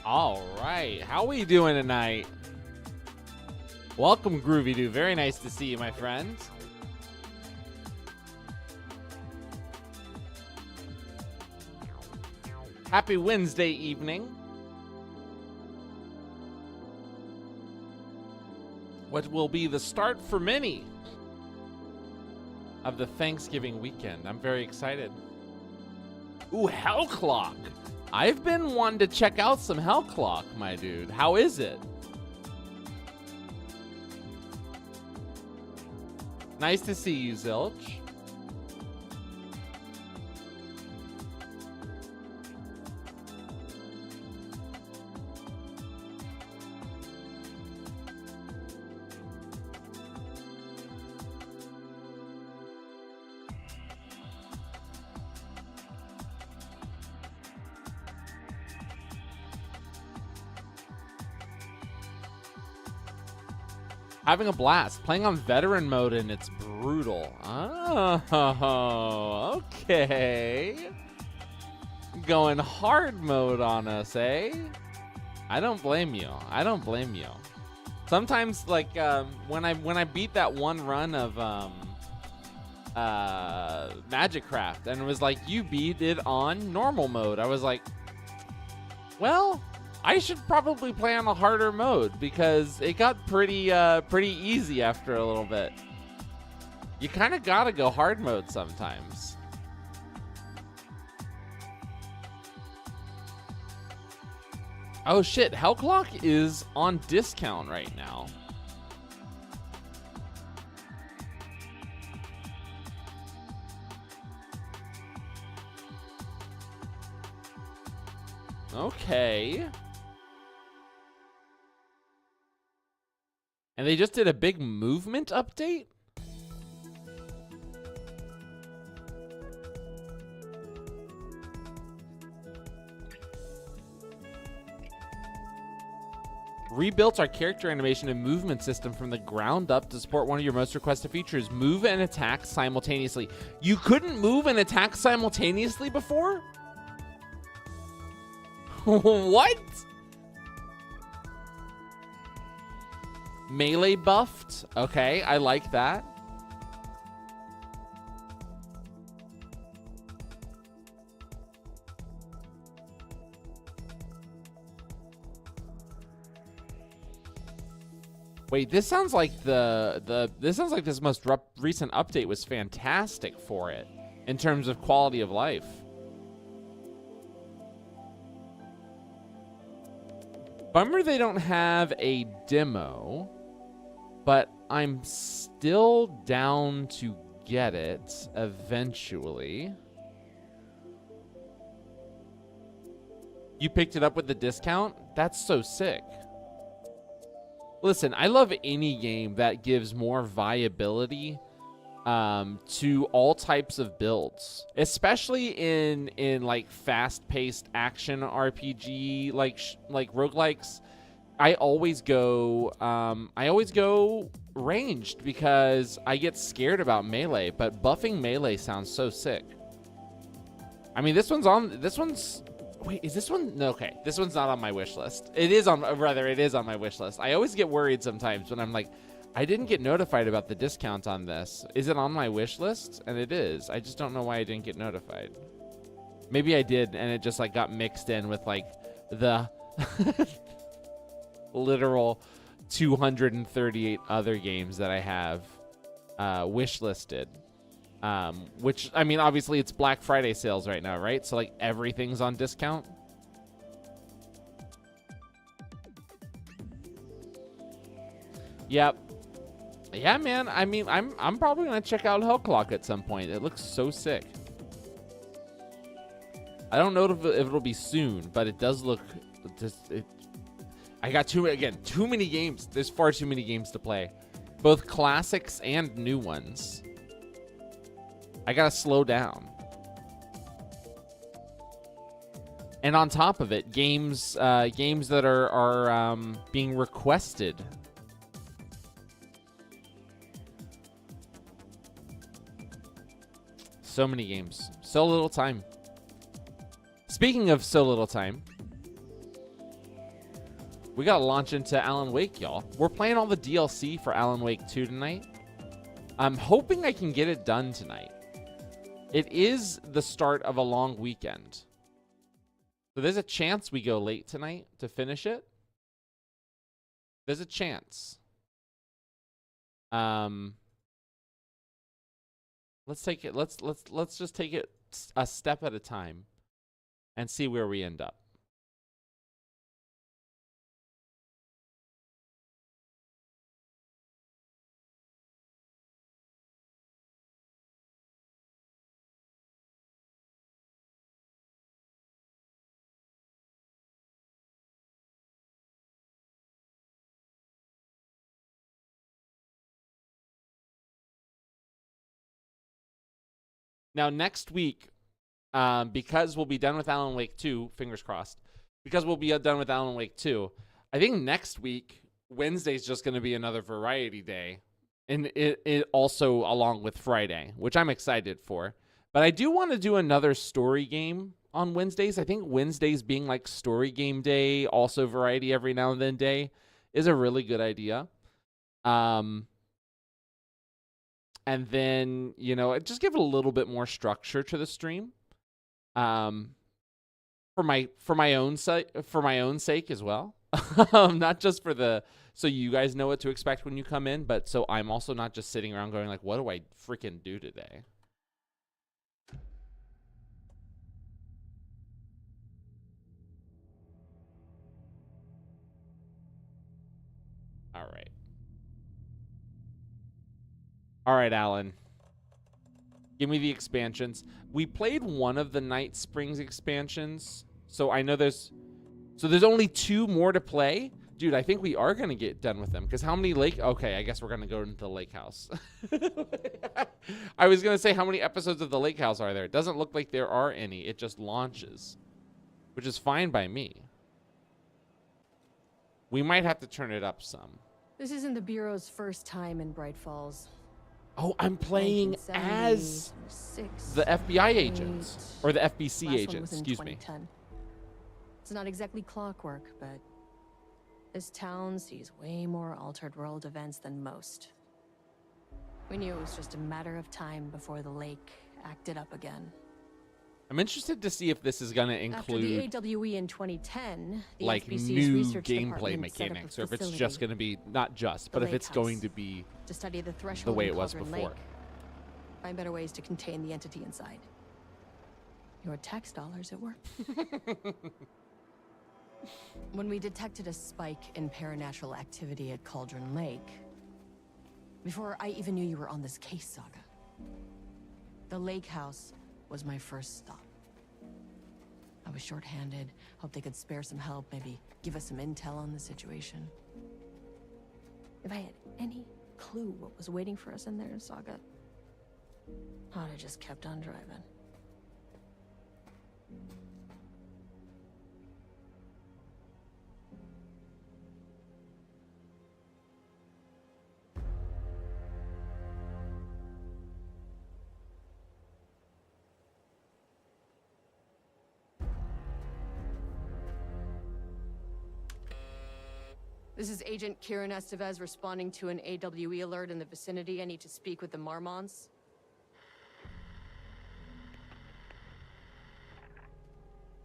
All right, how we doing tonight? Welcome, Groovy Doo. Very nice to see you, my friend. Happy Wednesday evening. What will be the start for many of the Thanksgiving weekend. I'm very excited. Ooh, Hell Clock. I've been wanting to check out some Hell Clock, my dude. How is it? Nice to see you, Zilch. Having a blast. Playing on veteran mode and it's brutal. Oh, okay. Going hard mode on us, eh? I don't blame you. I don't blame you. Sometimes, like, when I beat that one run of Magicraft and it was like, you beat it on normal mode. I was like, well, I should probably play on a harder mode because it got pretty easy after a little bit. You kind of gotta go hard mode sometimes. Oh shit, Hellclock is on discount right now. Okay. And they just did a big movement update? Rebuilt our character animation and movement system from the ground up to support one of your most requested features, move and attack simultaneously. You couldn't move and attack simultaneously before? What? Melee buffed. Okay, I like that. Wait, this sounds like this sounds like this most recent update was fantastic for it in terms of quality of life. Bummer they don't have a demo, but I'm still down to get it eventually. You picked it up with the discount? That's so sick. Listen, I love any game that gives more viability to all types of builds, especially in like fast-paced action RPG like roguelikes. I always go ranged because I get scared about melee, but buffing melee sounds so sick. I mean, wait, is this one? No, okay, this one's not on my wish list. It is on my wish list. I always get worried sometimes when I'm like, I didn't get notified about the discount on this. Is it on my wish list? And it is. I just don't know why I didn't get notified. Maybe I did, and it just like got mixed in with like the literal 238 other games that I have wish listed. Which, I mean, obviously it's Black Friday sales right now, right? So like everything's on discount. Yep. Yeah, man. I mean, I'm probably gonna check out Hellclock at some point. It looks so sick. I don't know if it'll be soon, but it does look. I got too many games. There's far too many games to play, both classics and new ones. I gotta slow down. And on top of it, games that are being requested. So many games. So little time. Speaking of so little time, We gotta launch into Alan Wake, y'all. We're playing all the DLC for Alan Wake 2 tonight. I'm hoping I can get it done tonight. It is the start of a long weekend. So there's a chance we go late tonight to finish it. There's a chance. Let's take it. Let's just take it a step at a time and see where we end up. Now, next week, because we'll be done with Alan Wake 2, fingers crossed, because we'll be done with Alan Wake 2, I think next week, Wednesday's just going to be another variety day, and it also along with Friday, which I'm excited for. But I do want to do another story game on Wednesdays. I think Wednesdays being like story game day, also variety every now and then day, is a really good idea. And then, you know, just give it a little bit more structure to the stream. For my own sake as well. Not just for so you guys know what to expect when you come in, but so I'm also not just sitting around going like, what do I freaking do today? All right. All right, Alan. Give me the expansions. We played one of the Night Springs expansions, so I know there's only 2 more to play. Dude, I think we are going to get done with them, because how many okay, I guess we're going to go into the lake house. I was going to say, how many episodes of the lake house are there? It doesn't look like there are any. It just launches, which is fine by me. We might have to turn it up some. This isn't the Bureau's first time in Bright Falls. Oh, I'm playing as the FBI agents, or the FBC agents, excuse me. It's not exactly clockwork, but this town sees way more altered world events than most. We knew it was just a matter of time before the lake acted up again. I'm interested to see if this is going to include after the AWE in 2010, the like FBC's new research gameplay department set up a mechanics, or if it's facility, just going to be not just, but if it's going to be to study the threshold the way in it was Cauldron before. Lake, find better ways to contain the entity inside. Your tax dollars at work. When we detected a spike in paranatural activity at Cauldron Lake, before I even knew you were on this case, Saga, the lake house was my first stop. I was short-handed, hoped they could spare some help, maybe give us some intel on the situation. If I had any clue what was waiting for us in there, Saga, I'd have just kept on driving. This is Agent Kieran Estevez responding to an AWE alert in the vicinity. I need to speak with the Marmons.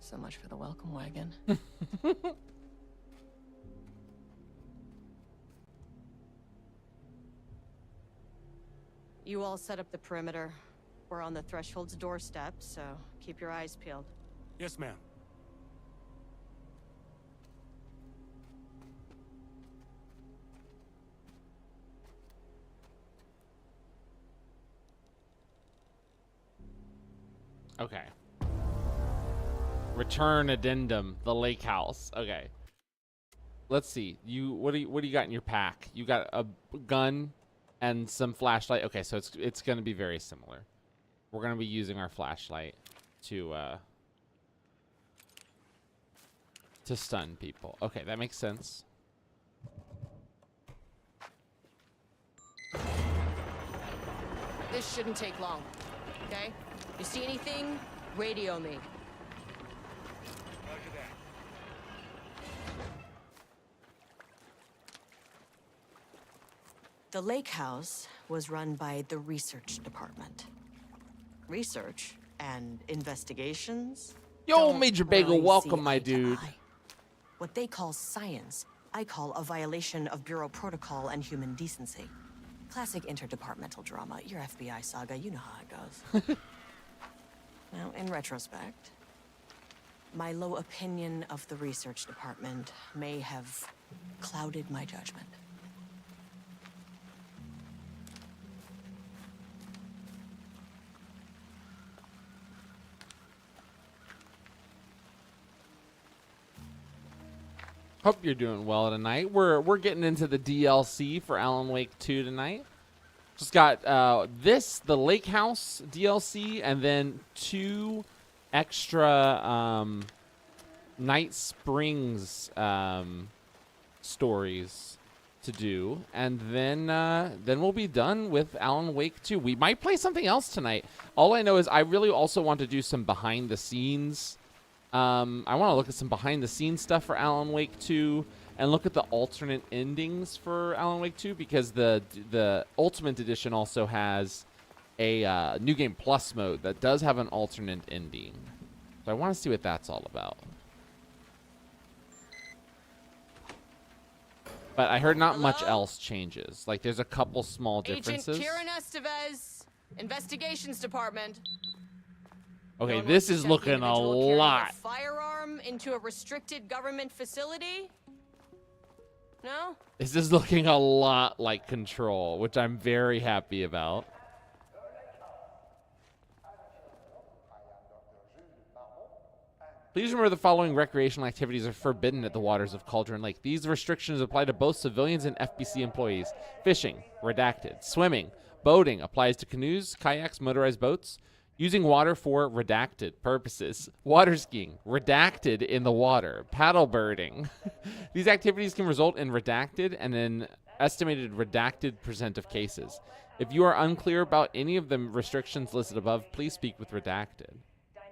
So much for the welcome wagon. You all set up the perimeter. We're on the Threshold's doorstep, so keep your eyes peeled. Yes, ma'am. Okay. Return addendum, the lake house. Okay. Let's see. What do you got in your pack? You got a gun and some flashlight. Okay, so it's going to be very similar. We're going to be using our flashlight to stun people. Okay, that makes sense. This shouldn't take long, okay? You see anything, radio me. Roger that. The lake house was run by the research department. Research and investigations? Yo, don't Major Bagel, really welcome, see my eye to dude. eye. What they call science, I call a violation of Bureau protocol and human decency. Classic interdepartmental drama. Your FBI saga, you know how it goes. Now, in retrospect, my low opinion of the research department may have clouded my judgment. Hope you're doing well tonight. We're getting into the DLC for Alan Wake 2 tonight. Just got the Lake House DLC, and then 2 extra Night Springs stories to do, and then we'll be done with Alan Wake 2. We might play something else tonight. All I know is I really also want to do some behind the scenes. I want to look at some behind the scenes stuff for Alan Wake 2 and look at the alternate endings for Alan Wake 2, because the Ultimate Edition also has a New Game Plus mode that does have an alternate ending. So I want to see what that's all about. But I heard not much else changes. Like, there's a couple small differences. Agent Kieran Estevez, Investigations Department. Okay, this is looking a lot. A firearm into a restricted government facility? No? This is looking a lot like Control, which I'm very happy about. Please remember the following recreational activities are forbidden at the waters of Cauldron Lake. These restrictions apply to both civilians and FBC employees. Fishing, redacted. Swimming, boating applies to canoes, kayaks, motorized boats. Using water for redacted purposes. Water skiing, redacted in the water. Paddle birding. These activities can result in redacted and an estimated redacted % of cases. If you are unclear about any of the restrictions listed above, please speak with redacted.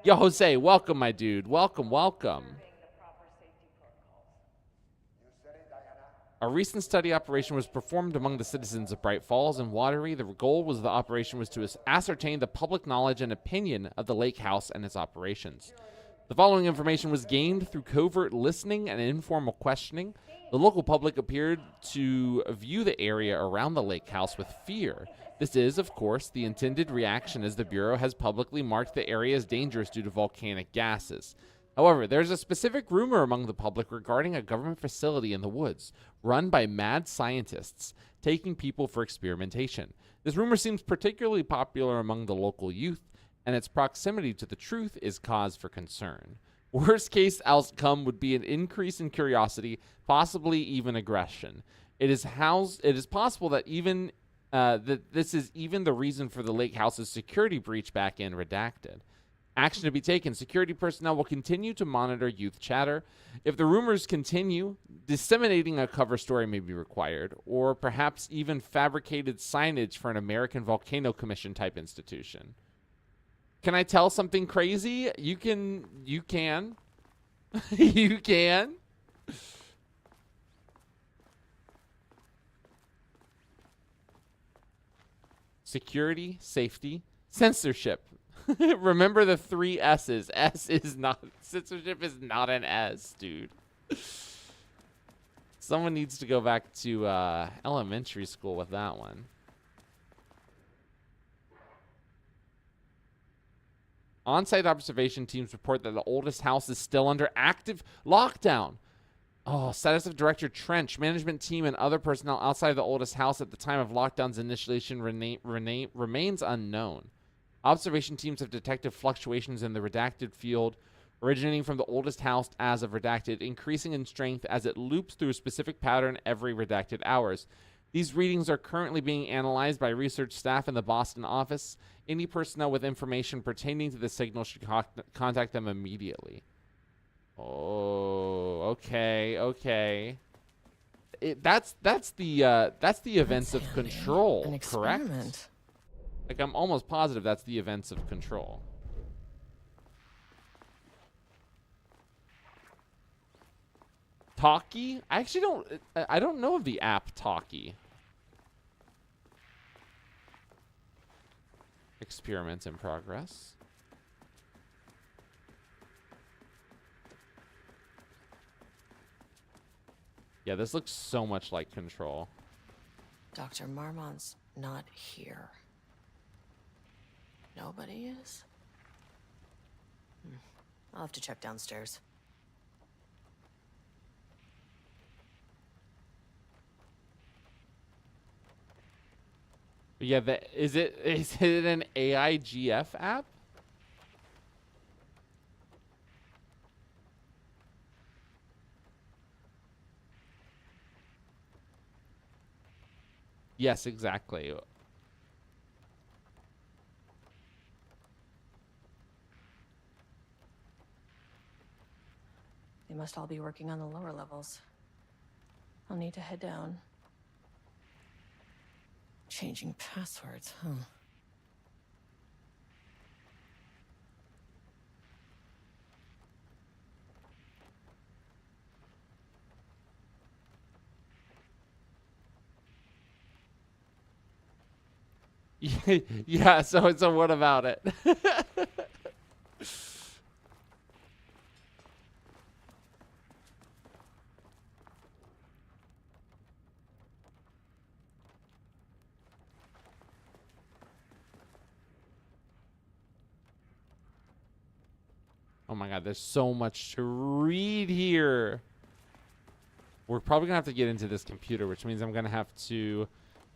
Yo, Jose, welcome, my dude. Welcome, welcome. A recent study operation was performed among the citizens of Bright Falls and Watery. The goal was the operation was to ascertain the public knowledge and opinion of the lake house and its operations. The following information was gained through covert listening and informal questioning. The local public appeared to view the area around the lake house with fear. This is, of course, the intended reaction, as the Bureau has publicly marked the area as dangerous due to volcanic gases. However, there's a specific rumor among the public regarding a government facility in the woods, run by mad scientists, taking people for experimentation. This rumor seems particularly popular among the local youth, and its proximity to the truth is cause for concern. Worst case outcome would be an increase in curiosity, possibly even aggression. It is possible that even this is even the reason for the lake house's security breach back in Redacted. Action to be taken. Security personnel will continue to monitor youth chatter. If the rumors continue, disseminating a cover story may be required, or perhaps even fabricated signage for an American Volcano Commission type institution. Can I tell something crazy? You can. You can. Security, safety, censorship. Remember the 3 S's. Censorship is not an S, dude. Someone needs to go back to elementary school with that one. On-site observation teams report that the oldest house is still under active lockdown. Oh, status of Director Trench, management team, and other personnel outside of the oldest house at the time of lockdown's initiation remains unknown. Observation teams have detected fluctuations in the redacted field originating from the oldest house as of redacted, increasing in strength as it loops through a specific pattern every redacted hours. These readings are currently being analyzed by research staff in the Boston office. Any personnel with information pertaining to the signal should contact them immediately. Oh, okay. That's the events of Control, correct? Like, I'm almost positive that's the events of Control. Talkie? I actually don't know of the app Talkie. experiment in progress. Yeah, this looks so much like Control. Dr. Marmont's not here. Nobody is? I'll have to check downstairs. But yeah, is it an AIGF app? Yes, exactly. They must all be working on the lower levels. I'll need to head down. Changing passwords, huh? Yeah, so what about it? Oh my god, there's so much to read here. We're probably gonna have to get into this computer, which means I'm gonna have to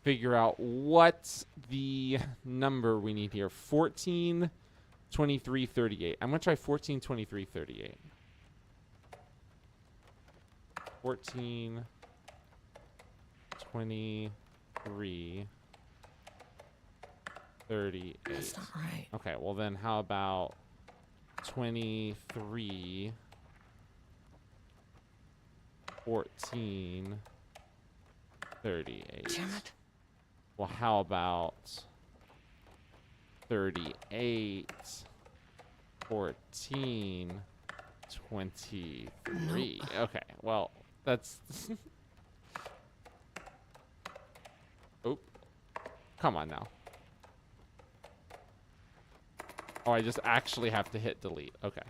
figure out what the number we need here. 14, 23, 38. I'm gonna try 14, 23, 38. 14, 23, 38. That's not right. Okay, well then how about 23, 14, 38. Damn it. Well, how about 38, 14, 23? Nope. Okay, well, that's... Oop. Come on now. Oh, I just actually have to hit delete. Okay.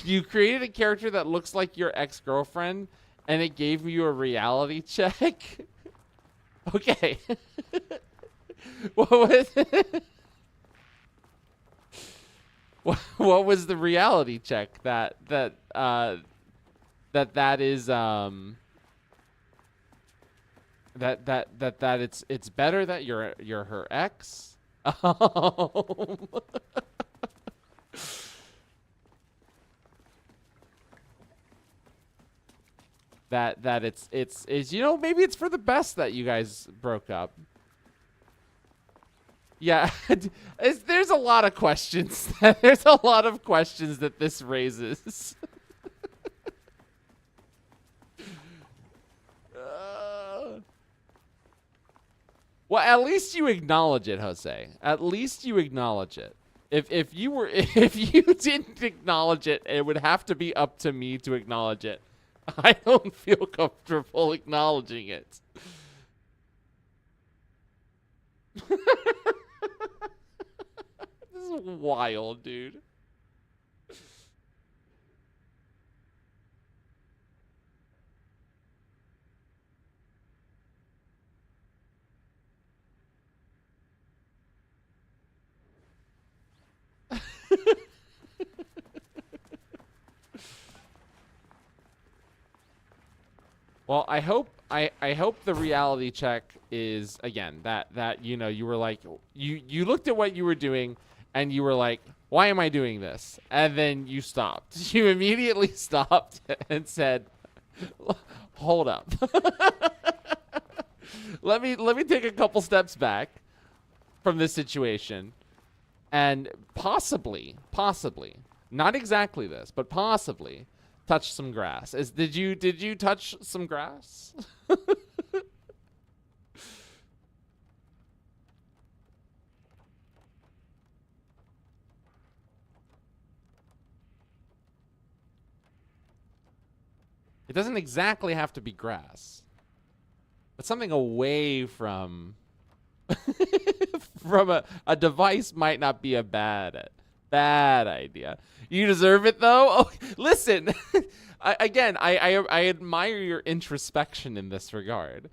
You created a character that looks like your ex-girlfriend, and it gave you a reality check? Okay. What was what was the reality check that is that it's better that you're her ex? that it's you know, maybe it's for the best that you guys broke up. Yeah, there's a lot of questions. There's a lot of questions that this raises. Well, at least you acknowledge it, Jose. At least you acknowledge it. If you didn't acknowledge it, it would have to be up to me to acknowledge it. I don't feel comfortable acknowledging it. This is wild, dude. Well, I hope the reality check is, again, that you know, you were like, you looked at what you were doing and you were like, why am I doing this? And then you stopped. You immediately stopped and said, hold up. Let me take a couple steps back from this situation and possibly, not exactly this, but possibly touch some grass. Did you touch some grass? It doesn't exactly have to be grass. something away from from a device might not be a bad idea. You deserve it though. Oh, listen. I admire your introspection in this regard.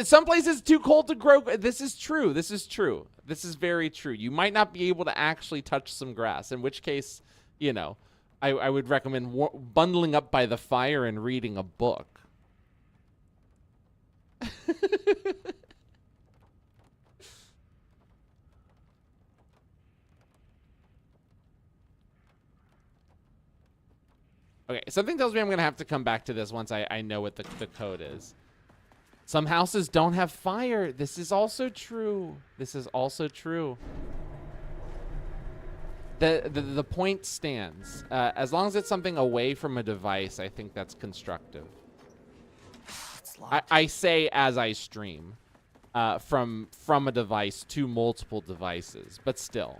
Some places too cold to grow. This is true. This is true. This is very true. You might not be able to actually touch some grass, in which case, you know, I would recommend bundling up by the fire and reading a book. Okay, something tells me I'm going to have to come back to this once I know what the code is. Some houses don't have fire. This is also true. This is also true. The point stands. As long as it's something away from a device, I think that's constructive. I say as I stream from a device to multiple devices, but still.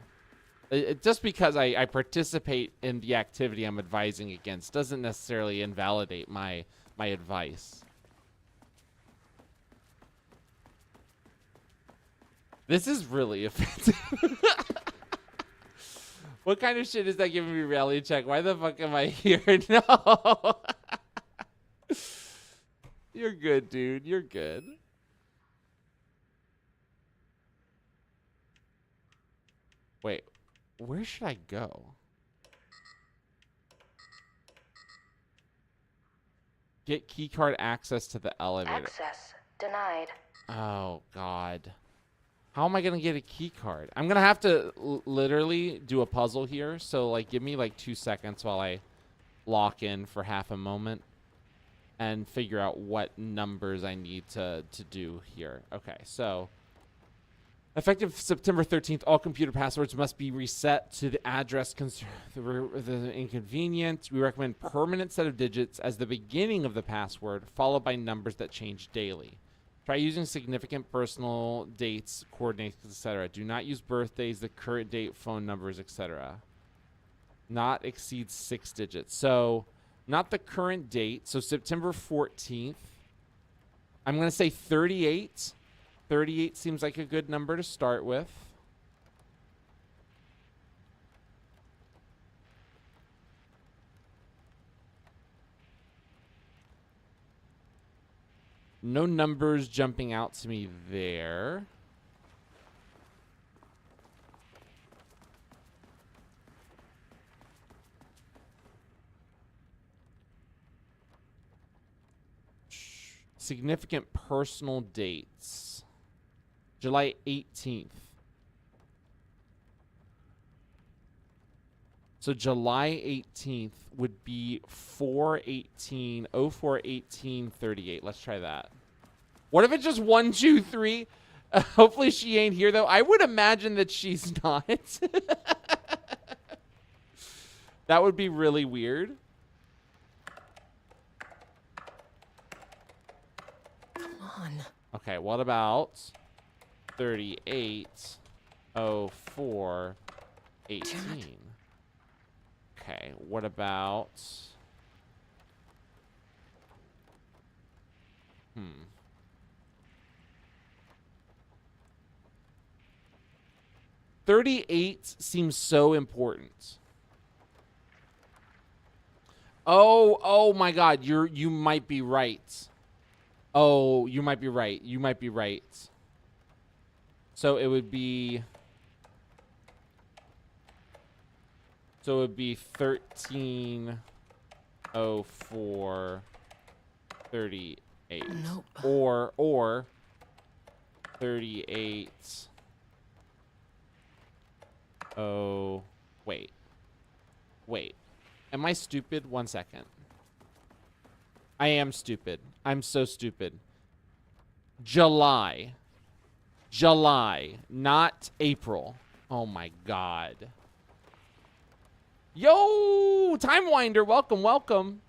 Just because I participate in the activity I'm advising against doesn't necessarily invalidate my advice. This is really offensive. What kind of shit is that giving me reality check? Why the fuck am I here? No. You're good, dude. You're good. Wait, where should I go? Get keycard access to the elevator. Access denied. Oh, God. How am I going to get a key card? I'm going to have to literally do a puzzle here. So, like, give me, like, 2 seconds while I lock in for half a moment and figure out what numbers I need to do here. Okay, so effective September 13th, all computer passwords must be reset to the address the inconvenient. We recommend permanent set of digits as the beginning of the password, followed by numbers that change daily. Try using significant personal dates, coordinates, etc. Do not use birthdays, the current date, phone numbers, etc. Not exceed 6 digits. So, not the current date. So, September 14th. I'm going to say 38. 38 seems like a good number to start with. No numbers jumping out to me there. Significant personal dates. July 18th. So July 18th would be 4/18, 04/18/38. Let's try that. What if it's just 1, 2, 3? Hopefully she ain't here though. I would imagine that she's not. That would be really weird. Come on. Okay, what about 38/04/18? Okay, what about 38 seems so important. Oh my God, you might be right. Oh, you might be right. You might be right. So it would be 13/04/38. Nope. Or 38. Oh, wait. Am I stupid? 1 second. I am stupid. I'm so stupid. July, not April. Oh my God. Yo, Timewinder, welcome.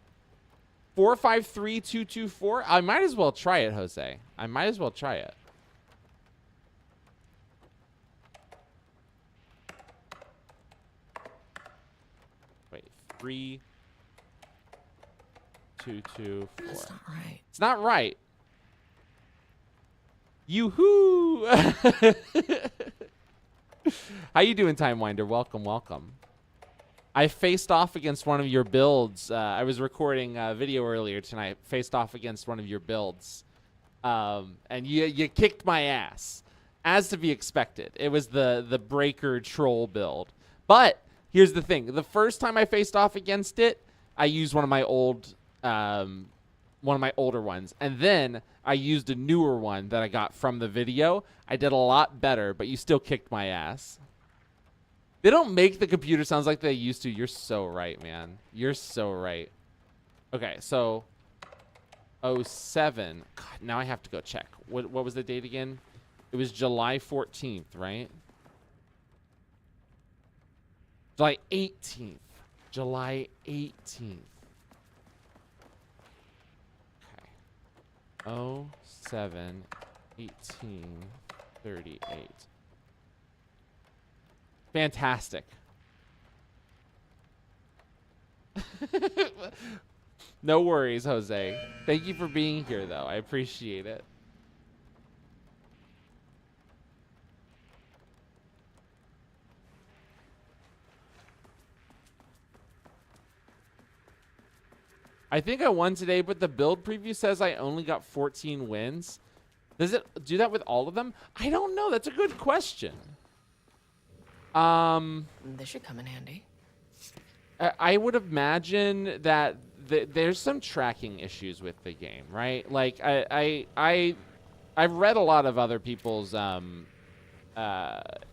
453224. I might as well try it, Jose. I might as well try it. Wait, 3, 224. That's not right. It's not right. Yoo-hoo! How you doing, Time Winder? Welcome, welcome. I faced off against one of your builds. I was recording a video earlier tonight. Faced off against one of your builds. And you kicked my ass. As to be expected. It was the Breaker Troll build. But here's the thing. The first time I faced off against it, I used one of my older ones. And then I used a newer one that I got from the video. I did a lot better, but you still kicked my ass. They don't make the computer sounds like they used to. You're so right, man. You're so right. Okay, so 07. God, now I have to go check. What was the date again? It was July 14th, right? July 18th. July 18th. Okay. 07, 18, 38. Fantastic. No worries, Jose. Thank you for being here, though. I appreciate it. I think I won today, but the build preview says I only got 14 wins. Does it do that with all of them? I don't know. That's a good question. This should come in handy. I would imagine that there's some tracking issues with the game, right? Like I've read a lot of other people's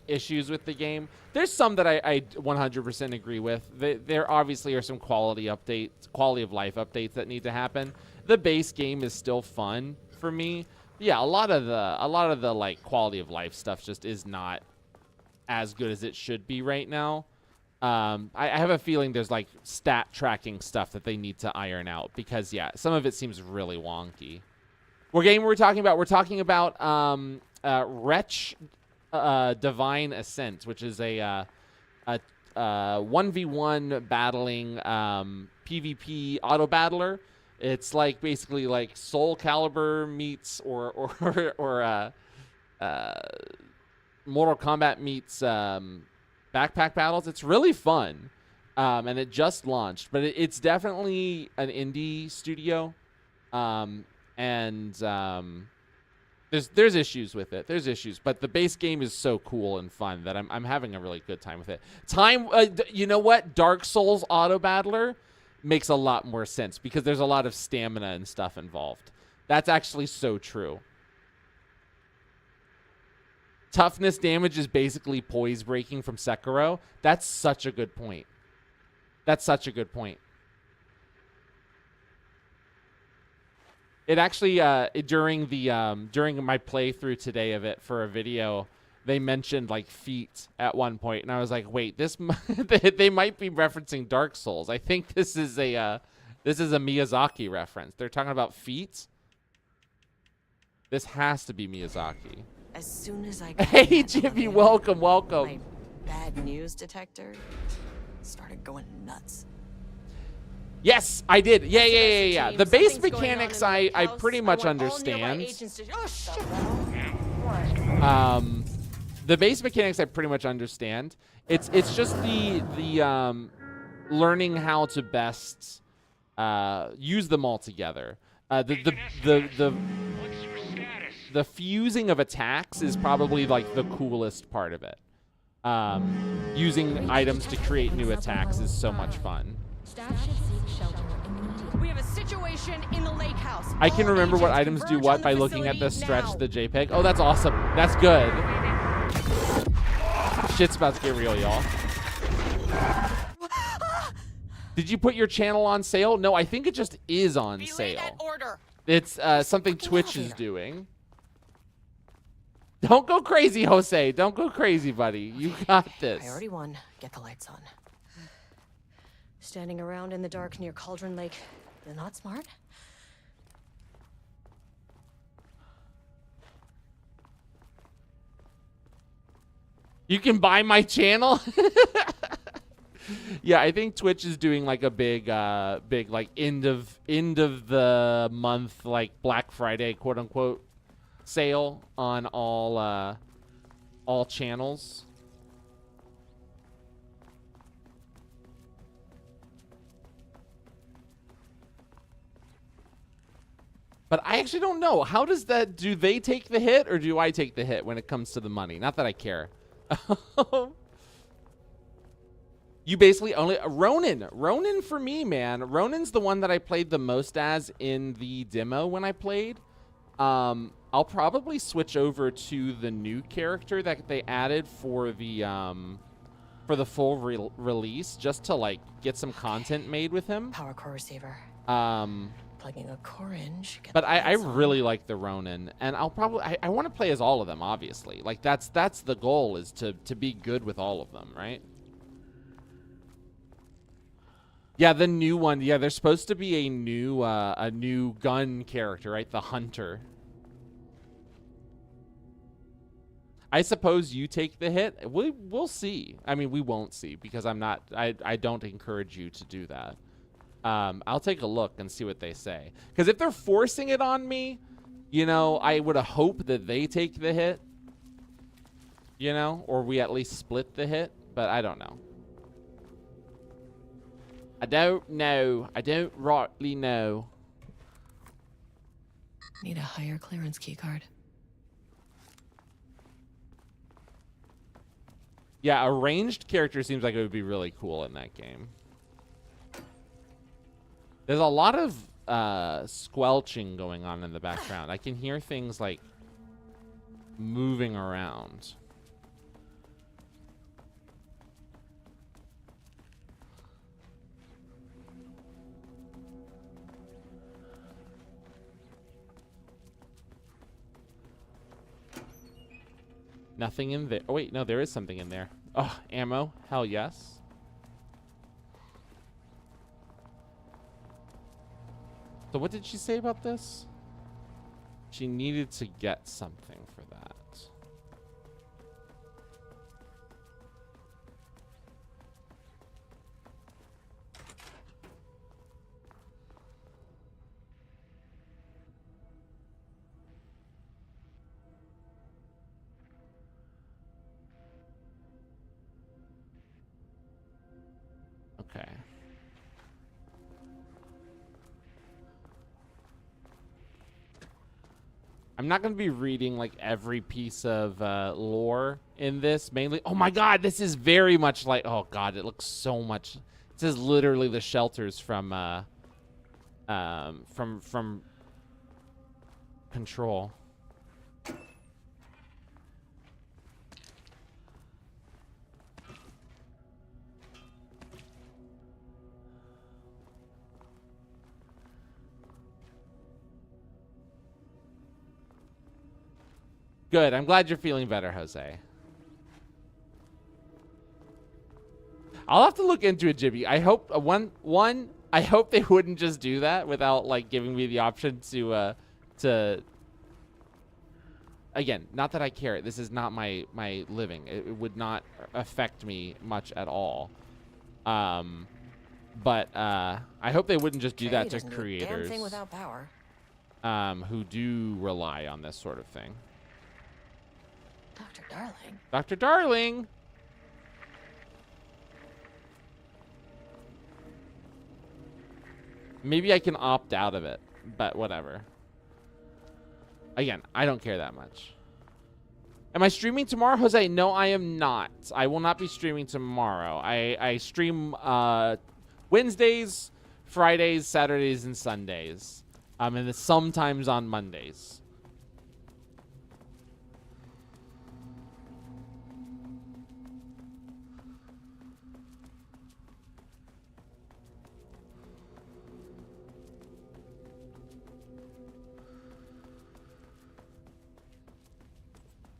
issues with the game. There's some that I 100% agree with. There obviously are some quality of life updates that need to happen. The base game is still fun for me. Yeah, a lot of the like quality of life stuff just is not as good as it should be right now. I have a feeling there's like stat tracking stuff that they need to iron out because yeah, some of it seems really wonky. What game were we talking about? We're talking about Wretch Divine Ascent, which is a 1v1 battling PvP auto battler. It's like basically like Soul Calibur meets or Mortal Kombat meets backpack battles. It's really fun, and it just launched, but it's definitely an indie studio, and there's issues with it. There's issues, but the base game is so cool and fun that I'm having a really good time with it. You know what? Dark Souls auto battler makes a lot more sense because there's a lot of stamina and stuff involved. That's actually so true. Toughness damage is basically poise breaking from Sekiro. That's such a good point. That's such a good point. It actually during my playthrough today of it for a video, they mentioned like feet at one point, and I was like, wait, this they might be referencing Dark Souls. I think this is a Miyazaki reference. They're talking about feet. This has to be Miyazaki. As soon as I got Hey, Jimmy, welcome. my bad news detector started going nuts. Yes, I did. Yeah. The base Something's going on mechanics, in the I house. pretty I much want all nearby understand. agents to- Oh, shit. The base mechanics I pretty much understand. It's just the learning how to best use them all together. The fusing of attacks is probably like the coolest part of it. Using items to create new attacks is so much fun. Staff should seek shelter immediately. We have a situation in the lake house. I can All remember what agents items do converge what on the by looking at the facility stretch, now. the JPEG. Oh, that's awesome. That's good. Shit's about to get real, y'all. Did you put your channel on sale? No, I think it just is on Relay sale. that order. It's something fucking Twitch is elevator. doing. Don't go crazy, Jose. Don't go crazy, buddy. You got this. I already won. Get the lights on. Standing around in the dark near Cauldron Lake, they're not smart. You can buy my channel? Yeah, I think Twitch is doing like a big like end of the month like Black Friday quote unquote sale on all channels. But I actually don't know. How does that, do they take the hit or do I take the hit when it comes to the money? Not that I care. You basically only, Ronin for me, man. Ronin's the one that I played the most as in the demo when I played. I'll probably switch over to the new character that they added for the full release just to like get some content made with him. Power core receiver. Plugging a core in. But I really like the Ronin, and I'll probably I want to play as all of them, obviously. Like that's the goal, is to be good with all of them, right? Yeah, the new one. Yeah, there's supposed to be a new gun character, right? The Hunter. I suppose you take the hit. We'll see. I mean, we won't see because I don't encourage you to do that. I'll take a look and see what they say. Because if they're forcing it on me, you know, I would have hoped that they take the hit. You know, or we at least split the hit. But I don't know. I don't know. I don't rightly know. Need a higher clearance keycard. Yeah, a ranged character seems like it would be really cool in that game. There's a lot of squelching going on in the background. I can hear things like moving around. Nothing in there. Oh, wait, no, there is something in there. Oh, ammo. Hell yes. So what did she say about this? She needed to get something for that. Okay. I'm not going to be reading like every piece of lore in this. Mainly, oh my god, this is very much like, oh god, it looks so much. This is literally the shelters from Control. Good. I'm glad you're feeling better, Jose. I'll have to look into it, Jibby. I hope I hope they wouldn't just do that without like giving me the option to again, not that I care. This is not my living. It would not affect me much at all. But I hope they wouldn't just do that to creators. Damn thing without power. Who do rely on this sort of thing. Dr. Darling. Dr. Darling. Maybe I can opt out of it, but whatever. Again, I don't care that much. Am I streaming tomorrow, Jose? No, I am not. I will not be streaming tomorrow. I stream Wednesdays, Fridays, Saturdays, and Sundays. And then sometimes on Mondays.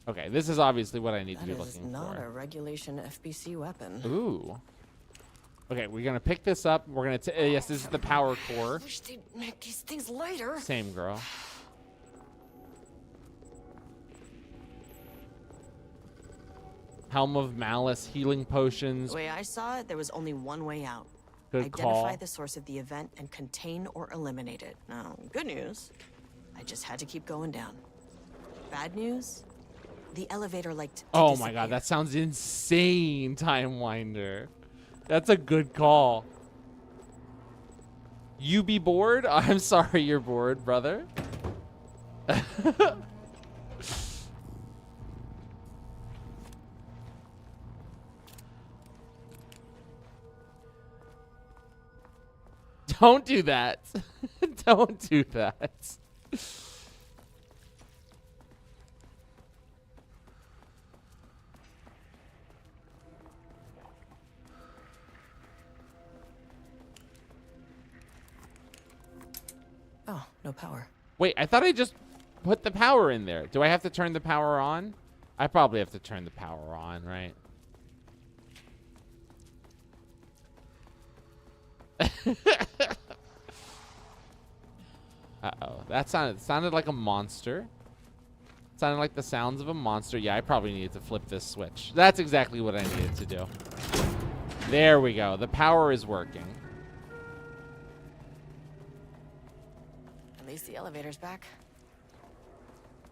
Okay, this is obviously what I need to be looking for. That is not a regulation FBC weapon. Ooh. Okay, we're gonna pick this up. We're gonna yes, this is the power core. I wish they'd make these things lighter. Same, girl. Helm of Malice, healing potions. The way I saw it, there was only one way out. Good Identify call. the source of the event and contain or eliminate it. Now, good news, I just had to keep going down. Bad news, the elevator liked to Oh my disappear. god, that sounds insane, Time Winder. That's a good call. You be bored? I'm sorry you're bored, brother. Don't do that. Don't do that. Oh, no power. Wait, I thought I just put the power in there. Do I have to turn the power on? I probably have to turn the power on, right? Uh-oh. That sounded like a monster. Sounded like the sounds of a monster. Yeah, I probably needed to flip this switch. That's exactly what I needed to do. There we go. The power is working. At least the elevator's back.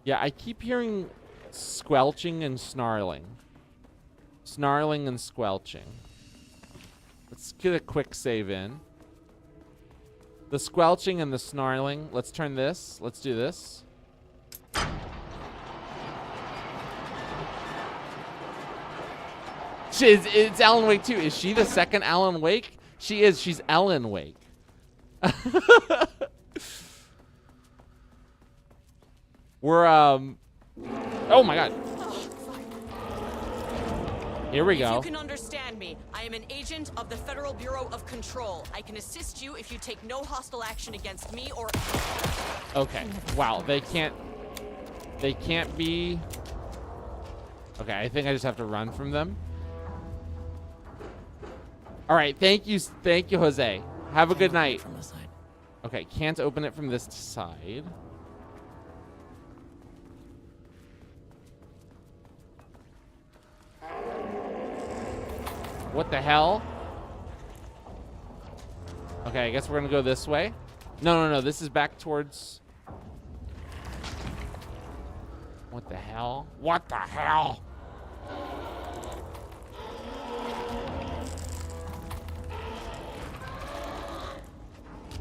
Yeah, I keep hearing squelching and snarling. Snarling and squelching. Let's get a quick save in. The squelching and the snarling. Let's turn this. Let's do this. It's Alan Wake too. Is she the second Alan Wake? She is. She's Ellen Wake. We're oh my god. Here we go. If you can understand me, I am an agent of the Federal Bureau of Control. I can assist you if you take no hostile action against me or... Okay. Wow, they can't be... Okay, I think I just have to run from them. All right, thank you, Jose. Have a good night. From the side. Okay, can't open it from this side. What the hell? Okay, I guess we're gonna go this way. No, this is back towards... What the hell? What the hell?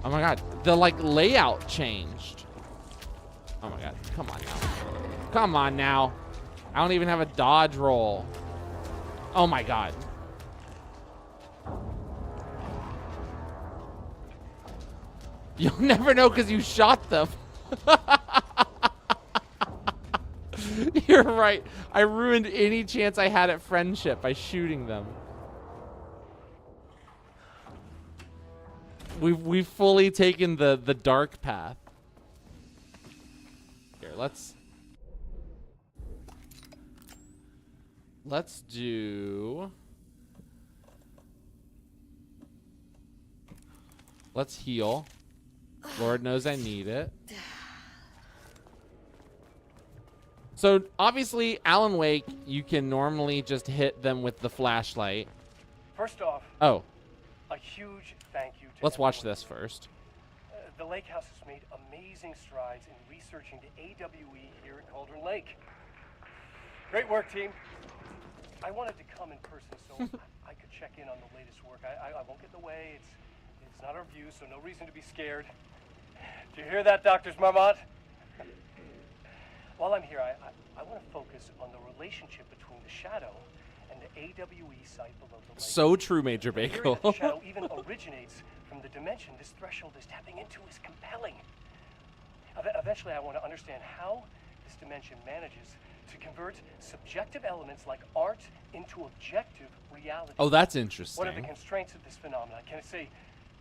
Oh my god, the layout changed. Oh my god, come on now. Come on now. I don't even have a dodge roll. Oh my god. You'll never know because you shot them. You're right. I ruined any chance I had at friendship by shooting them. We've fully taken the dark path. Here, let's do... Let's heal. Lord knows I need it. So obviously, Alan Wake, you can normally just hit them with the flashlight. First off, Oh, a huge thank you to let's watch everyone. this first. The Lake House has made amazing strides in researching the AWE here at Cauldron Lake. Great work, team. I wanted to come in person so I could check in on the latest work. I won't get in the way. It's not our view, so no reason to be scared. Do you hear that, Dr. Marmont? While I'm here, I want to focus on the relationship between the Shadow and the AWE site below the lake. So true, Major The theory Bagel. that the Shadow even originates from the dimension this threshold is tapping into is compelling. Eventually, I want to understand how this dimension manages to convert subjective elements like art into objective reality. Oh, that's What are the interesting. constraints of this phenomenon? Can it say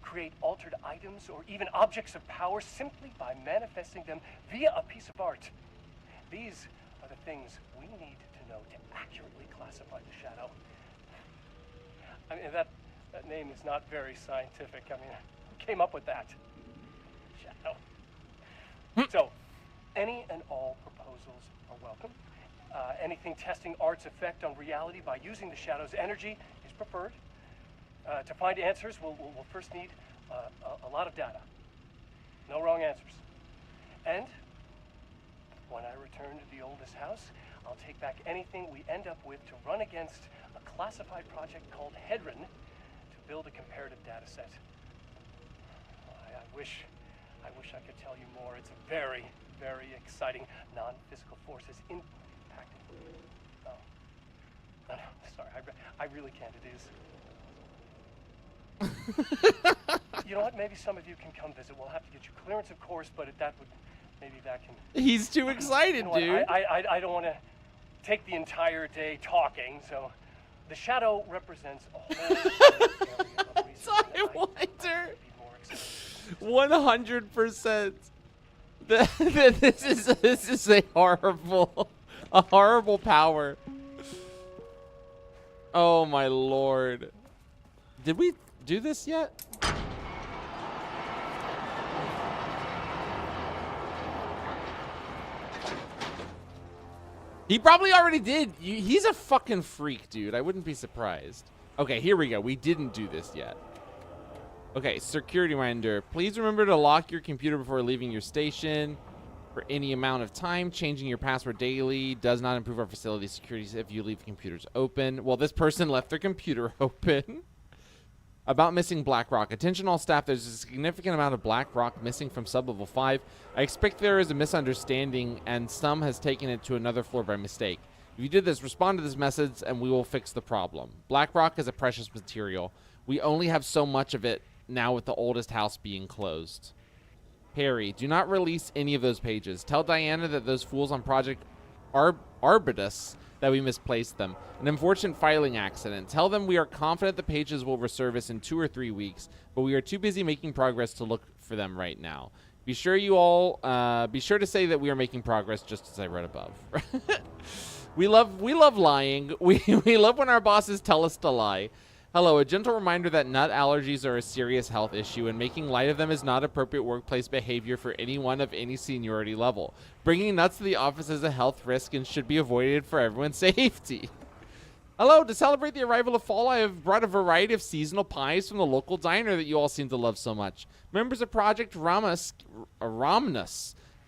create altered items or even objects of power simply by manifesting them via a piece of art? These are the things we need to know to accurately classify the Shadow. I mean, that name is not very scientific. I mean, who came up with that? Shadow. So, any and all proposals are welcome. Anything testing art's effect on reality by using the shadow's energy is preferred. To find answers, we'll first need a lot of data. No wrong answers. And when I return to the oldest house, I'll take back anything we end up with to run against a classified project called Hedron to build a comparative data set. I wish I could tell you more. It's a very, very exciting non-physical forces impacting. Oh. No, sorry, I really can't. It is. You know what? Maybe some of you can come visit. We'll have to get you clearance, of course, but maybe that can. He's too excited, You know what? dude. I don't want to take the entire day talking, so the shadow represents a whole area of research that I wonder. would be more excited. 100%. This is a horrible power. Oh my lord. Did we do this yet? He probably already did. He's a fucking freak, dude. I wouldn't be surprised. Okay, here we go. We didn't do this yet. Okay, security reminder. Please remember to lock your computer before leaving your station for any amount of time. Changing your password daily does not improve our facility security if you leave computers open. Well, this person left their computer open. About missing Black Rock. Attention all staff, there's a significant amount of Black Rock missing from sublevel 5. I expect there is a misunderstanding and some has taken it to another floor by mistake. If you did this, respond to this message and we will fix the problem. Black Rock is a precious material. We only have so much of it now with the oldest house being closed. Harry, do not release any of those pages. Tell Diana that those fools on Project Arbutus that we misplaced them. An unfortunate filing accident. Tell them we are confident the pages will resurface in 2 or 3 weeks, but we are too busy making progress to look for them right now. Be sure to say that we are making progress just as I read above. We love lying. We love when our bosses tell us to lie. Hello, a gentle reminder that nut allergies are a serious health issue and making light of them is not appropriate workplace behavior for anyone of any seniority level. Bringing nuts to the office is a health risk and should be avoided for everyone's safety. Hello, to celebrate the arrival of fall, I have brought a variety of seasonal pies from the local diner that you all seem to love so much. Members of Project Ramnus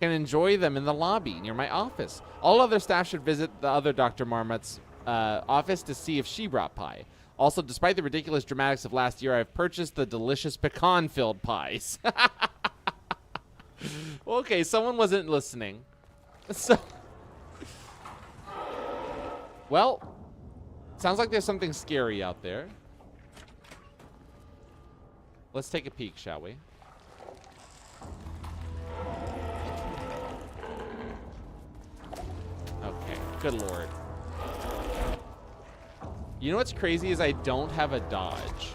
can enjoy them in the lobby near my office. All other staff should visit the other Dr. Marmot's office to see if she brought pie. Also, despite the ridiculous dramatics of last year, I've purchased the delicious pecan-filled pies. Okay, someone wasn't listening. So, well, sounds like there's something scary out there. Let's take a peek, shall we? Okay, good lord. You know what's crazy is I don't have a dodge.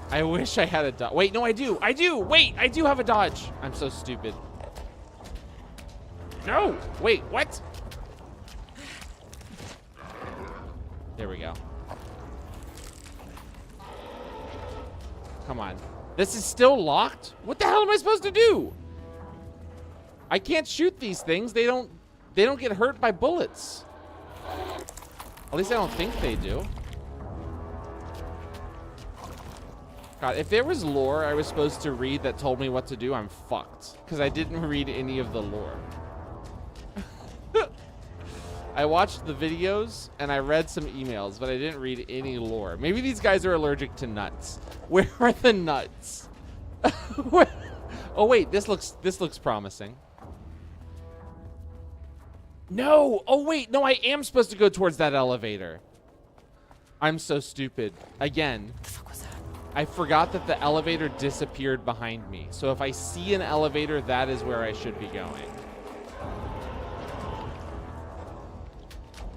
I wish I had a dodge. Wait, no, I do. I do. Wait, I do have a dodge. I'm so stupid. No. Wait, what? There we go. Come on. This is still locked? What the hell am I supposed to do? I can't shoot these things. They don't get hurt by bullets. At least I don't think they do. God, if there was lore I was supposed to read that told me what to do, I'm fucked. Because I didn't read any of the lore. I watched the videos and I read some emails, but I didn't read any lore. Maybe these guys are allergic to nuts. Where are the nuts? Oh wait, this looks promising. No! Oh wait, no, I am supposed to go towards that elevator. I'm so stupid. Again. What the fuck was that? I forgot that the elevator disappeared behind me. So if I see an elevator, that is where I should be going.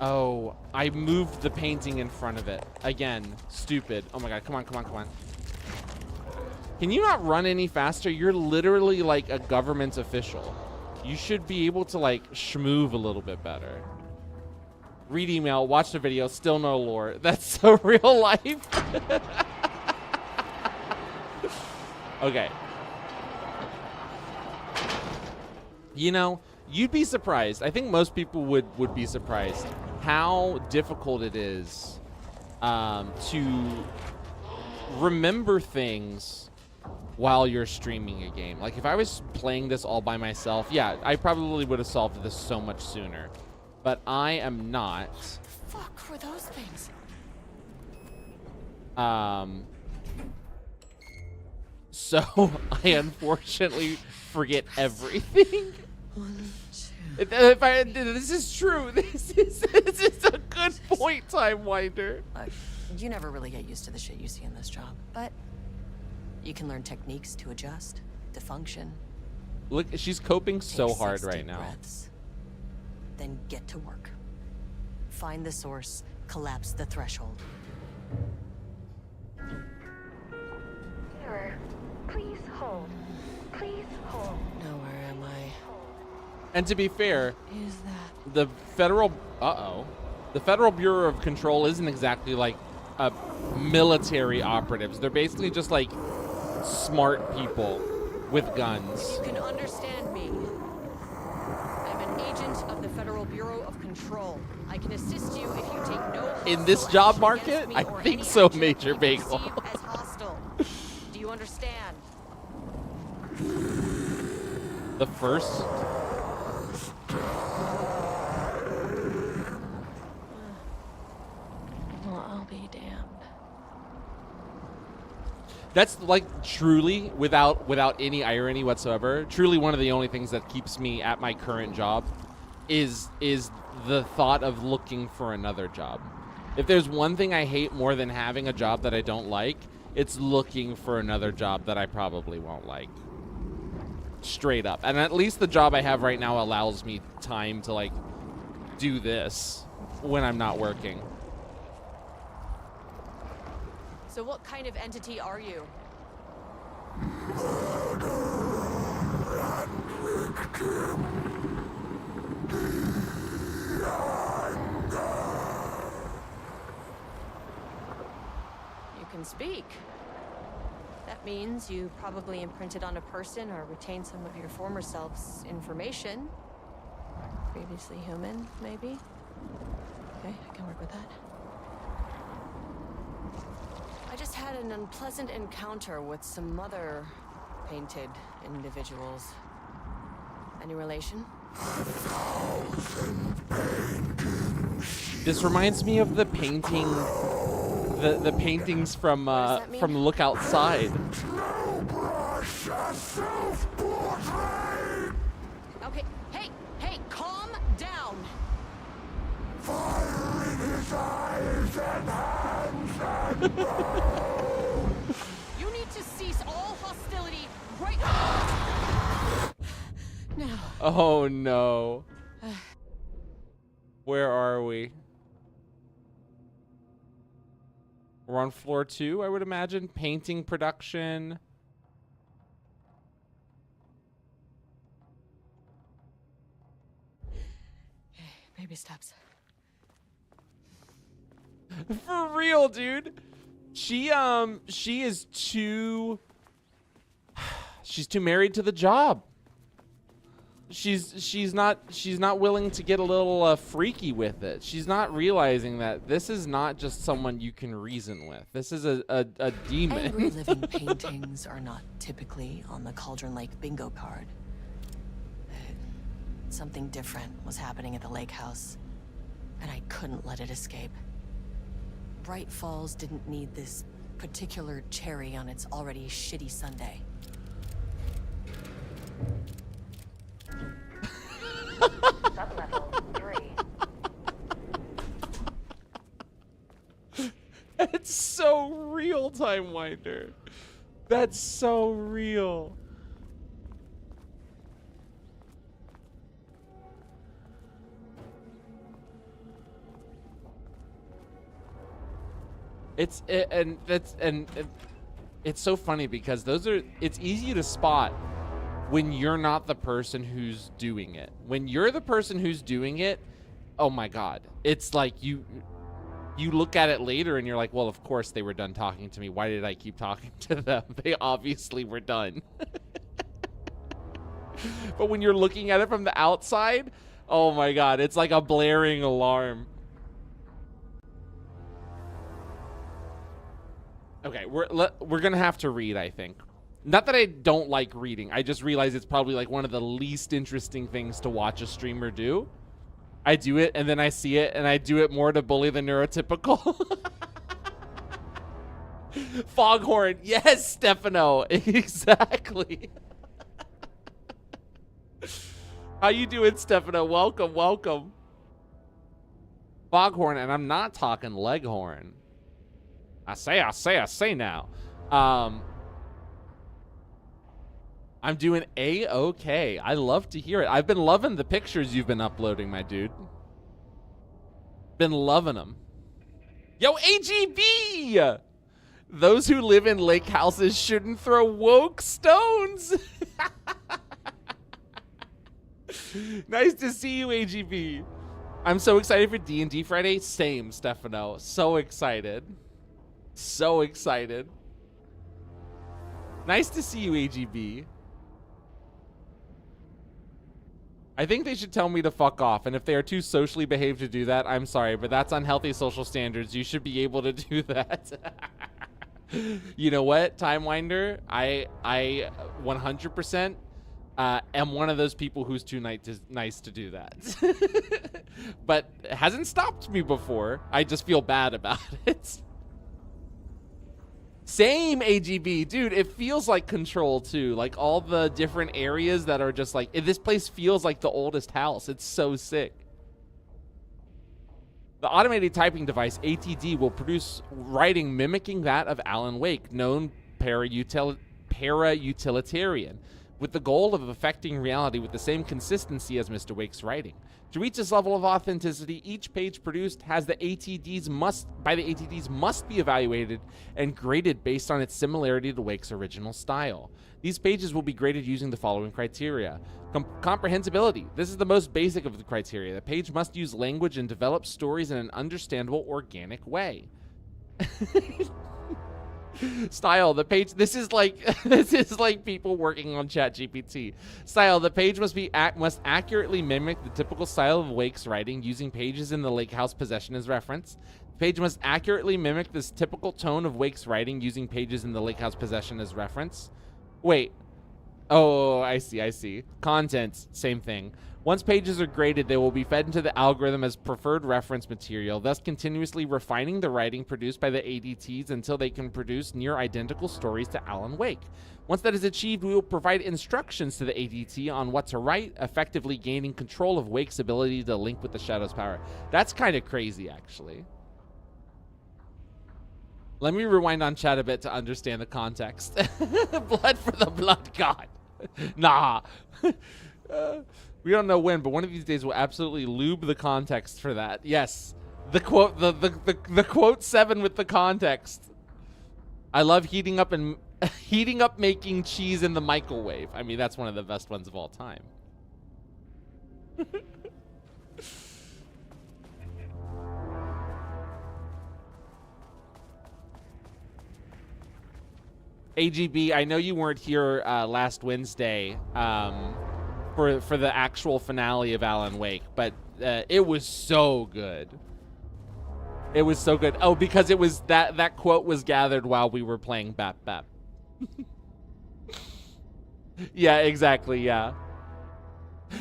Oh, I moved the painting in front of it. Again, stupid. Oh my god, come on, come on, come on. Can you not run any faster? You're literally like a government official. You should be able to like schmoove a little bit better. Read email, watch the video, still no lore. That's so real life. Okay. You know, you'd be surprised. I think most people would be surprised how difficult it is to remember things while you're streaming a game. Like, if I was playing this all by myself, yeah, I probably would have solved this so much sooner. But I am not. Fuck were those things? So I unfortunately forget everything. This is true. This is a good point, Time Winder. You never really get used to the shit you see in this job, but you can learn techniques to adjust, to function. Look, she's coping so Take hard 6 right deep now. breaths, then get to work. Find the source, collapse the threshold. Error. Please hold. Please hold. Now where am I? And to be fair, Is that? the federal the Federal Bureau of Control isn't exactly like military operatives. They're basically just like smart people with guns. You can understand me. I'm an agent of the Federal Bureau of Control. I can assist you if you take no In this hostile job action market? against me I or think any so, action Major that you Bagel. perceive as hostile. Do you understand? The first. Well, I'll be damned. That's like truly, without any irony whatsoever, truly one of the only things that keeps me at my current job is the thought of looking for another job. If there's one thing I hate more than having a job that I don't like, it's looking for another job that I probably won't like. Straight up. And at least the job I have right now allows me time to like do this when I'm not working. So what kind of entity are you? You can speak. That means you probably imprinted on a person or retained some of your former self's information. Previously human, maybe? Okay, I can work with that. I just had an unpleasant encounter with some other painted individuals. Any relation? This reminds me of the painting, the paintings from that mean? Look Outside. Okay, hey, calm down. You need to cease all hostility right now. Oh no. Where are we? We're on floor 2, I would imagine. Painting production. Baby steps. For real, dude. She's too married to the job. She's not willing to get a little freaky with it. She's not realizing that this is not just someone you can reason with. This is a demon. Angry living paintings are not typically on the Cauldron Lake bingo card. Something different was happening at the lake house, and I couldn't let it escape. Bright Falls didn't need this particular cherry on its already shitty sundae. Sublevel 3. That's so real, Time Winder. That's so real. It's so funny because it's easy to spot when you're not the person who's doing it. When you're the person who's doing it, oh my god. It's like you look at it later and you're like, well, of course they were done talking to me. Why did I keep talking to them? They obviously were done. But when you're looking at it from the outside, oh my god, it's like a blaring alarm. Okay, we're gonna have to read, I think. Not that I don't like reading, I just realize it's probably like one of the least interesting things to watch a streamer do. I do it, and then I see it, and I do it more to bully the neurotypical. Foghorn, yes, Stefano, exactly. How you doing, Stefano? Welcome, welcome. Foghorn, and I'm not talking Leghorn. I say now. I'm doing A-okay. I love to hear it. I've been loving the pictures you've been uploading, my dude. Been loving them. Yo, AGB! Those who live in lake houses shouldn't throw woke stones. Nice to see you, AGB. I'm so excited for D&D Friday. Same, Stefano. So excited. So excited. Nice to see you, AGB. I think they should tell me to fuck off, and if they are too socially behaved to do that, I'm sorry, but that's unhealthy social standards. You should be able to do that. You know what, Timewinder? I 100% am one of those people who's too nice to do that. But it hasn't stopped me before. I just feel bad about it. Same, AGB. Dude, it feels like Control too. Like all the different areas that are just like, this place feels like the oldest house. It's so sick. The automated typing device, ATD, will produce writing mimicking that of Alan Wake, known para-utilitarian, with the goal of affecting reality with the same consistency as Mr. Wake's writing. To reach this level of authenticity, each page produced has the ATDs must be evaluated and graded based on its similarity to Wake's original style. These pages will be graded using the following criteria. Comprehensibility. This is the most basic of the criteria. The page must use language and develop stories in an understandable, organic way. Style, the page, this is like people working on ChatGPT. Style, the page must accurately mimic the typical style of Wake's writing, using pages in the lake house possession as reference. The page must accurately mimic this typical tone of Wake's writing, using pages in the lake house possession as reference. Wait. Oh, I see. Content, same thing. Once pages are graded, they will be fed into the algorithm as preferred reference material, thus continuously refining the writing produced by the ADTs until they can produce near identical stories to Alan Wake. Once that is achieved, we will provide instructions to the ADT on what to write, effectively gaining control of Wake's ability to link with the Shadow's power. That's kind of crazy, actually. Let me rewind on chat a bit to understand the context. Blood for the blood god. Nah. We don't know when, but one of these days we'll absolutely lube the context for that. Yes. The quote, the quote 7 with the context. I love heating up making cheese in the microwave. I mean, that's one of the best ones of all time. AGB, I know you weren't here last Wednesday for the actual finale of Alan Wake, but it was so good. It was so good. Oh, because it was that quote was gathered while we were playing Bap Bap. Yeah, exactly. Yeah.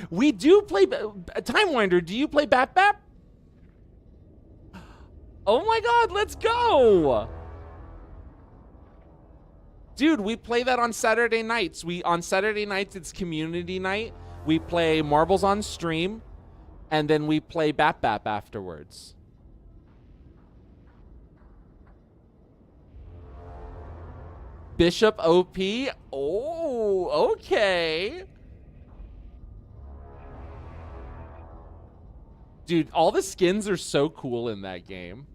We do play Timewinder. Do you play Bap Bap? Oh my God, let's go. Dude, we play that on Saturday nights. On Saturday nights, it's community night. We play Marbles on stream, and then we play Bap Bap afterwards. Bishop OP? Oh, okay. Dude, all the skins are so cool in that game.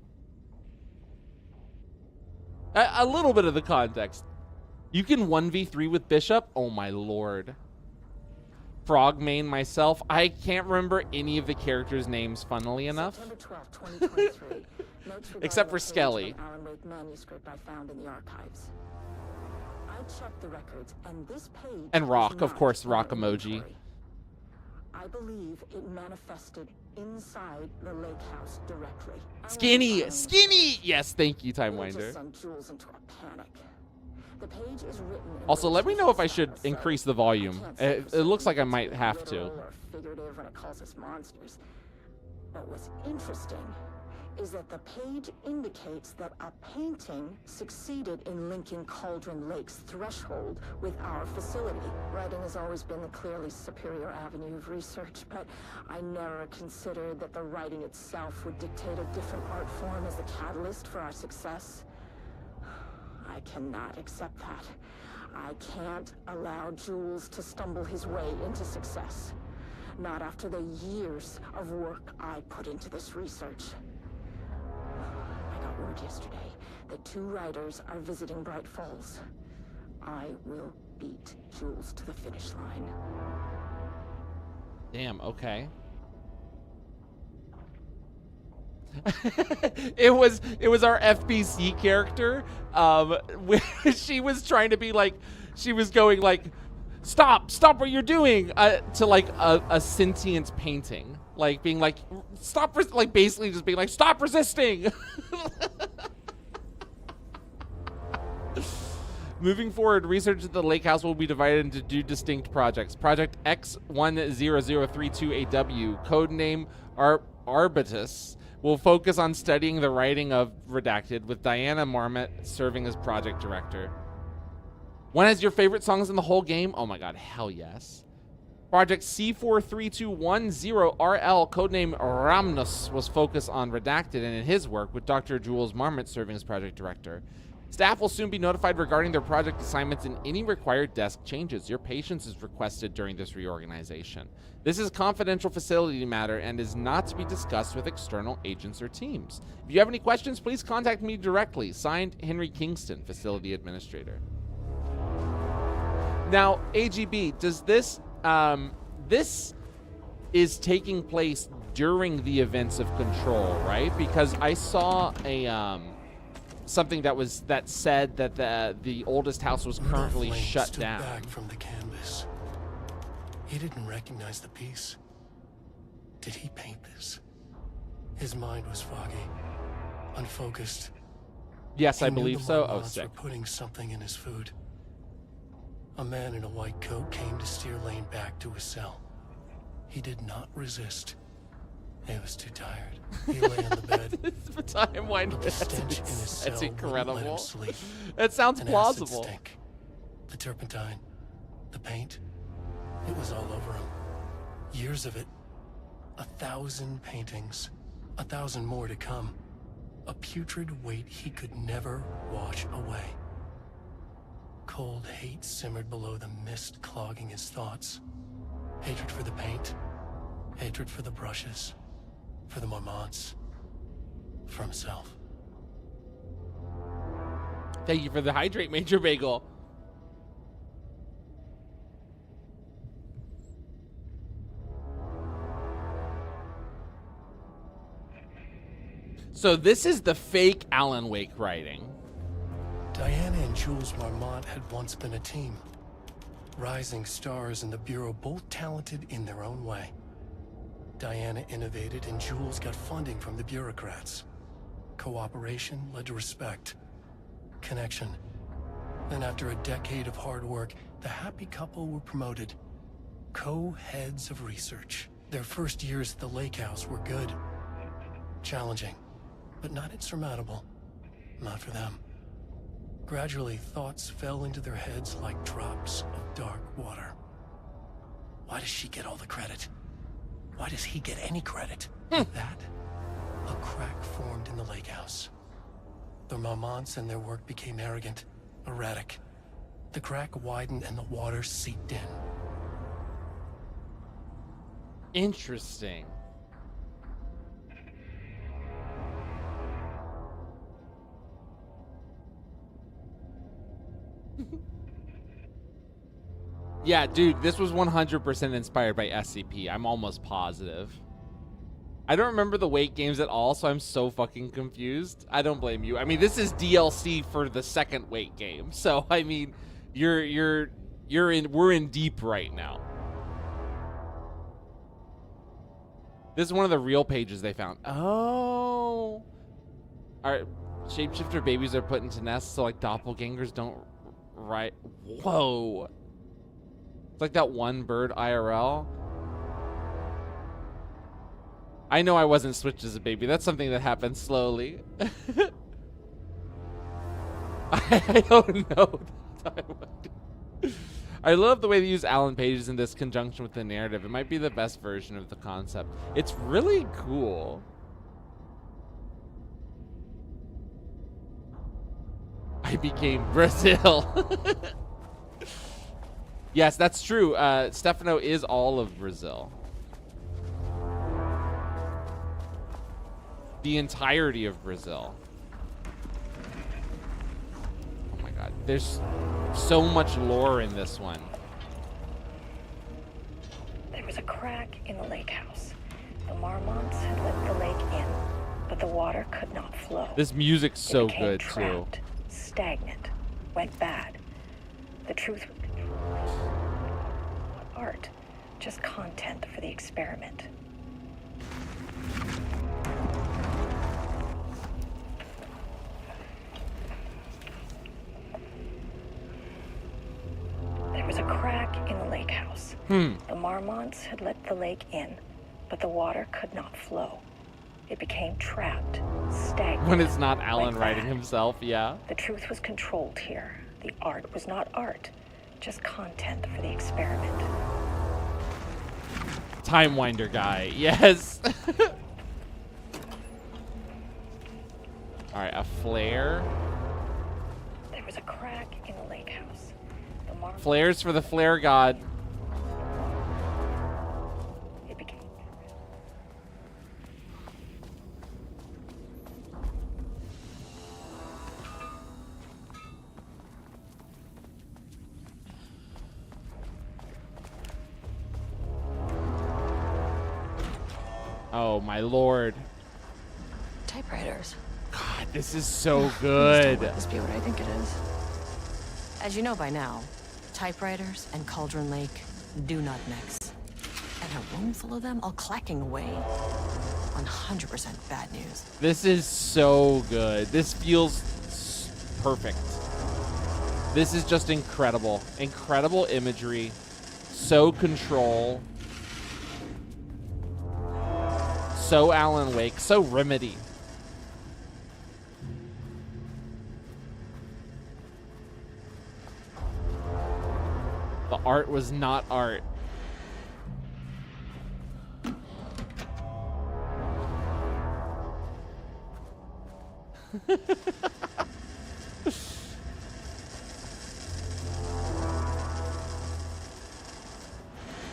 A little bit of the context. You can 1v3 with Bishop? Oh my lord. Frog main myself. I can't remember any of the characters' names, funnily enough. September 12, 2023. Notes Except for regarding Skelly. an Alan Wake manuscript I found in the archives. I checked the records, and this page And is rock, of not course, in rock the emoji. inventory. I believe it manifested inside the lake house directly. Skinny. Yes, thank you, Time It'll just Winder. send Jules into a panic. The page is written in Also, let me Rachel's know if I should style, so increase the I volume. can't say for It looks like I certain might it's have to. literal or figurative when it calls us monsters. But what's interesting is that the page indicates that a painting succeeded in linking Cauldron Lake's threshold with our facility. Writing has always been the clearly superior avenue of research, but I never considered that the writing itself would dictate a different art form as the catalyst for our success. I cannot accept that. I can't allow Jules to stumble his way into success. Not after the years of work I put into this research. I got word yesterday that 2 writers are visiting Bright Falls. I will beat Jules to the finish line. Damn, okay. it was our FBC character. She was trying to be like, she was going like, stop what you're doing, to like a sentient painting, like being like, like basically just being like, stop resisting. Moving forward, research at the lake house will be divided into 2 distinct projects. Project X10032AW, codename Arbitus, will focus on studying the writing of Redacted, with Diana Marmot serving as project director. One has your favorite songs in the whole game? Oh my god, hell yes. Project C43210RL, codename Ramnus, was focused on Redacted, and in his work, with Dr. Jules Marmot serving as project director. Staff will soon be notified regarding their project assignments and any required desk changes. Your patience is requested during this reorganization. This is confidential facility matter and is not to be discussed with external agents or teams. If you have any questions, please contact me directly. Signed, Henry Kingston, Facility Administrator. Now, AGB, does this, this is taking place during the events of Control, right? Because I saw a, something that said that the oldest house was currently Flame shut stood down. back from the canvas. He didn't recognize the piece. Did he paint this? His mind was foggy, unfocused. Yes, He I knew believe the so. Oh, Mormonts sick. were putting something in his food. A man in a white coat came to steer Lane back to his cell. He did not resist. He was too tired. He lay on the bed. The time wind. But the stench in his cell That's wouldn't let him incredible. sleep. That sounds An plausible. acid stink. The turpentine, the paint, it was all over him. Years of it. 1,000 paintings. 1,000 more to come. A putrid weight he could never wash away. Cold hate simmered below the mist clogging his thoughts. Hatred for the paint. Hatred for the brushes. For the Mormonts. For himself. Thank you for the hydrate, Major Bagel. So this is the fake Alan Wake writing. Diana and Jules Marmot had once been a team. Rising stars in the Bureau, both talented in their own way. Diana innovated and Jules got funding from the bureaucrats. Cooperation led to respect. Connection. Then after a decade of hard work, the happy couple were promoted. Co-heads of research. Their first years at the lake house were good. Challenging, but not insurmountable. Not for them. Gradually, thoughts fell into their heads like drops of dark water. Why does she get all the credit? Why does he get any credit? With that, a crack formed in the lake house. The Marmonts and their work became arrogant, erratic. The crack widened and the water seeped in. Interesting. Yeah, dude, this was 100% inspired by SCP. I'm almost positive. I don't remember the Wake games at all, so I'm so fucking confused. I don't blame you. I mean, this is DLC for the second Wake game. So, I mean, we're in deep right now. This is one of the real pages they found. Oh, our shapeshifter babies are put into nests so like doppelgangers don't right. Whoa, it's like that one bird IRL. I know I wasn't switched as a baby. That's something that happens slowly. I don't know. I love the way they use Alan Pages in this conjunction with the narrative. It might be the best version of the concept. It's really cool. I became Brazil. Yes, that's true. Stefano is all of Brazil. The entirety of Brazil. Oh my god. There's so much lore in this one. There was a crack in the lake house. The Marmonts had let the lake in, but the water could not flow. This music's It so became good trapped, too. stagnant, went bad. The truth was controlled. Not art, just content for the experiment. There was a crack in the lake house. The Marmonts had let the lake in, but the water could not flow. It became trapped, stagnant. When it's not Alan went writing bad. himself, yeah. The truth was controlled here. The art was not art, just content for the experiment. Time Winder guy, yes. All right, a flare. There was a crack in the lake house. The Flares for the flare god. It became Oh my lord. Typewriters. God, this is so good. Don't let this be what I think it is. As you know by now, typewriters and Cauldron Lake do not mix. And a room full of them all clacking away. 100% bad news. This is so good. This feels perfect. This is just incredible. Incredible imagery. So Control. So Alan Wake. So Remedy. The art was not art.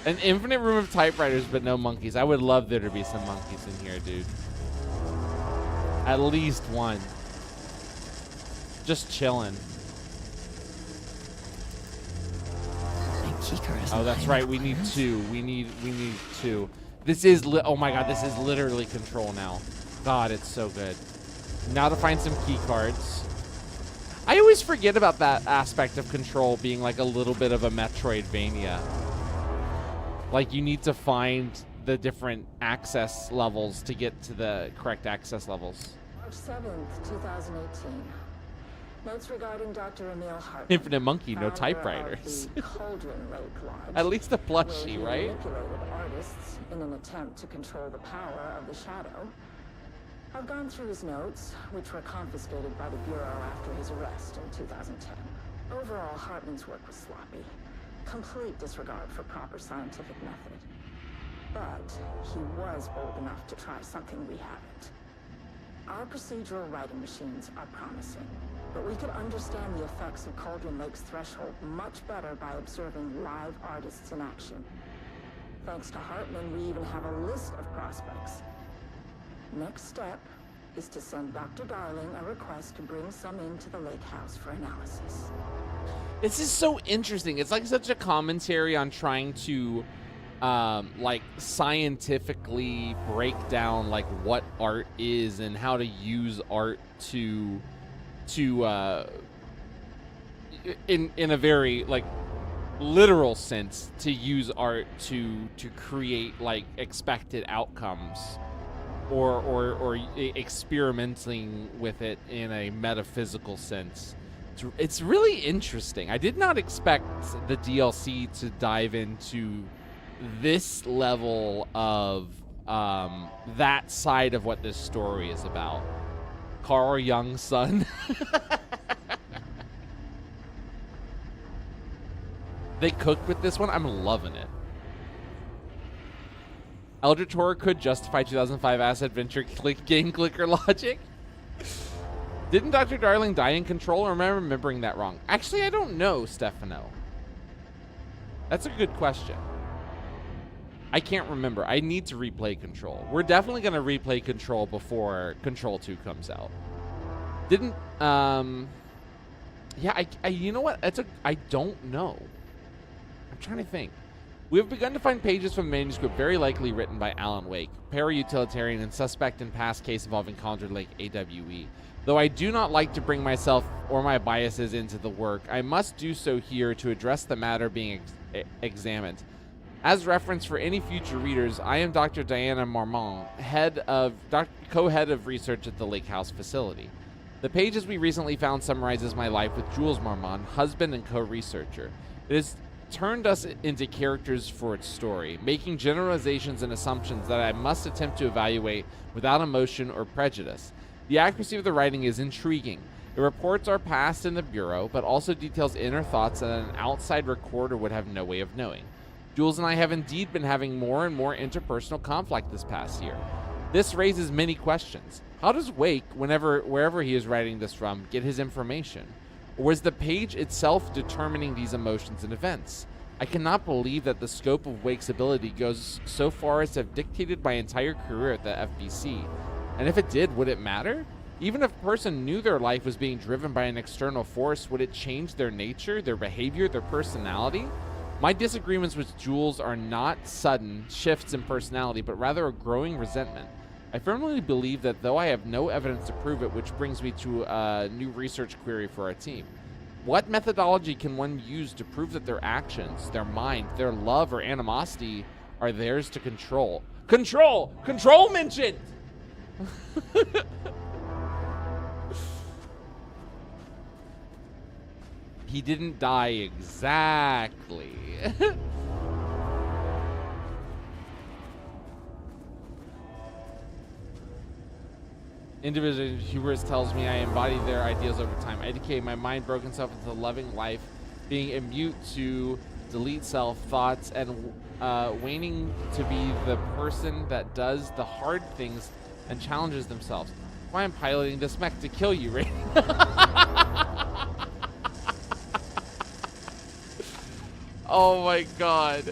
An infinite room of typewriters, but no monkeys. I would love there to be some monkeys in here, dude. At least one. Just chilling. Oh, that's right. We need two. We need two. This is oh my god, this is literally Control now. God, it's so good. Now to find some key cards. I always forget about that aspect of Control being like a little bit of a Metroidvania. Like you need to find the different access levels to get to the correct access levels. March 7th, 2018. Notes regarding Dr. Emil Hartman. Infinite Monkey, no founder typewriters. of the Cauldron Lake Lodge, At least a where plushie, he right? manipulated artists in an attempt to control the power of the shadow. I've gone through his notes, which were confiscated by the Bureau after his arrest in 2010. Overall, Hartman's work was sloppy. Complete disregard for proper scientific method. But he was bold enough to try something we haven't. Our procedural writing machines are promising, but we could understand the effects of Cauldron Lake's threshold much better by observing live artists in action. Thanks to Hartman, we even have a list of prospects. Next step is to send Dr. Darling a request to bring some into the lake house for analysis. This is so interesting. It's like such a commentary on trying to like scientifically break down like what art is and how to use art to in a very like literal sense, to use art to create like expected outcomes, or experimenting with it in a metaphysical sense. It's really interesting. I did not expect the DLC to dive into this level of that side of what this story is about. Carl Jung's son. They cooked with this one. I'm loving it. Eldritch Horror could justify 2005 ass adventure game clicker logic. Didn't Dr. Darling die in Control, or am I remembering that wrong? Actually, I don't know, Stefano. That's a good question. I can't remember. I need to replay Control. We're definitely going to replay Control before Control 2 comes out. Didn't, yeah, you know what? I don't know. I'm trying to think. We have begun to find pages from the manuscript very likely written by Alan Wake, para-utilitarian and suspect in past case involving Cauldron Lake AWE. Though I do not like to bring myself or my biases into the work, I must do so here to address the matter being examined. As reference for any future readers, I am Dr. Diana Marmont, co-head of research at the Lake House facility. The pages we recently found summarizes my life with Jules Marmont, husband and co-researcher. It has turned us into characters for its story, making generalizations and assumptions that I must attempt to evaluate without emotion or prejudice. The accuracy of the writing is intriguing. It reports our past in the Bureau, but also details inner thoughts that an outside recorder would have no way of knowing. Jules and I have indeed been having more and more interpersonal conflict this past year. This raises many questions. How does Wake, wherever he is writing this from, get his information? Or was the page itself determining these emotions and events? I cannot believe that the scope of Wake's ability goes so far as to have dictated my entire career at the FBC. And if it did, would it matter? Even if a person knew their life was being driven by an external force, would it change their nature, their behavior, their personality? My disagreements with Jules are not sudden shifts in personality, but rather a growing resentment. I firmly believe that though I have no evidence to prove it, which brings me to a new research query for our team. What methodology can one use to prove that their actions, their mind, their love or animosity are theirs to control? Control! Control mentioned! He didn't die exactly. Individual hubris tells me I embody their ideals over time. I decay, my mind broke itself into loving life, being immune to delete self thoughts and waning to be the person that does the hard things and challenges themselves. Why I'm piloting this mech to kill you, right? Oh my god.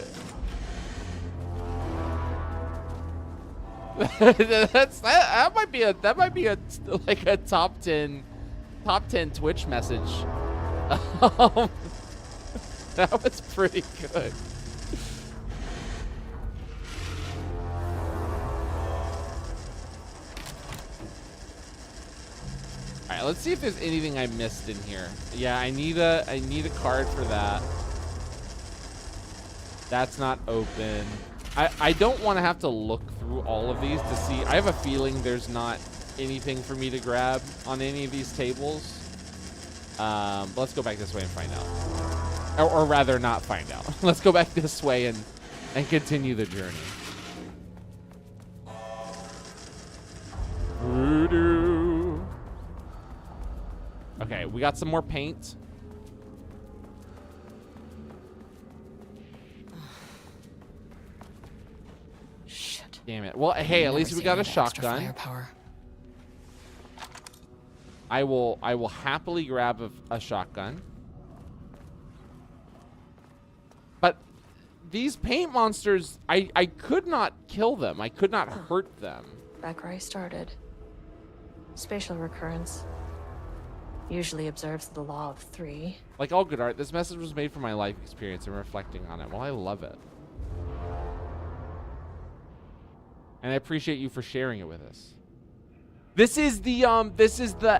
that might be a like a top 10 Twitch message. That was pretty good. All right, let's see if there's anything I missed in here. Yeah, I need a card for that. That's not open. I don't want to have to look through all of these to see. I have a feeling there's not anything for me to grab on any of these tables. Let's go back this way and find out. Or rather, not find out. Let's go back this way and continue the journey. Voodoo. Okay, we got some more paint. Damn it. Well, hey, at least we got a shotgun. Firepower. I will happily grab a shotgun. But these paint monsters, I could not kill them. I could not hurt them. Back where I started. Spatial recurrence usually observes the law of 3. Like all good art, this message was made from my life experience and reflecting on it. Well, I love it. And I appreciate you for sharing it with us. This is the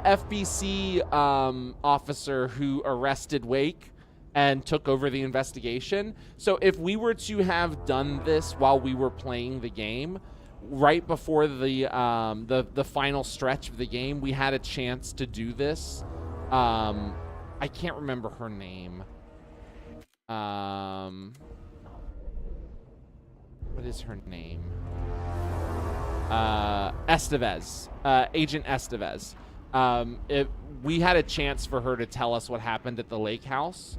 FBC officer who arrested Wake and took over the investigation. So if we were to have done this while we were playing the game, right before the final stretch of the game, we had a chance to do this. I can't remember her name. What is her name? Estevez, Agent Estevez. We had a chance for her to tell us what happened at the lake house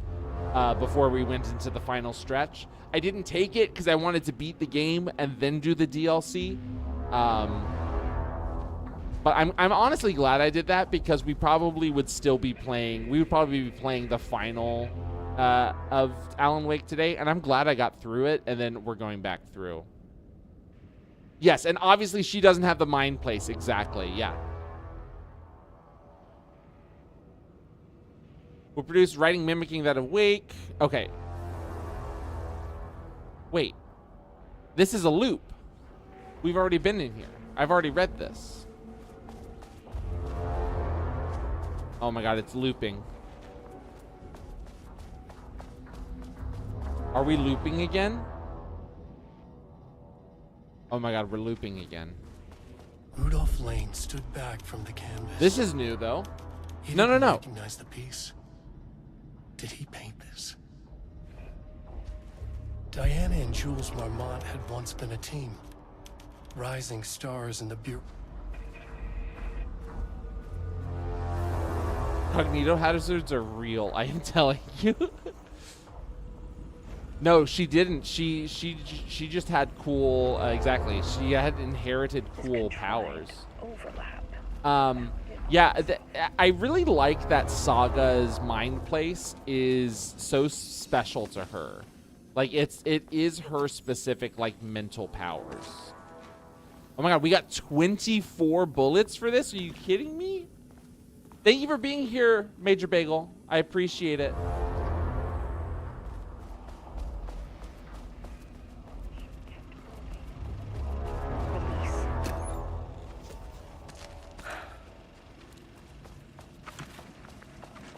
before we went into the final stretch. I didn't take it because I wanted to beat the game and then do the DLC. But I'm honestly glad I did that, because we probably would still be playing. We would probably be playing the final of Alan Wake today, and I'm glad I got through it, and then we're going back through. Yes, and obviously she doesn't have the mind place. Exactly, yeah. Will produce writing mimicking that of Wake. Okay. Wait. This is a loop. We've already been in here. I've already read this. Oh my god, it's looping. Are we looping again? Oh my god, we're looping again. Rudolph Lane stood back from the canvas. This is new, though. He No. didn't recognize the piece. Did he paint this? Diana and Jules Marmont had once been a team. Rising stars in the Bureau. Cognito hazards are real, I am telling you. No, she didn't. She just had cool, exactly. She had inherited cool powers. Overlap. Yeah, I really like that Saga's mind place is so special to her. Like, it is her specific, like, mental powers. Oh my god, we got 24 bullets for this? Are you kidding me? Thank you for being here, Major Bagel. I appreciate it.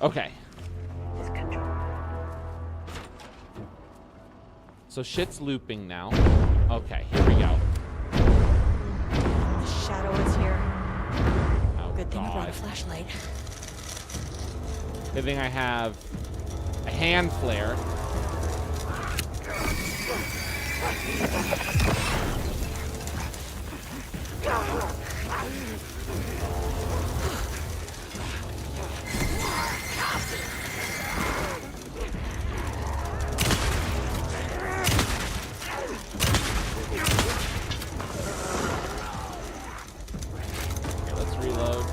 Okay. So shit's looping now. Okay, here we go. The shadow is here. Oh, Good thing I brought a God. flashlight. Good thing I have a hand flare. Let's reload.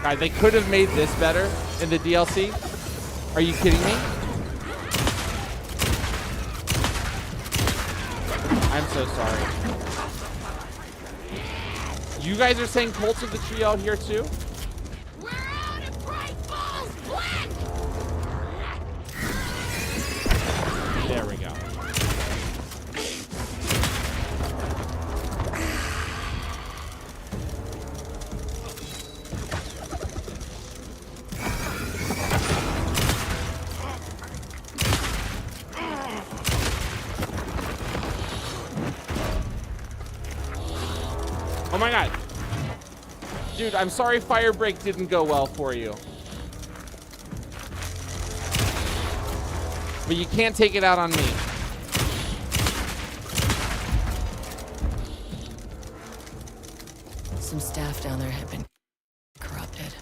God, they could have made this better in the DLC. Are you kidding me? I'm so sorry. You guys are saying Cult of the Tree out here too? We're out of Bright Falls, quick! There we go. Oh my god. Dude, I'm sorry Firebreak didn't go well for you. But you can't take it out on me. Some staff down there had been corrupted.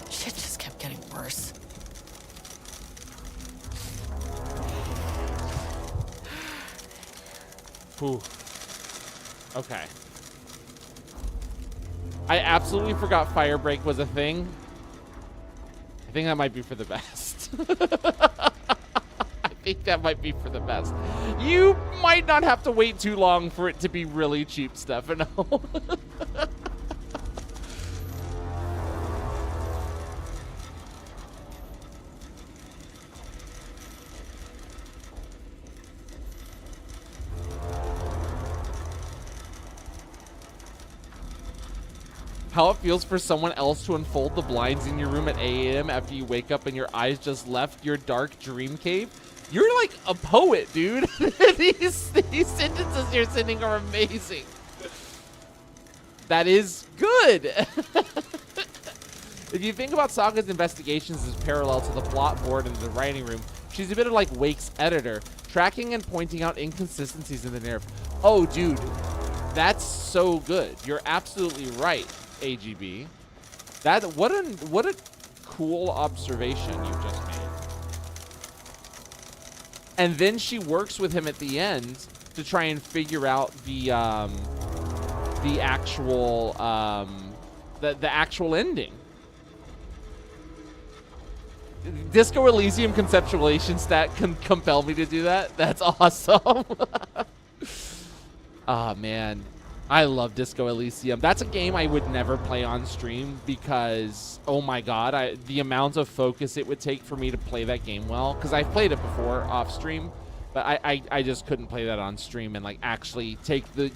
Shit just kept getting worse. Whew. Okay. I absolutely forgot Firebreak was a thing. I think that might be for the best. I think that might be for the best. You might not have to wait too long for it to be really cheap, Stefano. How it feels for someone else to unfold the blinds in your room at 8 a.m. after you wake up and your eyes just left your dark dream cave. You're like a poet, dude. these sentences you're sending are amazing. That is good. If you think about Saga's investigations as parallel to the plot board and the writing room, she's a bit of like Wake's editor, tracking and pointing out inconsistencies in the narrative. Oh, dude, that's so good. You're absolutely right, AGB. What a cool observation you just made. And then she works with him at the end to try and figure out the actual ending. Disco Elysium conceptualization stat can compel me to do that. That's awesome. Oh man, I love Disco Elysium. That's a game I would never play on stream because, oh my god, the amount of focus it would take for me to play that game well. Because I've played it before off stream, but I just couldn't play that on stream and like actually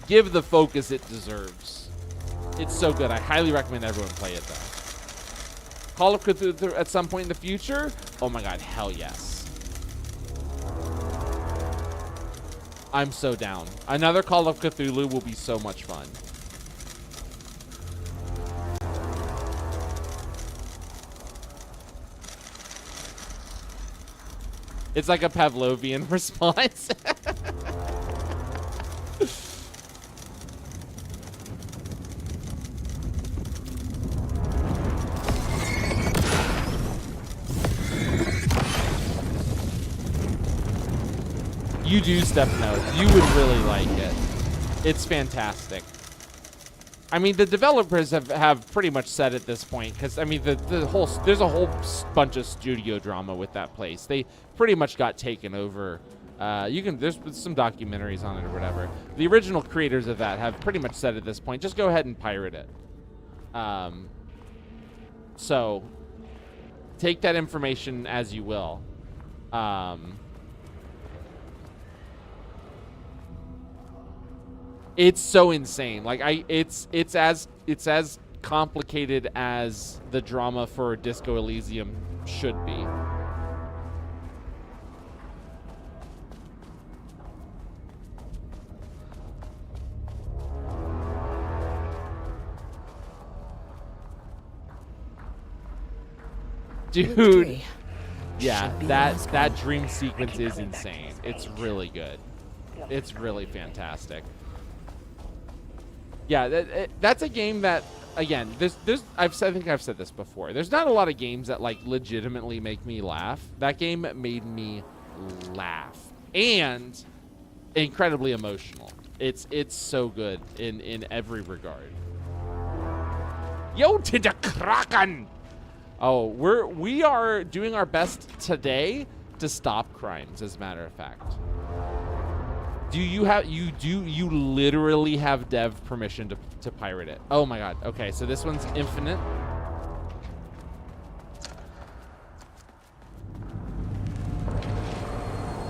give the focus it deserves. It's so good. I highly recommend everyone play it though. Call of Cthulhu at some point in the future? Oh my god, hell yes. I'm so down. Another Call of Cthulhu will be so much fun. It's like a Pavlovian response. You do, Steph Note. You would really like it. It's fantastic. I mean, the developers have pretty much said at this point, because I mean, there's a whole bunch of studio drama with that place. They pretty much got taken over. There's some documentaries on it or whatever. The original creators of that have pretty much said at this point, just go ahead and pirate it. So take that information as you will. It's so insane. Like it's as complicated as the drama for Disco Elysium should be. Dude. Yeah, that dream sequence is insane. It's really good. It's really fantastic. Yeah, that's a game that, again, I think I've said this before. There's not a lot of games that like legitimately make me laugh. That game made me laugh and incredibly emotional. It's so good in every regard. Yo to the Kraken! Oh, we are doing our best today to stop crimes, as a matter of fact. You literally have dev permission to pirate it. Oh my god. Okay, so this one's infinite.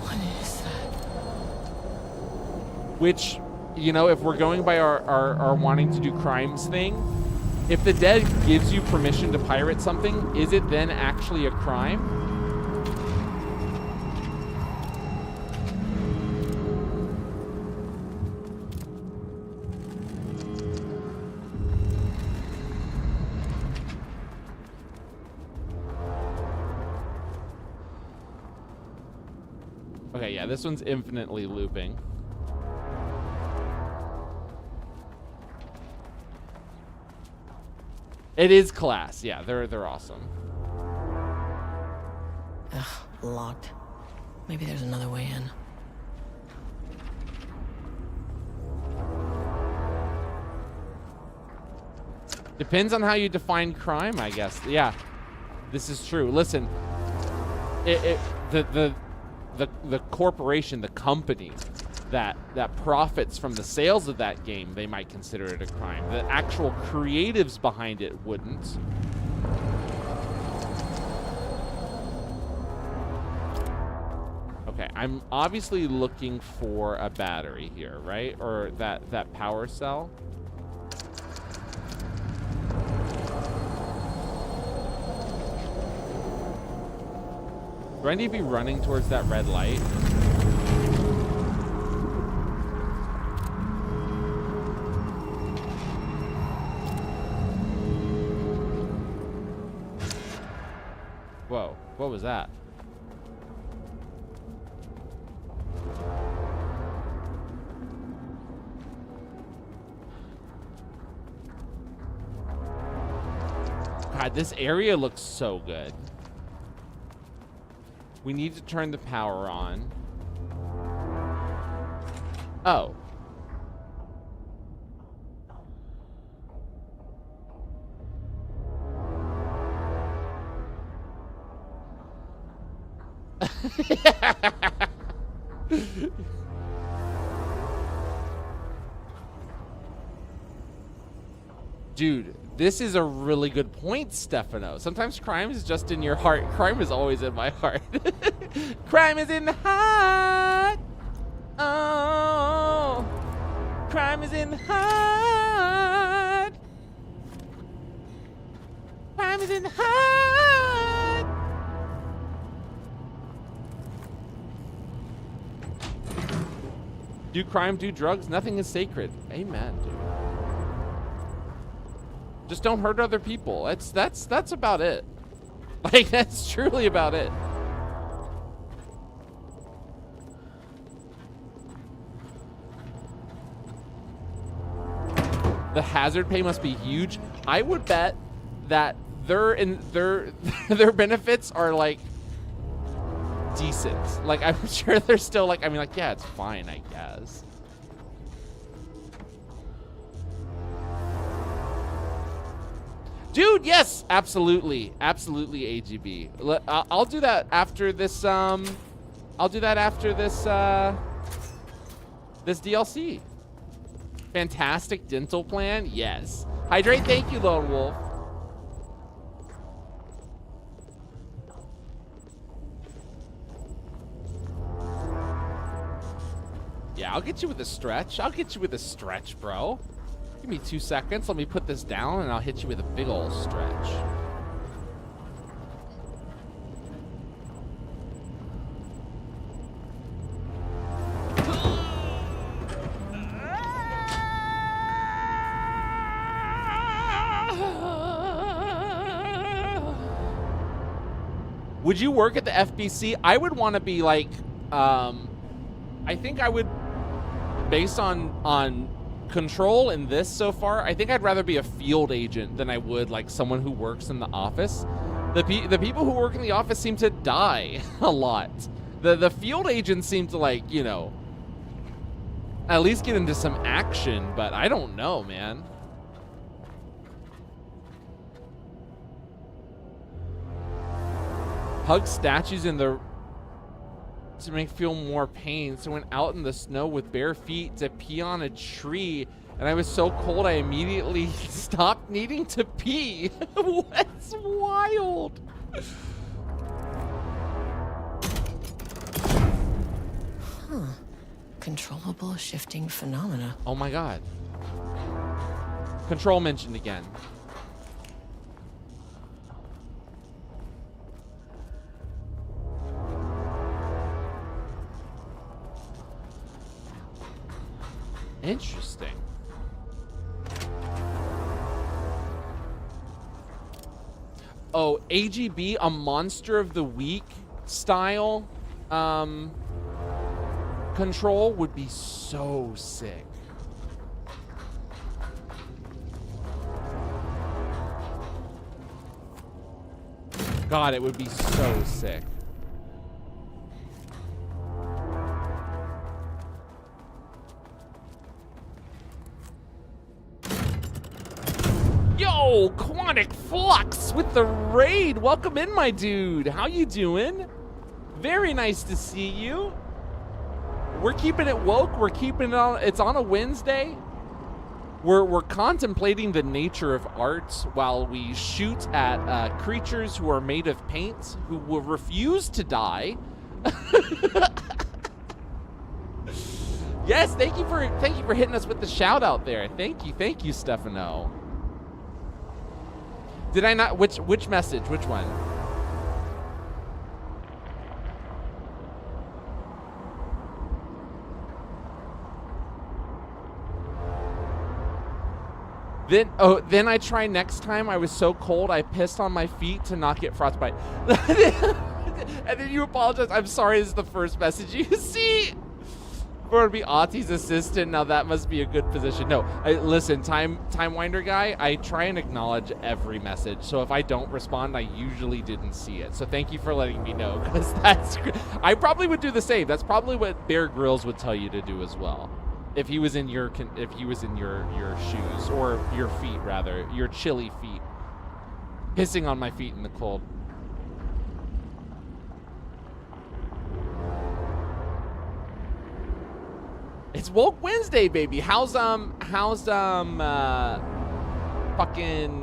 What is that? Which, you know, if we're going by our wanting to do crimes thing, if the dev gives you permission to pirate something, is it then actually a crime? Okay, yeah, this one's infinitely looping. It is class. Yeah, they're awesome. Ugh, locked. Maybe there's another way in. Depends on how you define crime, I guess. Yeah, this is true. Listen, the corporation, the company that profits from the sales of that game, they might consider it a crime. The actual creatives behind it wouldn't. Okay, I'm obviously looking for a battery here, right? Or that power cell. Do I need to be running towards that red light? Whoa, what was that? God, this area looks so good. We need to turn the power on. Oh. Dude, this is a really good point, Stefano. Sometimes crime is just in your heart. Crime is always in my heart. Crime is in the heart. Oh, crime is in the heart. Crime is in the heart. Do crime, do drugs. Nothing is sacred. Amen, dude. Just don't hurt other people. That's about it. Like, that's truly about it. The hazard pay must be huge. I would bet that their benefits are like decent. Like, I'm sure they're still like, I mean, like, yeah, it's fine, I guess. Dude, yes, absolutely, absolutely, AGB. I'll do that after this. I'll do that after this. This DLC. Fantastic dental plan, yes. Hydrate, thank you, Lone Wolf. Yeah, I'll get you with a stretch. I'll get you with a stretch, bro. Give me 2 seconds. Let me put this down, and I'll hit you with a big ol' stretch. Would you work at the FBC? I would want to be like, I think I would, based on Control in this so far, I think I'd rather be a field agent than I would like someone who works in the office. The people who work in the office seem to die a lot. The field agents seem to, like, you know, at least get into some action, but I don't know, man. Hug statues in the to make feel more pain. So went out in the snow with bare feet to pee on a tree, and I was so cold I immediately stopped needing to pee. That's wild. Huh. Controllable shifting phenomena. Oh my god. Control mentioned again. Interesting. Oh, AGB, a Monster of the Week style control would be so sick. God, it would be so sick. Yo, Quantic Flux with the raid. Welcome in, my dude. How you doing? Very nice to see you. We're keeping it woke. We're keeping it on. It's on a Wednesday. We're contemplating the nature of art while we shoot at creatures who are made of paint, who will refuse to die. Yes, thank you for hitting us with the shout out there. Thank you, Stefano. Did I not? Which message? Which one? Then I try next time. I was so cold, I pissed on my feet to not get frostbite. And then you apologize. I'm sorry, this is the first message you see. For to be Auntie's assistant, now that must be a good position. No, listen, Time Winder guy, I try and acknowledge every message. So if I don't respond, I usually didn't see it. So thank you for letting me know, because I probably would do the same. That's probably what Bear Grylls would tell you to do as well. If he was in your shoes, or your feet rather, your chilly feet, pissing on my feet in the cold. It's Woke Wednesday, baby. How's fucking,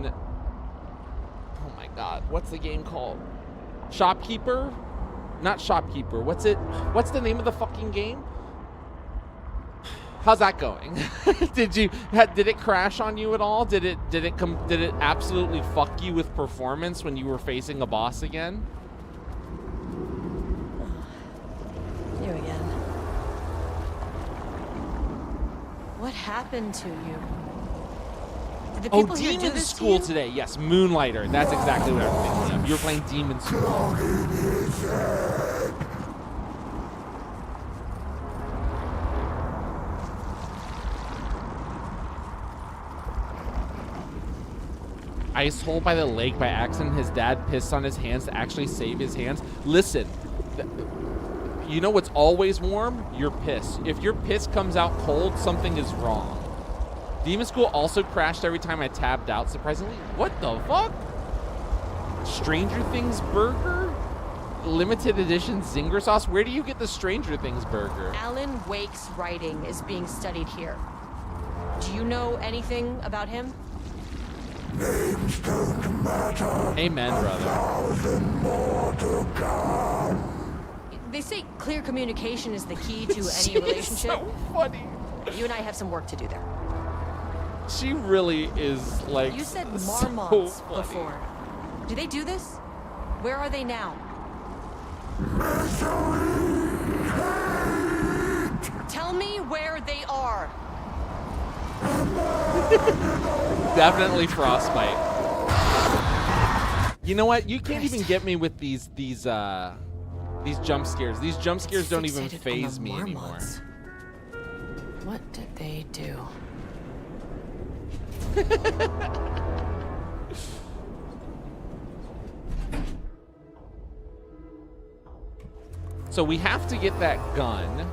oh my God, what's the game called? Shopkeeper? Not Shopkeeper. What's the name of the fucking game? How's that going? Did it crash on you at all? Did it absolutely fuck you with performance when you were facing a boss again? You again. What happened to you? Did the people here do Demon this School to you? today. Yes, Moonlighter. That's exactly what I'm thinking of. You were playing Demon School. Ice hole by the lake by accident. His dad pissed on his hands to actually save his hands. Listen, you know what's always warm? Your piss. If your piss comes out cold, something is wrong. Demon School also crashed every time I tabbed out, surprisingly. What the fuck? Stranger Things burger? Limited edition Zinger sauce? Where do you get the Stranger Things burger? Alan Wake's writing is being studied here. Do you know anything about him? Names don't matter. Amen, brother. 1,000 more to come. They say clear communication is the key to any relationship. So funny. You and I have some work to do there. She really is like. You said so marmots funny. before. Do they do this? Where are they now? Tell me where they are. Definitely frostbite. You know what? You can't even get me with these jump scares. These jump scares don't even Fixated on faze the me anymore. marmots. What did they do? So we have to get that gun.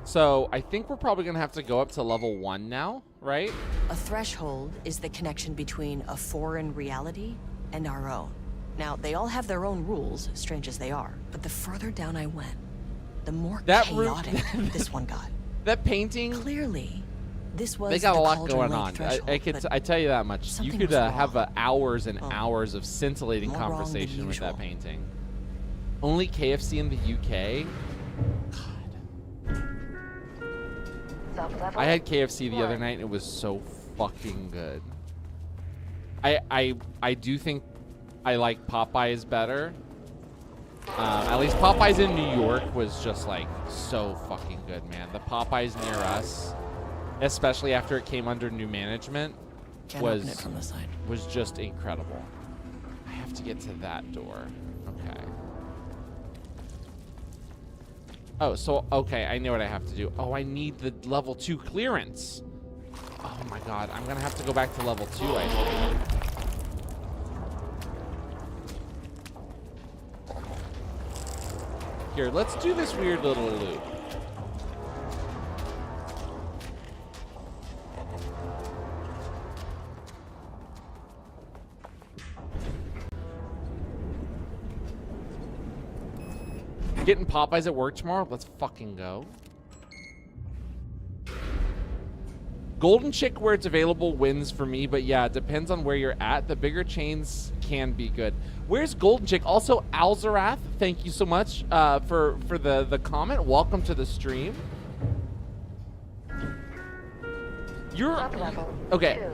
So I think we're probably gonna have to go up to level 1 now, right? A threshold is the connection between a foreign reality and our own. Now, they all have their own rules, strange as they are, but the further down I went, the more chaotic this one got. That painting. Clearly, this was They got a the lot Cauldron going Lake on. threshold, I tell you that much. You something could was wrong. have hours and hours of scintillating More wrong than conversation with that usual. painting. Only KFC in the UK. I had KFC the other night and it was so fucking good. I do think I like Popeyes better. At least Popeyes in New York was just like so fucking good, man. The Popeyes near us, especially after it came under new management, Can't open it from the side. was just incredible. I have to get to that door. Okay. Oh, so, okay, I know what I have to do. Oh, I need the level 2 clearance. Oh my god, I'm gonna have to go back to level 2, I think. Here, let's do this weird little loop. Getting Popeyes at work tomorrow? Let's fucking go. Golden Chick where it's available wins for me, but yeah, it depends on where you're at. The bigger chains can be good. Where's Golden Chick? Also, Alzarath, thank you so much for the comment. Welcome to the stream. You're okay.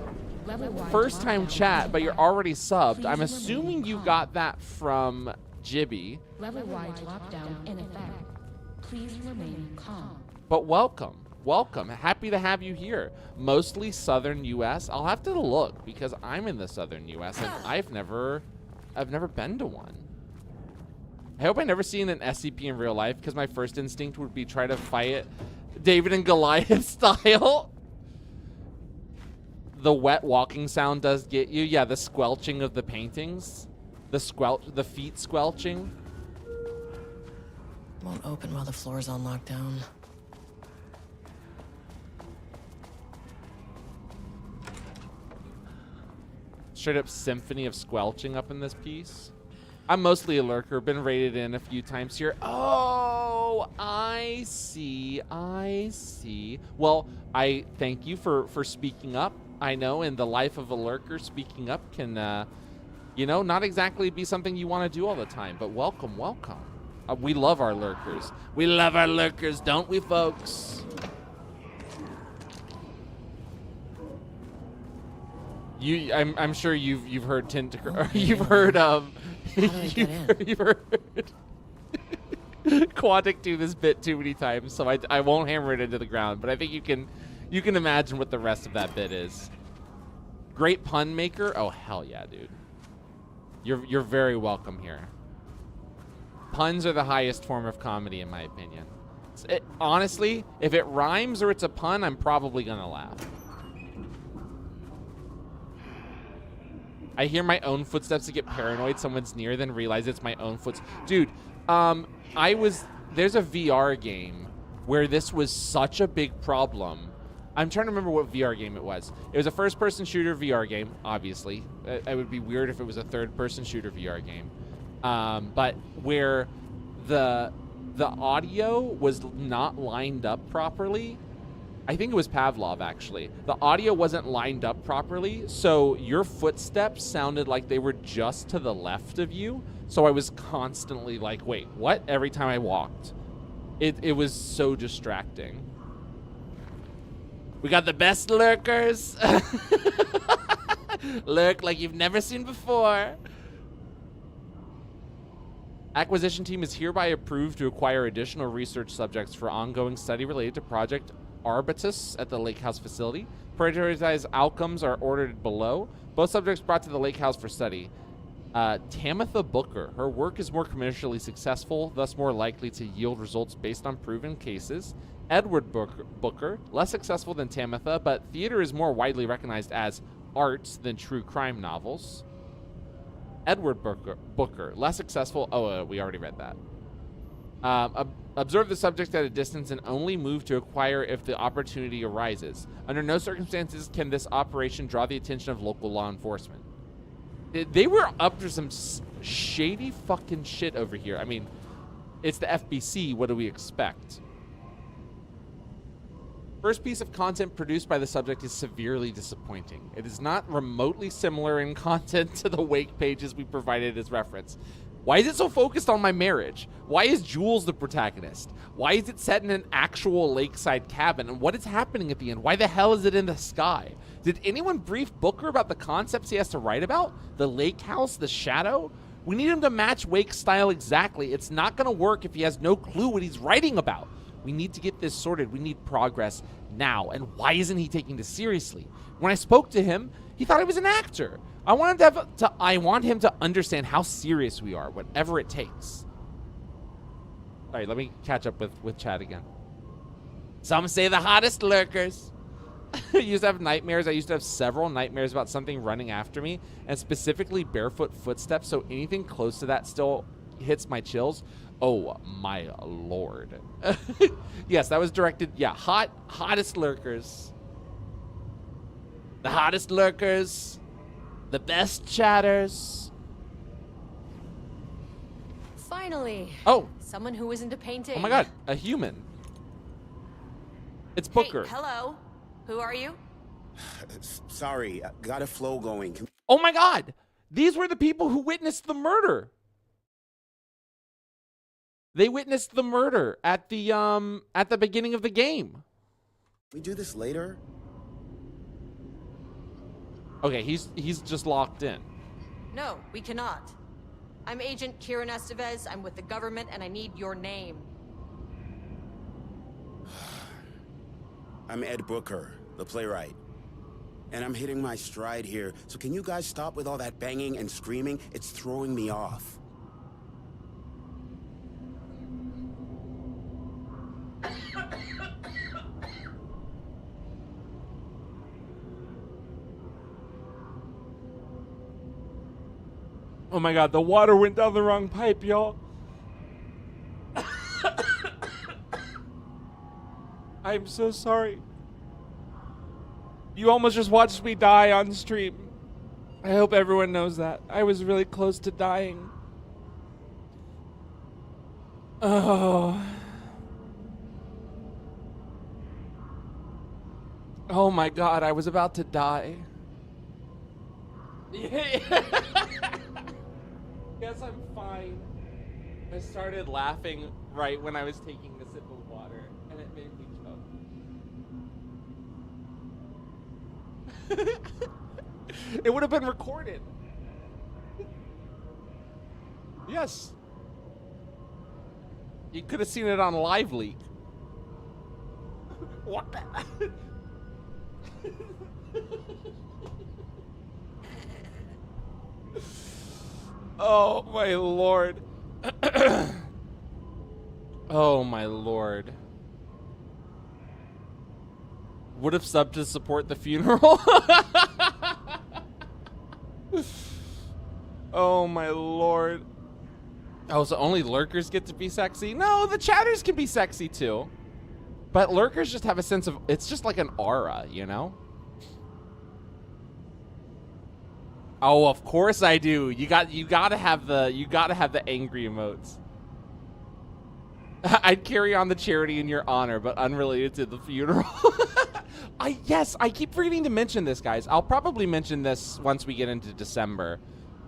First time chat, but you're already subbed. I'm assuming you got that from Jibby. Level-wide lockdown in effect. Please remain calm. But welcome. welcome. Happy to have you here. Mostly southern U.S. I'll have to look because I'm in the southern U.S. and I've never been to one. I hope I never seen an SCP in real life because my first instinct would be try to fight it David and Goliath style. The wet walking sound does get you. Yeah, the squelching of the paintings. The feet squelching. Won't open while the floor's on lockdown. Straight up symphony of squelching up in this piece. I'm mostly a lurker, been raided in a few times here. Oh, I see. Well, I thank you for speaking up. I know in the life of a lurker, speaking up can, you know, not exactly be something you want to do all the time, but welcome. We love our lurkers. We love our lurkers, don't we, folks? I'm sure you've heard you've heard you've heard Quantic do this bit too many times, so I won't hammer it into the ground, but I think you can imagine what the rest of that bit is. Great pun maker? Oh hell yeah, dude. You're very welcome here. Puns are the highest form of comedy, in my opinion. Honestly, if it rhymes or it's a pun, I'm probably gonna laugh. I hear my own footsteps to get paranoid. Someone's near, then realize it's my own footsteps. Dude, there's a VR game where this was such a big problem. I'm trying to remember what VR game it was. It was a first-person shooter VR game, obviously. It would be weird if it was a third-person shooter VR game. But where the audio was not lined up properly. I think it was Pavlov, actually. The audio wasn't lined up properly, so your footsteps sounded like they were just to the left of you. So I was constantly like, wait, what? Every time I walked. It was so distracting. We got the best lurkers. Lurk like you've never seen before. Acquisition team is hereby approved to acquire additional research subjects for ongoing study related to Project Arbutus at the Lake House facility. Prioritized outcomes are ordered below. Both subjects brought to the Lake House for study. Tamitha Booker. Her work is more commercially successful, thus more likely to yield results based on proven cases. Edward Booker. Less successful than Tamitha, but theater is more widely recognized as art than true crime novels. Edward Booker. Less successful. Oh, we already read that. Observe the subject at a distance and only move to acquire if the opportunity arises. Under no circumstances can this operation draw the attention of local law enforcement. They were up to some shady fucking shit over here. I mean, it's the FBC. What do we expect? First piece of content produced by the subject is severely disappointing. It is not remotely similar in content to the wake pages we provided as reference. Why is it so focused on my marriage? Why is Jules the protagonist? Why is it set in an actual lakeside cabin? And what is happening at the end? Why the hell is it in the sky? Did anyone brief Booker about the concepts he has to write about? The lake house, the shadow? We need him to match Wake's style exactly. It's not going to work if he has no clue what he's writing about. We need to get this sorted. We need progress now. And why isn't he taking this seriously? When I spoke to him, he thought I was an actor. I want him to understand how serious we are, whatever it takes. All right, let me catch up with Chad again. Some say the hottest lurkers. I used to have nightmares. I used to have several nightmares about something running after me, and specifically barefoot footsteps, so anything close to that still hits my chills. Oh, my lord. Yes, that was directed, yeah, hottest lurkers. The hottest lurkers. The best chatters. Finally. Oh. Someone who isn't a painting. Oh my god, a human. It's Booker. Hey, hello. Who are you? Sorry, got a flow going. Oh my god. These were the people who witnessed the murder. They witnessed the murder at the beginning of the game. We do this later? Okay, he's just locked in. No, we cannot. I'm Agent Kieran Estevez. I'm with the government, and I need your name. I'm Ed Booker, the playwright. And I'm hitting my stride here, so can you guys stop with all that banging and screaming? It's throwing me off. Oh my god, the water went down the wrong pipe, y'all. I'm so sorry. You almost just watched me die on stream. I hope everyone knows that. I was really close to dying. Oh. Oh my god, I was about to die. Yes, I'm fine. I started laughing right when I was taking a sip of water, and it made me choke. It would have been recorded. Yes. You could have seen it on Live Leak. What the? Oh my lord. Oh my lord. Would have subbed to support the funeral. Oh my lord. Oh, so only lurkers get to be sexy? No, the chatters can be sexy too. But lurkers just have a sense of, it's just like an aura, you know? Oh, of course I do. You gotta have the angry emotes. I'd carry on the charity in your honor, but unrelated to the funeral. Yes, I keep forgetting to mention this, guys. I'll probably mention this once we get into December,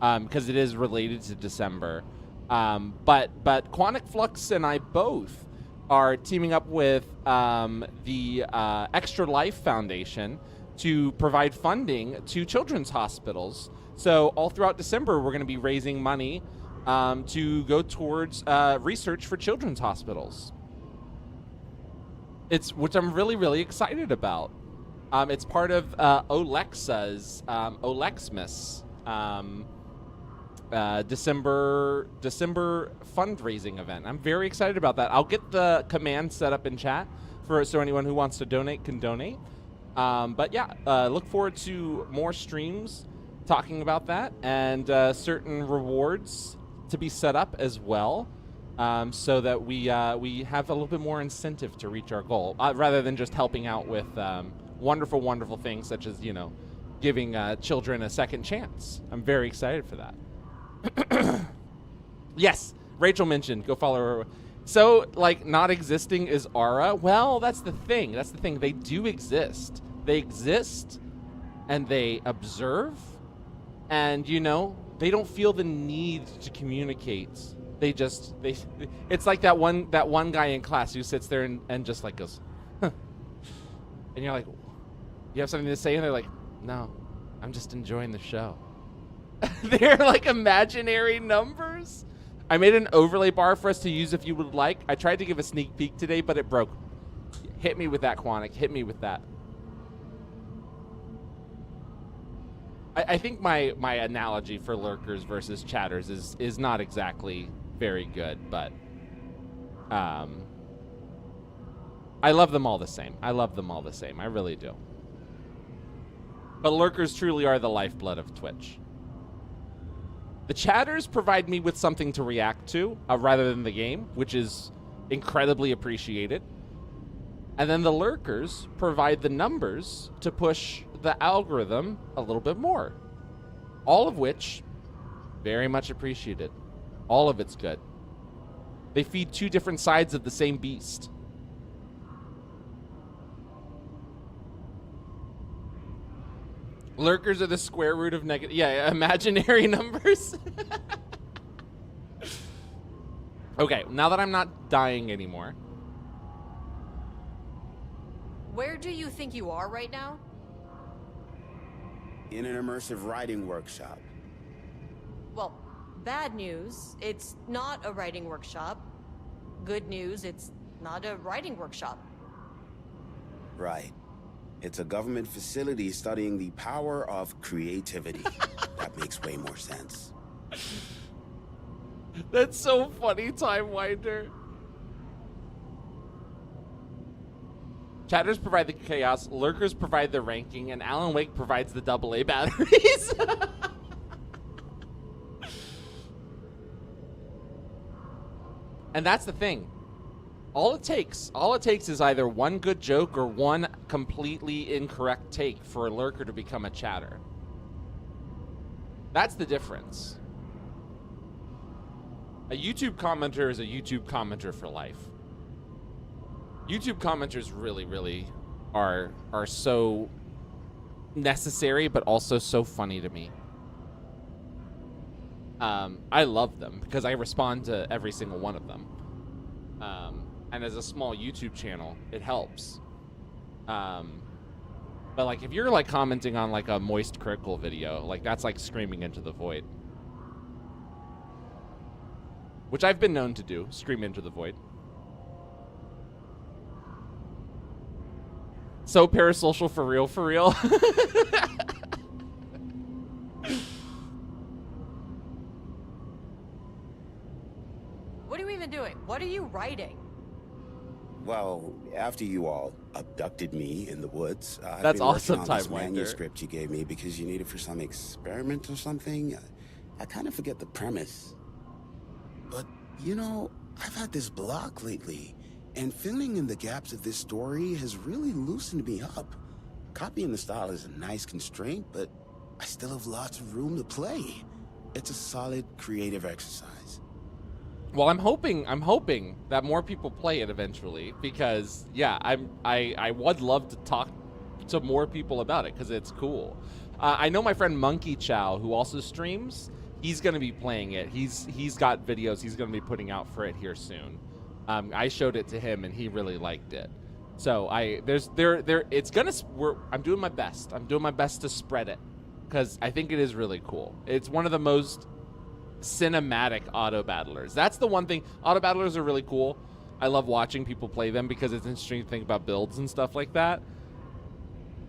because it is related to December. But Quantic Flux and I both are teaming up with the Extra Life Foundation to provide funding to children's hospitals. So all throughout December, we're going to be raising money to go towards research for children's hospitals. Which I'm really, really excited about. It's part of Olexa's Olexmas December fundraising event. I'm very excited about that. I'll get the command set up in chat so anyone who wants to donate can donate. But yeah, look forward to more streams talking about that, and certain rewards to be set up as well, so that we have a little bit more incentive to reach our goal, rather than just helping out with wonderful, wonderful things such as, you know, giving children a second chance. I'm very excited for that. Yes, Rachel mentioned, go follow her. So, like, not existing is aura? Well, that's the thing. That's the thing. They do exist. They exist, and they observe, and, you know, they don't feel the need to communicate. It's like that one guy in class who sits there and just, like, goes, huh. And you're like, you have something to say? And they're like, no, I'm just enjoying the show. They're like imaginary numbers. I made an overlay bar for us to use if you would like. I tried to give a sneak peek today, but it broke. Hit me with that, Quantic. Hit me with that. I think my analogy for lurkers versus chatters is not exactly very good, but I love them all the same. I love them all the same. I really do. But lurkers truly are the lifeblood of Twitch. The chatters provide me with something to react to rather than the game, which is incredibly appreciated. And then the lurkers provide the numbers to push the algorithm a little bit more. All of which, very much appreciated. All of it's good. They feed two different sides of the same beast. Lurkers are the square root of negative. Yeah, imaginary numbers. Okay, now that I'm not dying anymore. Where do you think you are right now? In an immersive writing workshop. Well, bad news, it's not a writing workshop. Good news, it's not a writing workshop. Right. It's a government facility studying the power of creativity. That makes way more sense. That's so funny, Time Winder. Chatters provide the chaos, lurkers provide the ranking, and Alan Wake provides the AA batteries. And that's the thing. All it takes is either one good joke or one completely incorrect take for a lurker to become a chatter. That's the difference. A YouTube commenter is a YouTube commenter for life. YouTube commenters really are so necessary, but also so funny to me. I love them because I respond to every single one of them. And as a small YouTube channel, it helps. But like if you're like commenting on like a Moist Critical video, like that's like screaming into the void. Which I've been known to do, scream into the void. So parasocial for real, for real. What are you even doing? What are you writing? Well, after you all abducted me in the woods, I've That's been working awesome, on Time this Winder. manuscript you gave me because you need it for some experiment or something. I kind of forget the premise. But, you know, I've had this block lately, and filling in the gaps of this story has really loosened me up. Copying the style is a nice constraint, but I still have lots of room to play. It's a solid creative exercise. Well, I'm hoping that more people play it eventually because yeah, I would love to talk to more people about it because it's cool. I know my friend Monkey Chow, who also streams, he's going to be playing it. He's got videos he's going to be putting out for it here soon. I showed it to him and he really liked it. So I'm doing my best. I'm doing my best to spread it because I think it is really cool. It's one of the most cinematic auto battlers. That's the one thing. Auto battlers are really cool. I love watching people play them because it's interesting to think about builds and stuff like that.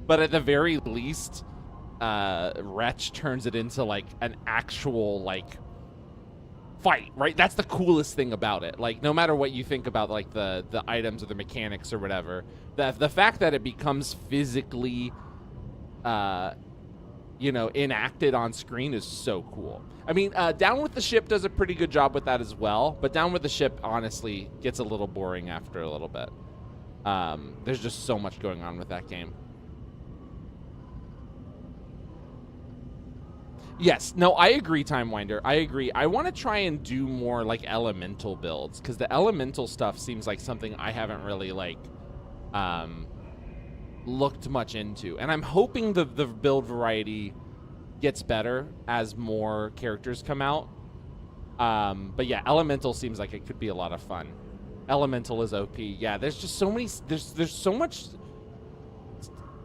But at the very least, Wretch turns it into like an actual like fight, right? That's the coolest thing about it. Like no matter what you think about like the items or the mechanics or whatever, the fact that it becomes physically enacted on screen is so cool. I mean, Down with the Ship does a pretty good job with that as well, but Down with the Ship honestly gets a little boring after a little bit. There's just so much going on with that game. Yes, no, I agree, Time Winder. I agree. I want to try and do more like elemental builds because the elemental stuff seems like something I haven't really like looked much into, and I'm hoping the build variety gets better as more characters come out. But yeah, elemental seems like it could be a lot of fun. Elemental is OP. Yeah, there's just so many. There's so much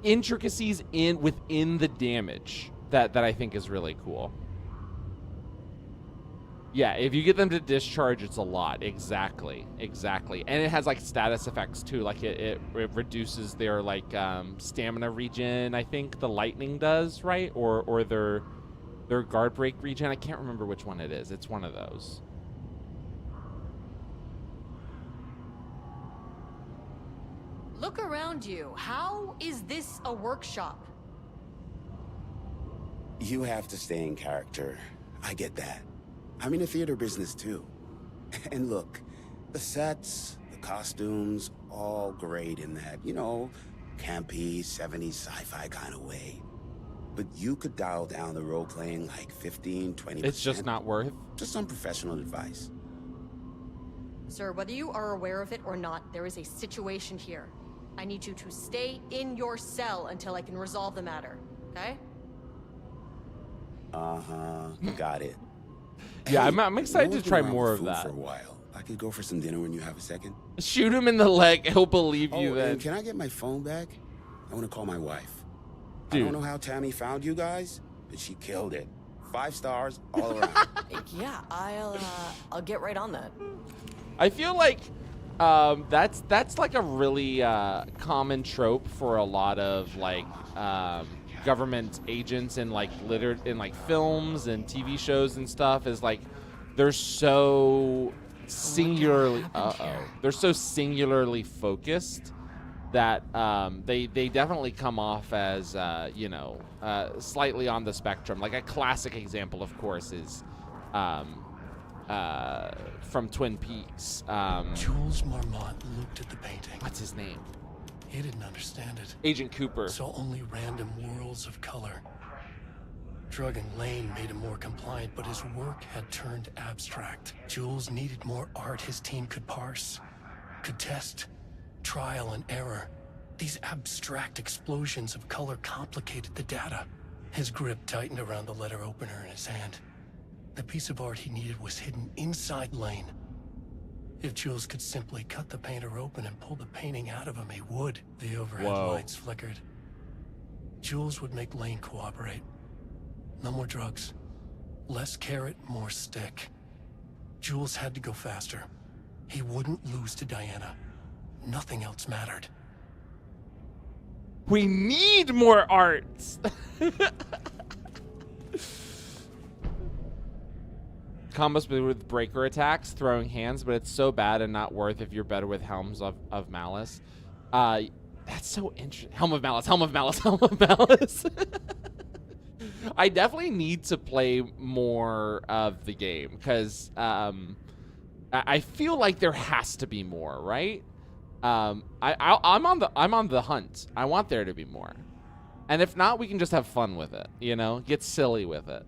intricacies within the damage that I think is really cool. Yeah, if you get them to discharge, it's a lot. Exactly. And it has like status effects too. Like it reduces their like stamina regen. I think the lightning does, right? Or their guard break regen. I can't remember which one it is. It's one of those. Look around you. How is this a workshop? You have to stay in character. I get that. I'm in the theater business too. And look, the sets, the costumes, all great in that, campy, 70s sci-fi kind of way. But you could dial down the role-playing like 15, 20%. It's just not worth. Just unprofessional advice. Sir, whether you are aware of it or not, there is a situation here. I need you to stay in your cell until I can resolve the matter, okay? Uh-huh, got it. Yeah, Hey, I'm excited no to one's try been around more with of food that. For a while. I could go for some dinner when you have a second. Shoot him in the leg. He'll believe you Oh, then. and can I get my phone back? I want to call my wife. Dude. I don't know how Tammy found you guys, but she killed it. 5 stars all around. Yeah, I'll get right on that. I feel like That's like a really common trope for a lot of like government agents in like films and TV shows and stuff. Is like they're so singularly they're so singularly focused that they definitely come off as slightly on the spectrum. Like a classic example, of course, is from Twin Peaks. Jules Marmont looked at the painting. What's his name? He didn't understand it. Agent Cooper. Saw only random whirls of color. Drugging Lane made him more compliant, but his work had turned abstract. Jules needed more art his team could parse, could test, trial and error. These abstract explosions of color complicated the data. His grip tightened around the letter opener in his hand. The piece of art he needed was hidden inside Lane. If Jules could simply cut the painter open and pull the painting out of him, he would. The overhead lights flickered. Jules would make Lane cooperate. No more drugs. Less carrot, more stick. Jules had to go faster. He wouldn't lose to Diana. Nothing else mattered. We need more arts. Combos with breaker attacks, throwing hands, but it's so bad and not worth if you're better with Helms of Malice. That's so interesting. Helm of Malice. I definitely need to play more of the game because I feel like there has to be more, right? I'm on the hunt. I want there to be more, and if not, we can just have fun with it. Get silly with it.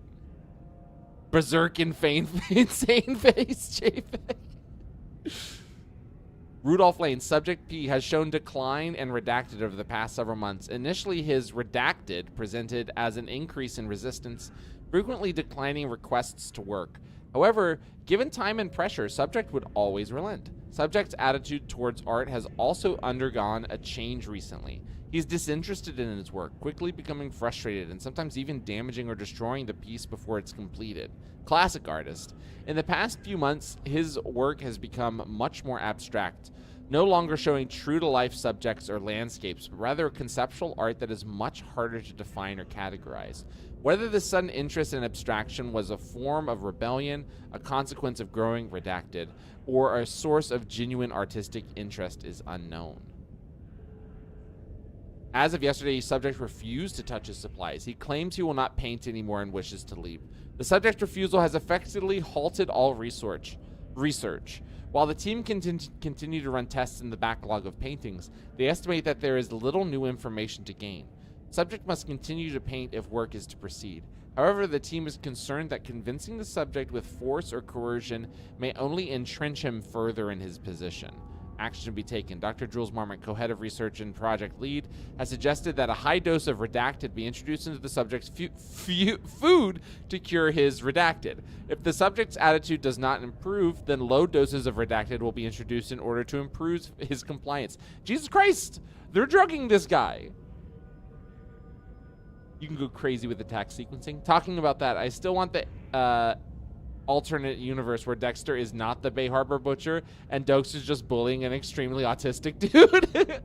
Berserk insane face, JFK. Rudolph Lane, Subject P, has shown decline and redacted over the past several months. Initially, his redacted presented as an increase in resistance, frequently declining requests to work. However, given time and pressure, Subject would always relent. Subject's attitude towards art has also undergone a change recently. He's disinterested in his work, quickly becoming frustrated and sometimes even damaging or destroying the piece before it's completed. Classic artist. In the past few months, his work has become much more abstract, no longer showing true-to-life subjects or landscapes, but rather conceptual art that is much harder to define or categorize. Whether this sudden interest in abstraction was a form of rebellion, a consequence of growing redacted, or a source of genuine artistic interest is unknown. As of yesterday, Subject refused to touch his supplies. He claims he will not paint anymore and wishes to leave. The Subject's refusal has effectively halted all research. While the team continue to run tests in the backlog of paintings, they estimate that there is little new information to gain. Subject must continue to paint if work is to proceed. However, the team is concerned that convincing the Subject with force or coercion may only entrench him further in his position. Action to be taken. Dr. Jules Marmont, co-head of research and project lead, has suggested that a high dose of redacted be introduced into the subject's food to cure his redacted. If the subject's attitude does not improve, then low doses of redacted will be introduced in order to improve his compliance. Jesus Christ! They're drugging this guy! You can go crazy with attack sequencing. Talking about that, I still want the alternate universe where Dexter is not the Bay Harbor Butcher and Dokes is just bullying an extremely autistic dude.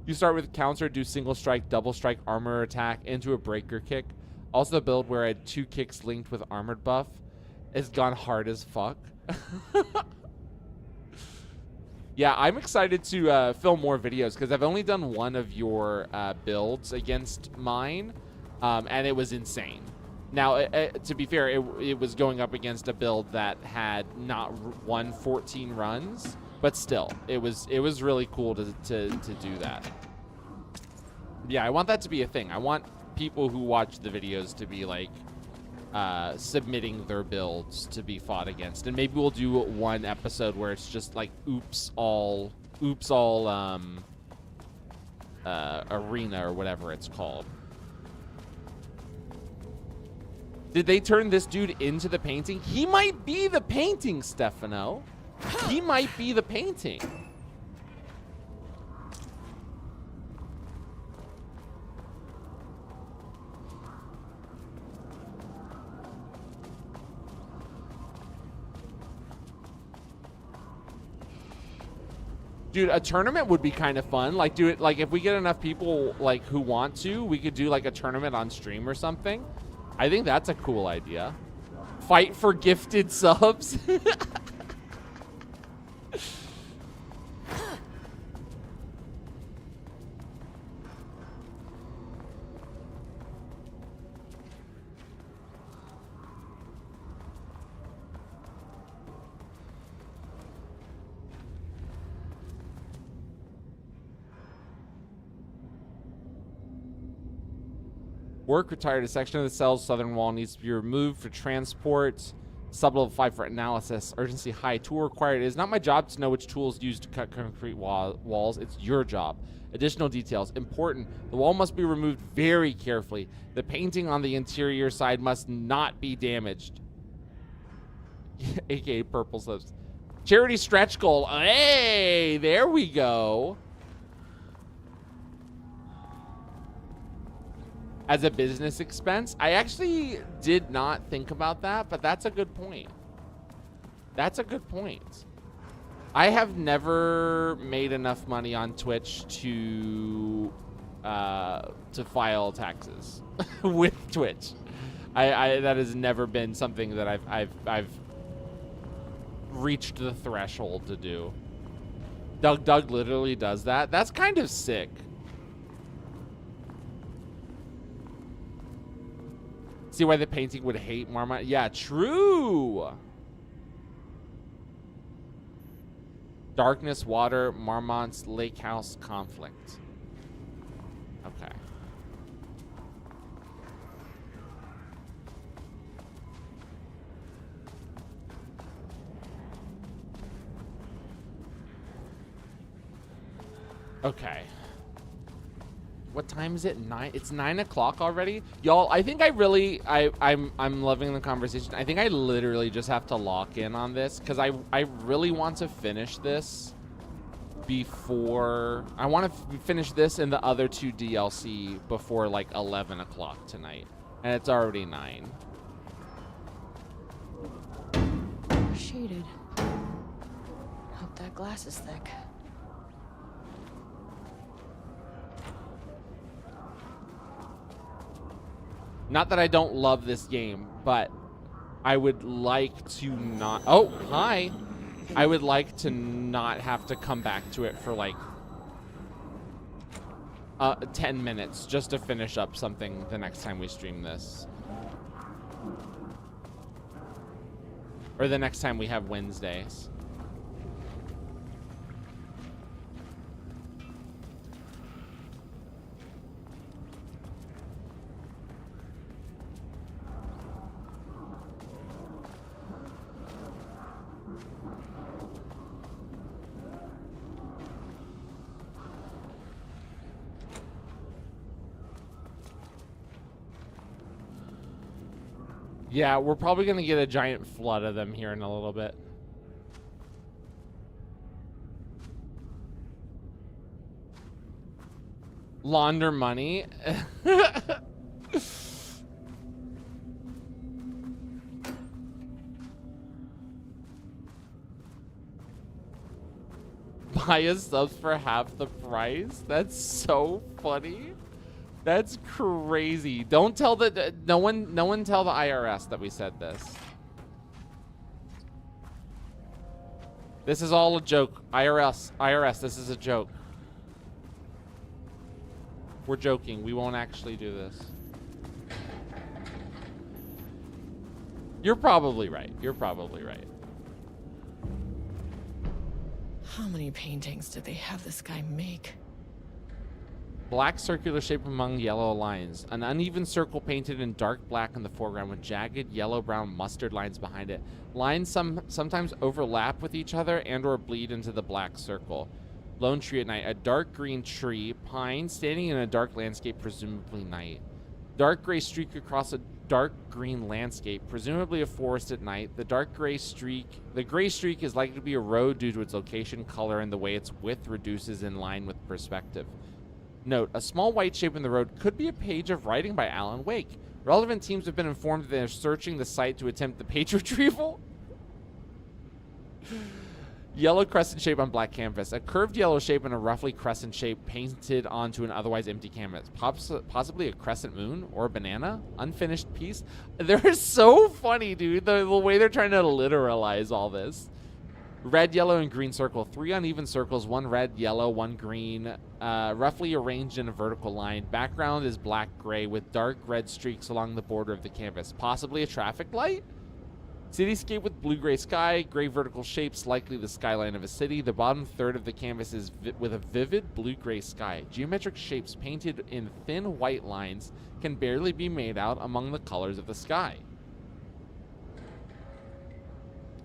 You start with counter, do single strike, double strike, armor attack into a breaker kick. Also the build where I had 2 kicks linked with armored buff has gone hard as fuck. Yeah, I'm excited to film more videos because I've only done one of your builds against mine, and it was insane. Now, to be fair, it was going up against a build that had not won 14 runs, but still, it was really cool to do that. Yeah, I want that to be a thing. I want people who watch the videos to be like submitting their builds to be fought against, and maybe we'll do one episode where it's just like oops all arena or whatever it's called. Did they turn this dude into the painting? He might be the painting, Stefano. He might be the painting. Dude, a tournament would be kind of fun. Like, do it, like, if we get enough people, like, who want to, we could do, like, a tournament on stream or something. I think that's a cool idea. Fight for gifted subs. Work retired. A section of the cell's southern wall needs to be removed for transport. Sublevel 5 for analysis. Urgency high. Tool required. It is not my job to know which tools used to cut concrete walls. It's your job. Additional details. Important. The wall must be removed very carefully. The painting on the interior side must not be damaged. AKA purple slips. Charity stretch goal. Hey, there we go. As a business expense, I actually did not think about that, but that's a good point. That's a good point. I have never made enough money on Twitch to file taxes with Twitch. I that has never been something that I've reached the threshold to do. Doug literally does that. That's kind of sick. See why the painting would hate Marmot? Yeah, true. Darkness, water, Marmont's lake house conflict. Okay. Okay. What time is it? 9? It's 9 o'clock already, y'all. I think I'm loving the conversation. I think I literally just have to lock in on this because I really want to finish this before I want to finish this and the other 2 DLC before like 11 o'clock tonight, and it's already 9. Shaded. Hope that glass is thick. Not that I don't love this game, but I would like to not... Oh, hi. I would like to not have to come back to it for like 10 minutes just to finish up something the next time we stream this. Or the next time we have Wednesdays. Yeah, we're probably going to get a giant flood of them here in a little bit. Launder money. Buy a sub for half the price? That's so funny. That's crazy. Don't tell the no one tell the IRS that we said this. This is all a joke. IRS, this is a joke. We're joking. We won't actually do this. You're probably right. You're probably right. How many paintings did they have this guy make? Black circular shape among yellow lines. An uneven circle painted in dark black in the foreground with jagged yellow-brown mustard lines behind it. Lines sometimes overlap with each other and or bleed into the black circle. Lone tree at night. A dark green tree, pine, standing in a dark landscape, presumably night. Dark gray streak across a dark green landscape, presumably a forest at night. The gray streak is likely to be a road due to its location, color, and the way its width reduces in line with perspective. Note, a small white shape in the road could be a page of writing by Alan Wake. Relevant teams have been informed that they're searching the site to attempt the page retrieval. Yellow crescent shape on black canvas. A curved yellow shape and a roughly crescent shape painted onto an otherwise empty canvas. Possibly a crescent moon or a banana. Unfinished piece. They're so funny, dude. The way they're trying to literalize all this. Red, yellow, and green circle. 3 uneven circles. 1 red, yellow, 1 green. Roughly arranged in a vertical line. Background is black-gray with dark red streaks along the border of the canvas. Possibly a traffic light? Cityscape with blue-gray sky, gray vertical shapes, likely the skyline of a city. The bottom third of the canvas is with a vivid blue-gray sky. Geometric shapes painted in thin white lines can barely be made out among the colors of the sky.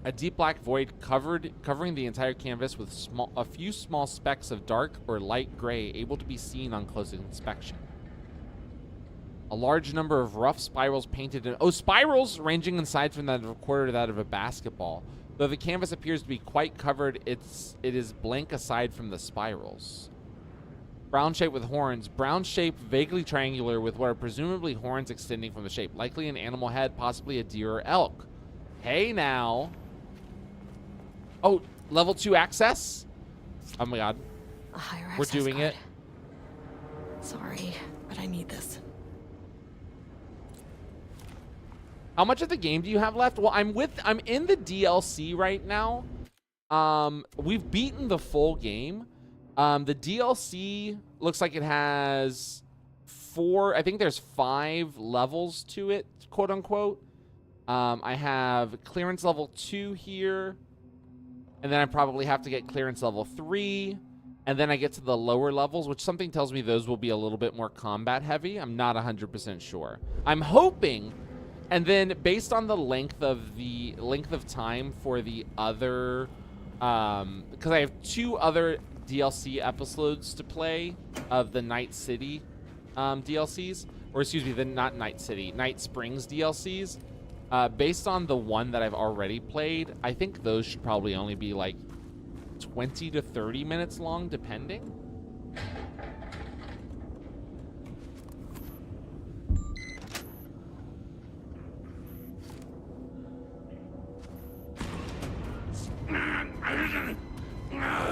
A deep black void covering the entire canvas with a few small specks of dark or light gray able to be seen on close inspection. A large number of rough spirals painted in... Oh, spirals ranging in size from that of a quarter to that of a basketball. Though the canvas appears to be quite covered, it is blank aside from the spirals. Brown shape with horns. Brown shape, vaguely triangular with what are presumably horns extending from the shape. Likely an animal head, possibly a deer or elk. Hey, now. Oh, level 2 access? Oh, my God. A higher We're access doing card. it. Sorry, but I need this. How much of the game do you have left? Well, I'm in the DLC right now. We've beaten the full game. The DLC looks like it has 4, I think there's 5 levels to it, quote unquote. I have clearance level 2 here. And then I probably have to get clearance level 3. And then I get to the lower levels, which something tells me those will be a little bit more combat heavy. I'm not 100% sure. I'm hoping. And then based on the length of time for the other, because I have 2 other DLC episodes to play of the Night City DLCs, or excuse me, not Night City, Night Springs DLCs. Based on the one that I've already played, I think those should probably only be like 20 to 30 minutes long, depending.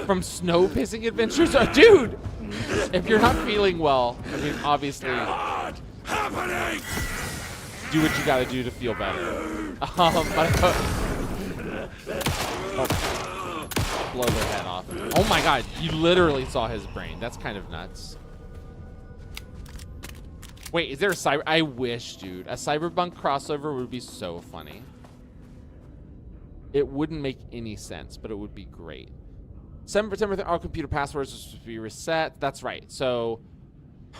From snow pissing adventures? Dude! If you're not feeling well, I mean, obviously, do what you gotta do to feel better. Blow their head off. Oh my God, you literally saw his brain. That's kind of nuts. Wait, is there a cyber... I wish, dude. A Cyberpunk crossover would be so funny. It wouldn't make any sense, but it would be great. September, all computer passwords are supposed to be reset. That's right. So,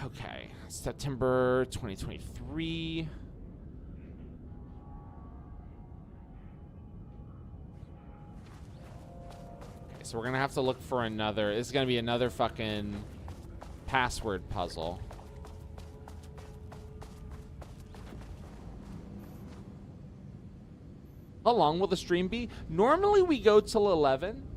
okay. September 2023. Okay, so we're going to have to look for another. This is going to be another fucking password puzzle. How long will the stream be? Normally we go till 11.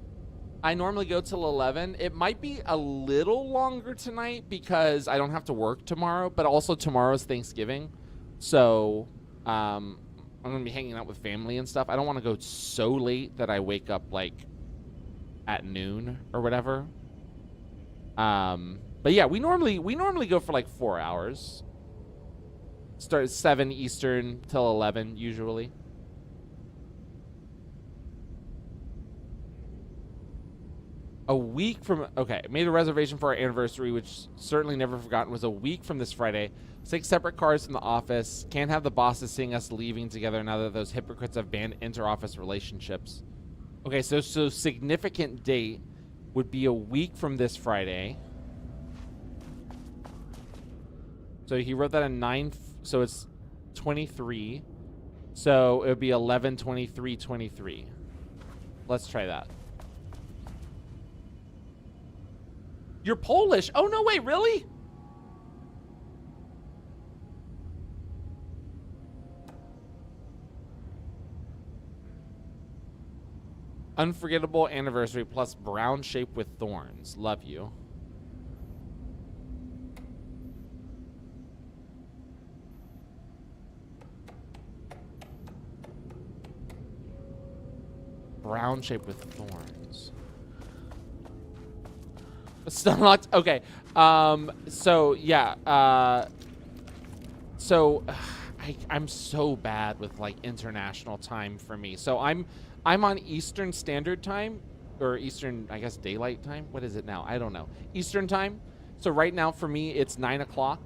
I normally go till 11. It might be a little longer tonight because I don't have to work tomorrow, but also tomorrow's Thanksgiving. So I'm going to be hanging out with family and stuff. I don't want to go so late that I wake up like at noon or whatever. But yeah, we normally go for like 4 hours. Start at 7 Eastern till 11 usually. A week from... Okay, made a reservation for our anniversary, which certainly never forgotten, was a week from this Friday. 6 separate cars from the office. Can't have the bosses seeing us leaving together now that those hypocrites have banned inter-office relationships. Okay, so significant date would be a week from this Friday. So he wrote that in 9... So it's 23. So it would be 11/23/23. Let's try that. You're Polish. Oh, no, wait, really? Unforgettable anniversary plus brown shape with thorns. Love you. brown shape with thorns. Still unlocked. Okay. So yeah. I'm so bad with like international time for me. So I'm on Eastern Standard Time, or Eastern, I guess, Daylight Time. What is it now? I don't know. Eastern Time. So right now for me it's 9 o'clock.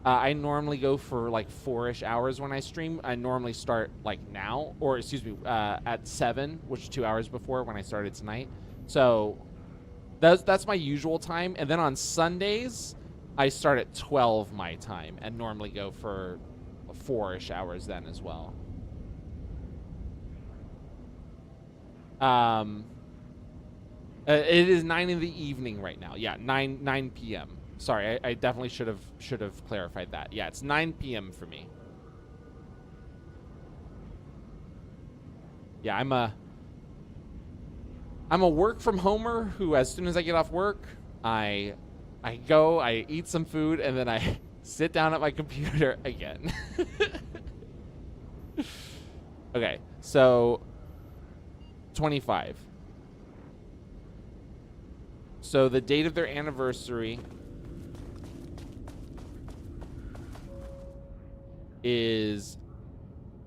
I normally go for like 4-ish hours when I stream. I normally start like now, or excuse me, at 7, which is 2 hours before when I started tonight. So that's my usual time. And then on Sundays, I start at 12 my time and normally go for 4-ish hours then as well. It is 9 in the evening right now. Yeah, 9 p.m. Sorry, I definitely should have clarified that. Yeah, it's 9 p.m. for me. Yeah, I'm a work from homer who, as soon as I get off work, I go, I eat some food, and then I sit down at my computer again. Okay, so 25. So the date of their anniversary is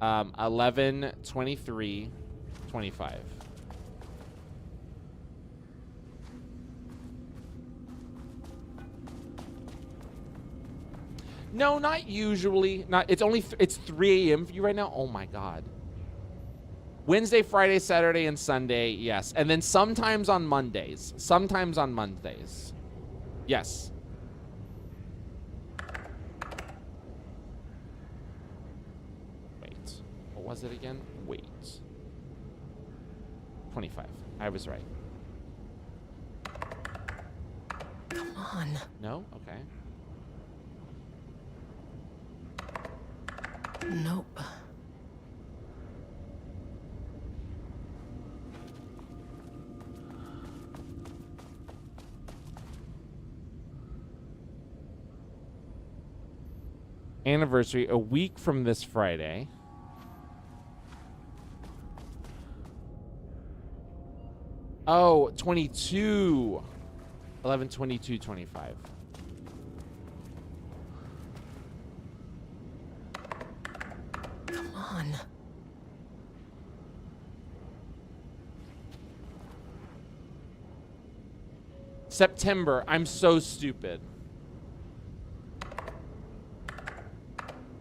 11/23/25. No, not usually. Not. It's only it's 3 a.m. for you right now. Oh my God. Wednesday, Friday, Saturday, and Sunday, yes. And then sometimes on Mondays. Sometimes on Mondays. Yes. Wait. What was it again? Wait. 25. I was right. Come on. No? Okay. Nope. Anniversary a week from this Friday. Oh, 22. 11/22/25. Come on. September. I'm so stupid.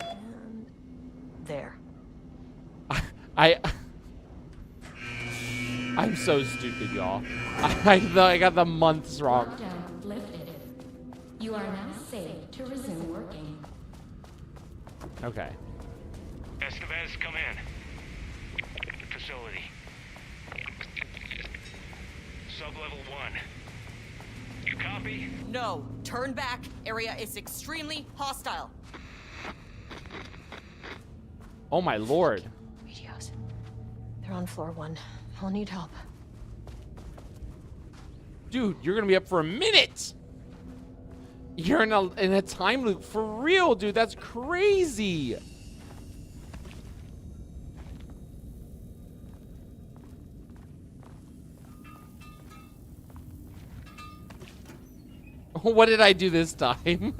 And there. I'm so stupid, y'all. I got the months wrong. Lockdown lifted. You are now safe to resume working. Okay. Estevez, come in. Facility. Sub-level 1. You copy? No. Turn back. Area is extremely hostile. Oh my lord. Radios. They're on floor 1. I'll need help. Dude, you're gonna be up for a minute. You're in a time loop for real, dude. That's crazy. What did I do this time?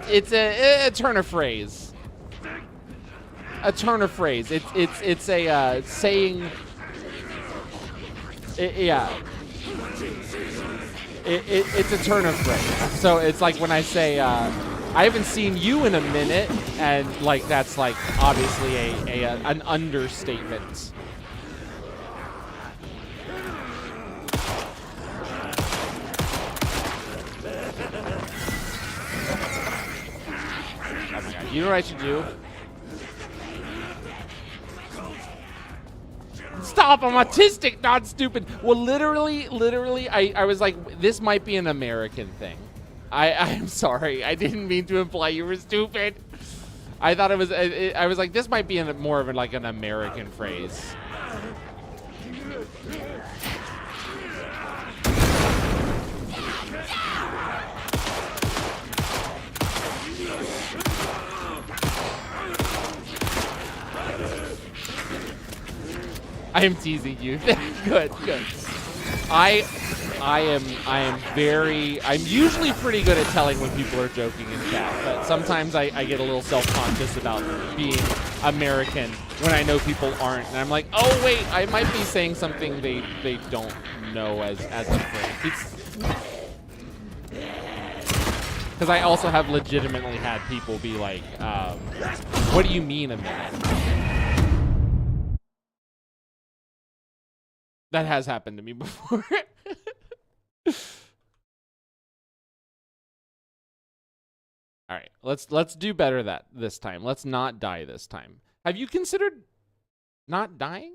It's a turn of phrase. A turn of phrase. It's a saying. Yeah. It's a turn of phrase. So it's like when I say, I haven't seen you in a minute, and like that's like obviously an understatement. You know what I should do? Stop, I'm autistic, not stupid. Well, literally, I was like, this might be an American thing. I'm sorry. I didn't mean to imply you were stupid. I thought it was. I was like, this might be more of like an American phrase. I am teasing you. Good. I'm usually pretty good at telling when people are joking in chat, but sometimes I get a little self-conscious about being American when I know people aren't, and I'm like, oh wait, I might be saying something they don't know as a phrase. Because I also have legitimately had people be like, what do you mean a minute? That has happened to me before. All right, let's do better this time. Let's not die this time. Have you considered not dying?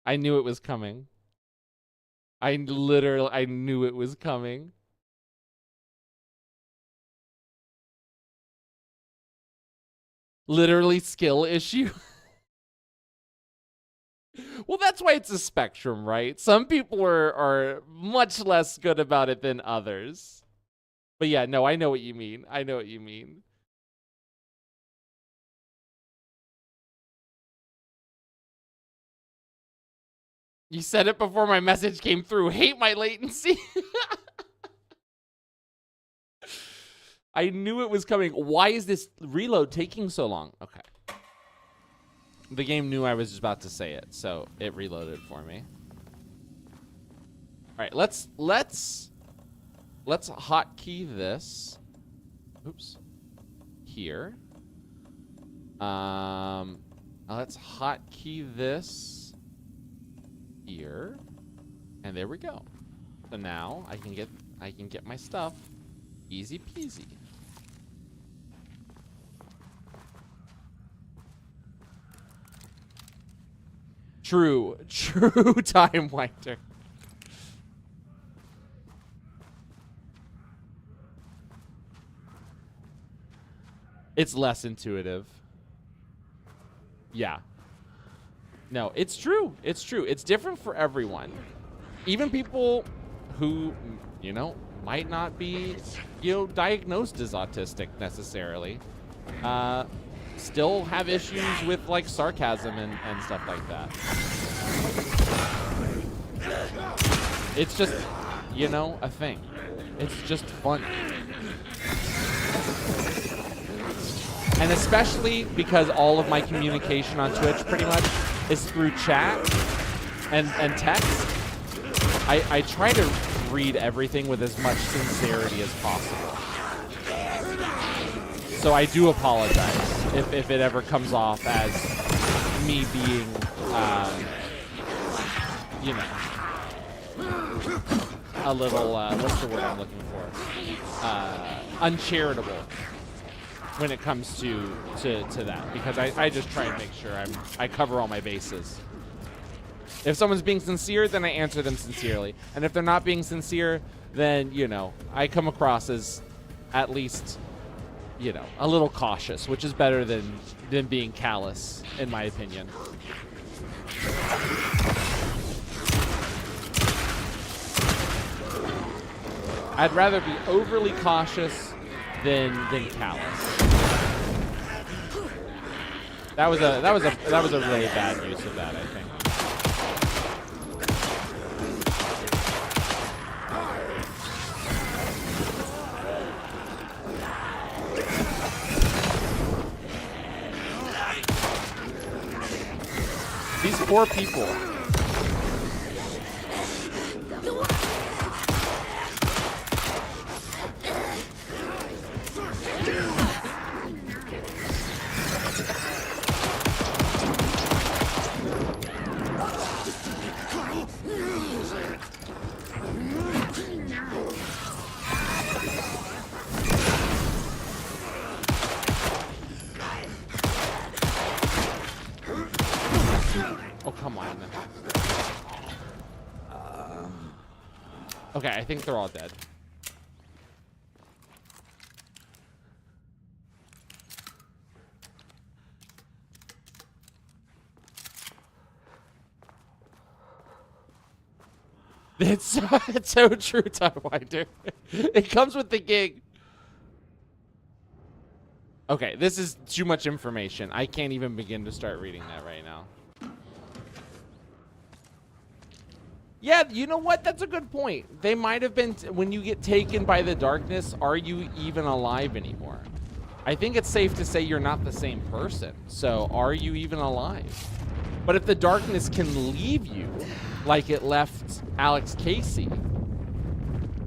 I knew it was coming. I knew it was coming. Literally skill issue. Well, that's why it's a spectrum, right? Some people are much less good about it than others. But yeah, no, I know what you mean. I know what you mean. You said it before my message came through. Hate my latency. I knew it was coming. Why is this reload taking so long? Okay. The game knew I was just about to say it, so it reloaded for me. All right, let's hotkey this. Oops. Here. Let's hotkey this here, and there we go. So now I can get my stuff easy peasy. True time winder. It's less intuitive. Yeah. No, it's true. It's true. It's different for everyone. Even people who, you know, might not be, you know, diagnosed as autistic necessarily, still have issues with like sarcasm and stuff like that. It's just, you know, a thing. It's just fun. And especially because all of my communication on Twitch pretty much is through chat and text, I try to read everything with as much sincerity as possible. So I do apologize if it ever comes off as me being, you know, a little, what's the word I'm looking for? Uncharitable when it comes to that, because I just try and make sure I cover all my bases. If someone's being sincere, then I answer them sincerely. And if they're not being sincere, then, you know, I come across as at least, you know, a little cautious, which is better than being callous, in my opinion. I'd rather be overly cautious than callous. That was a really bad use of that, I think. These poor people. Oh, come on. Okay, I think they're all dead. It's so true, Tidewinder. It comes with the gig. Okay, this is too much information. I can't even begin to start reading that right now. Yeah, you know what? That's a good point. They might have been, when you get taken by the darkness, are you even alive anymore? I think it's safe to say you're not the same person. So, are you even alive? But if the darkness can leave you, like it left Alex Casey,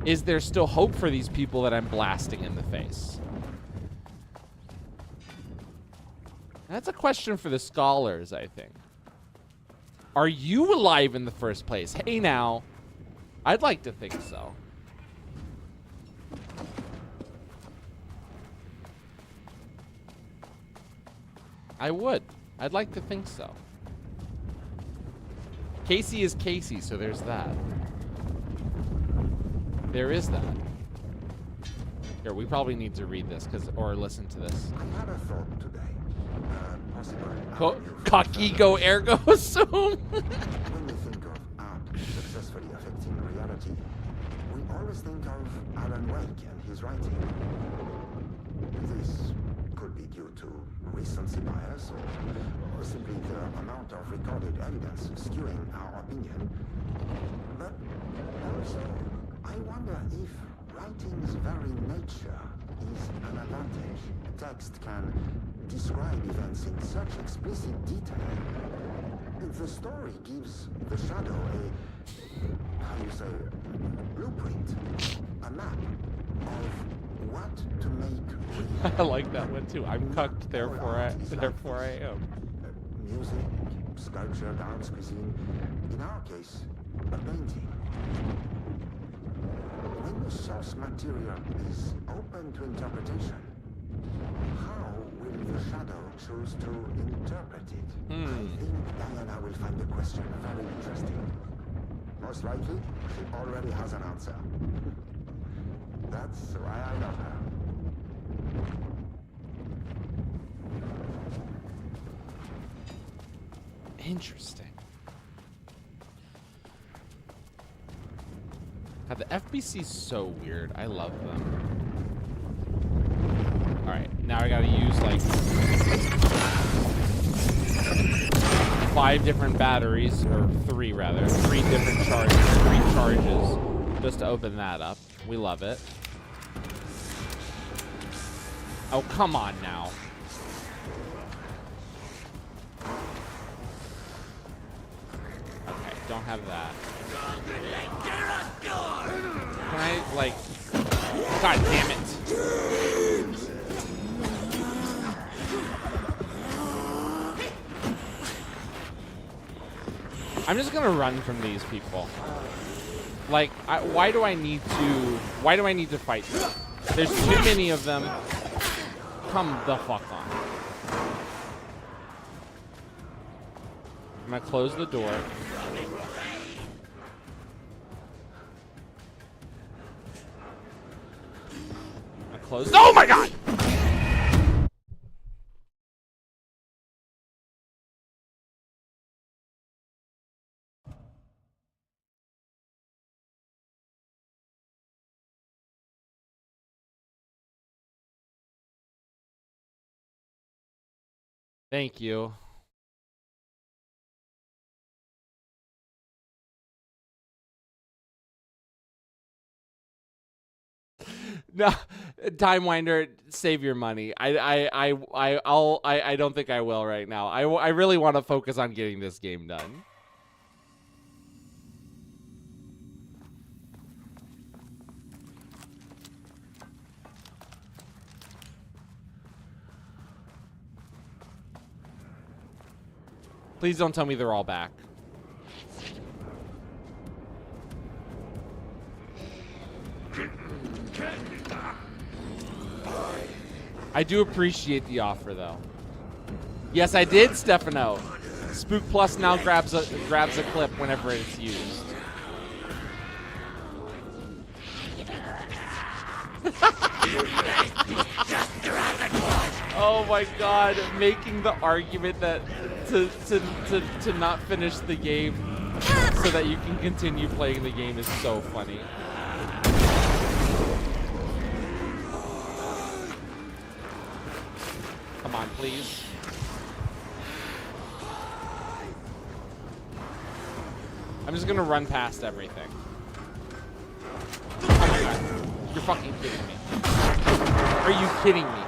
is there still hope for these people that I'm blasting in the face? That's a question for the scholars, I think. Are you alive in the first place? Hey now, I'd like to think so. I would. I'd like to think so. Casey is Casey, so there's that. There is that. Here, we probably need to read this, or listen to this. I had a thought today. Cockigo ergo sum. When we think of art successfully affecting reality, we always think of Alan Wake and his writing. This could be due to recency bias or simply the amount of recorded evidence skewing our opinion. But also, I wonder if writing's very nature is an advantage. Text can describe events in such explicit detail. The story gives the shadow a, how you say, blueprint, a map of what to make. I like that one too. I'm cucked, therefore I am. Music, sculpture, dance, cuisine. In our case, a painting. When the source material is open to interpretation, how will the shadow choose to interpret it? I think Diana will find the question very interesting. Most likely, she already has an answer. That's why I love her. Interesting. God, the FBC's so weird. I love them. Alright, now I gotta use like 5 different batteries, or 3 rather. 3 different charges, 3 charges, just to open that up. We love it. Oh, come on now. Okay, don't have that. Can I, like... God damn it. I'm just gonna run from these people. Like, why do I need to fight them? There's too many of them. Come the fuck on. I'm gonna close the door. Oh my god! Thank you. No, Timewinder, save your money. I don't think I will right now. I really want to focus on getting this game done. Please don't tell me they're all back. I do appreciate the offer, though. Yes, I did, Stefano. Spook Plus now grabs a clip whenever it's used. Oh my god, making the argument that to not finish the game so that you can continue playing the game is so funny. Come on, please. I'm just gonna run past everything. Oh my god. You're fucking kidding me. Are you kidding me?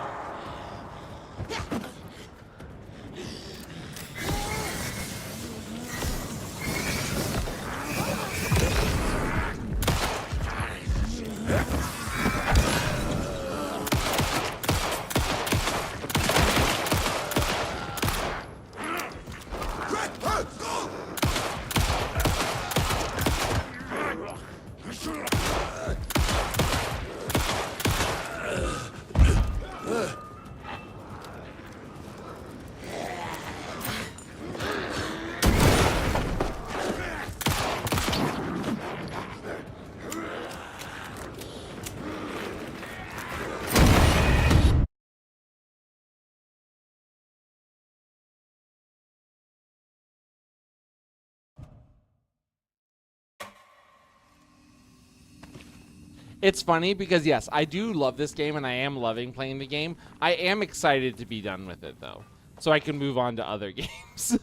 It's funny because, yes, I do love this game, and I am loving playing the game. I am excited to be done with it, though, so I can move on to other games.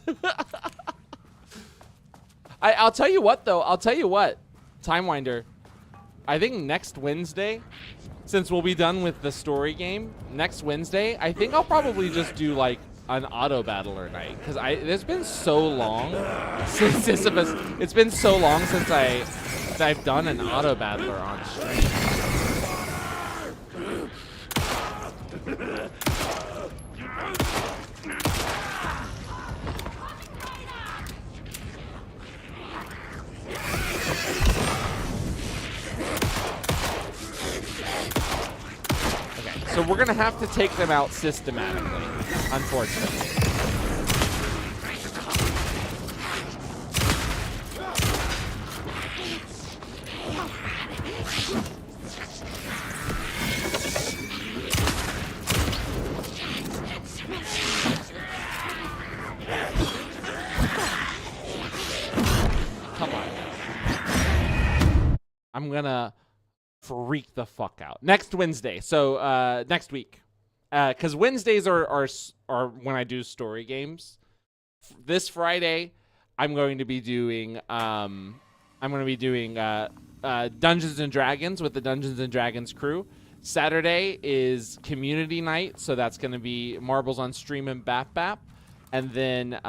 I'll tell you what, though. I'll tell you what, Timewinder. I think next Wednesday, since we'll be done with the story game, next Wednesday, I think I'll probably just do, like, an auto battler night, because it's been so long since it's been so long since I've done an auto battler on stream. Okay, so we're gonna have to take them out systematically, unfortunately. Come on. I'm gonna freak the fuck out next Wednesday. So next week, because Wednesdays are when I do story games. This Friday, I'm going to be doing Dungeons and Dragons with the Dungeons and Dragons crew. Saturday is community night, so that's going to be Marbles on Stream and Bap Bap, and then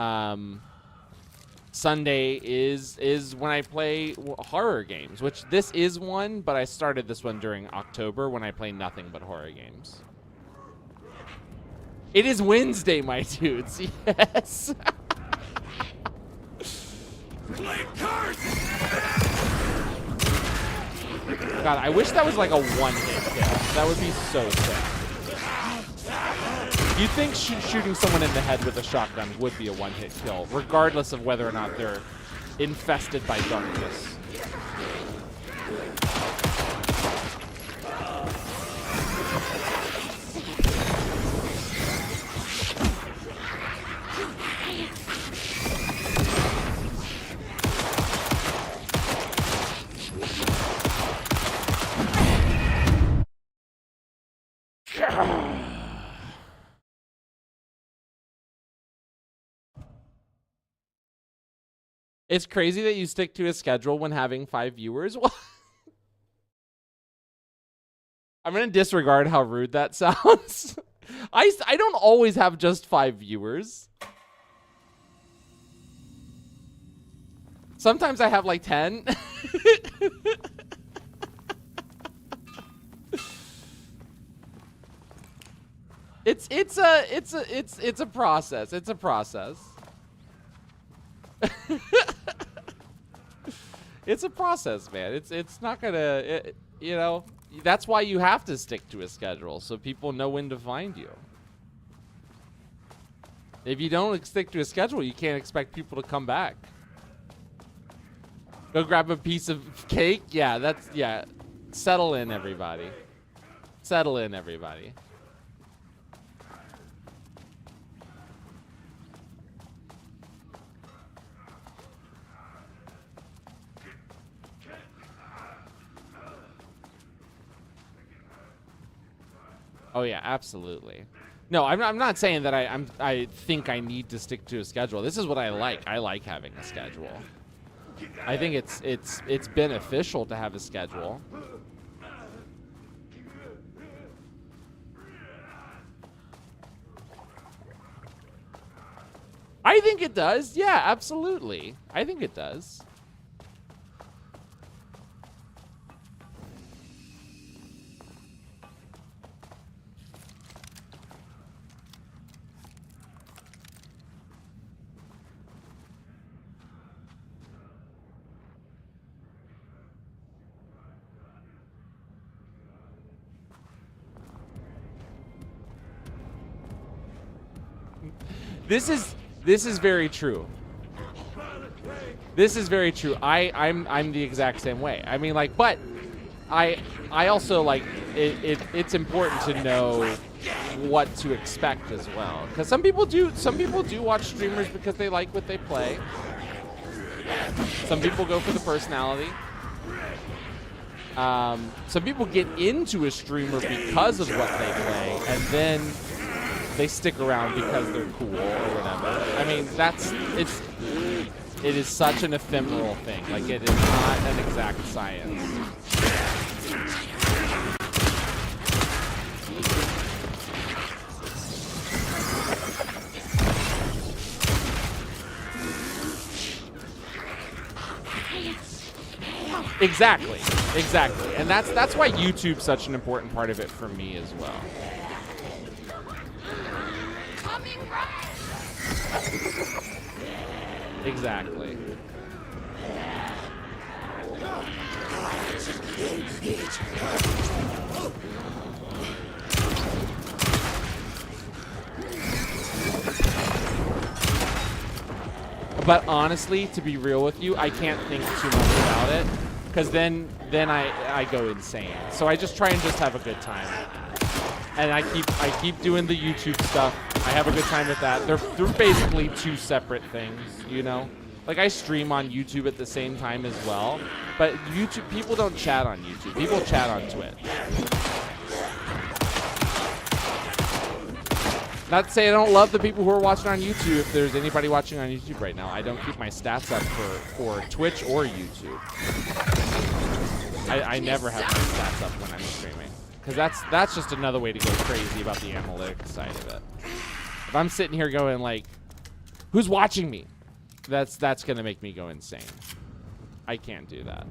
Sunday is when I play horror games, which this is one, but I started this one during October when I play nothing but horror games. It is Wednesday, my dudes. Yes. God, I wish that was like a one-hit kill. That would be so sick. You'd think shooting someone in the head with a shotgun would be a one-hit kill, regardless of whether or not they're infested by darkness. It's crazy that you stick to a schedule when having 5 viewers. I'm going to disregard how rude that sounds. I don't always have just 5 viewers. Sometimes I have like 10. It's a process. It's a process. It's a process, man. It's not gonna, you know, that's why you have to stick to a schedule so people know when to find you. If you don't stick to a schedule, you can't expect people to come back. Go grab a piece of cake. Yeah, yeah. Settle in, everybody. Settle in, everybody. Oh yeah, absolutely. No, I'm not saying that I think I need to stick to a schedule. This is what I like. I like having a schedule. I think it's beneficial to have a schedule. I think it does. Yeah, absolutely. I think it does. This is very true. This is very true. I'm the exact same way. I mean, like, but I also like it's important to know what to expect as well, because some people do watch streamers because they like what they play. Some people go for the personality. Some people get into a streamer because of what they play, and then they stick around because they're cool or whatever. I mean, it is such an ephemeral thing. Like, it is not an exact science. Exactly. And that's why YouTube's such an important part of it for me as well. Exactly. But honestly, to be real with you, I can't think too much about it, because then I go insane. So I just try and just have a good time. And I keep doing the YouTube stuff. I have a good time with that. They're basically two separate things, you know? Like, I stream on YouTube at the same time as well, but YouTube, people don't chat on YouTube. People chat on Twitch. Not to say I don't love the people who are watching on YouTube. If there's anybody watching on YouTube right now, I don't keep my stats up for Twitch or YouTube. I never have my stats up when I'm streaming, because that's just another way to go crazy about the analytics side of it. If I'm sitting here going like, who's watching me? That's gonna make me go insane. I can't do that.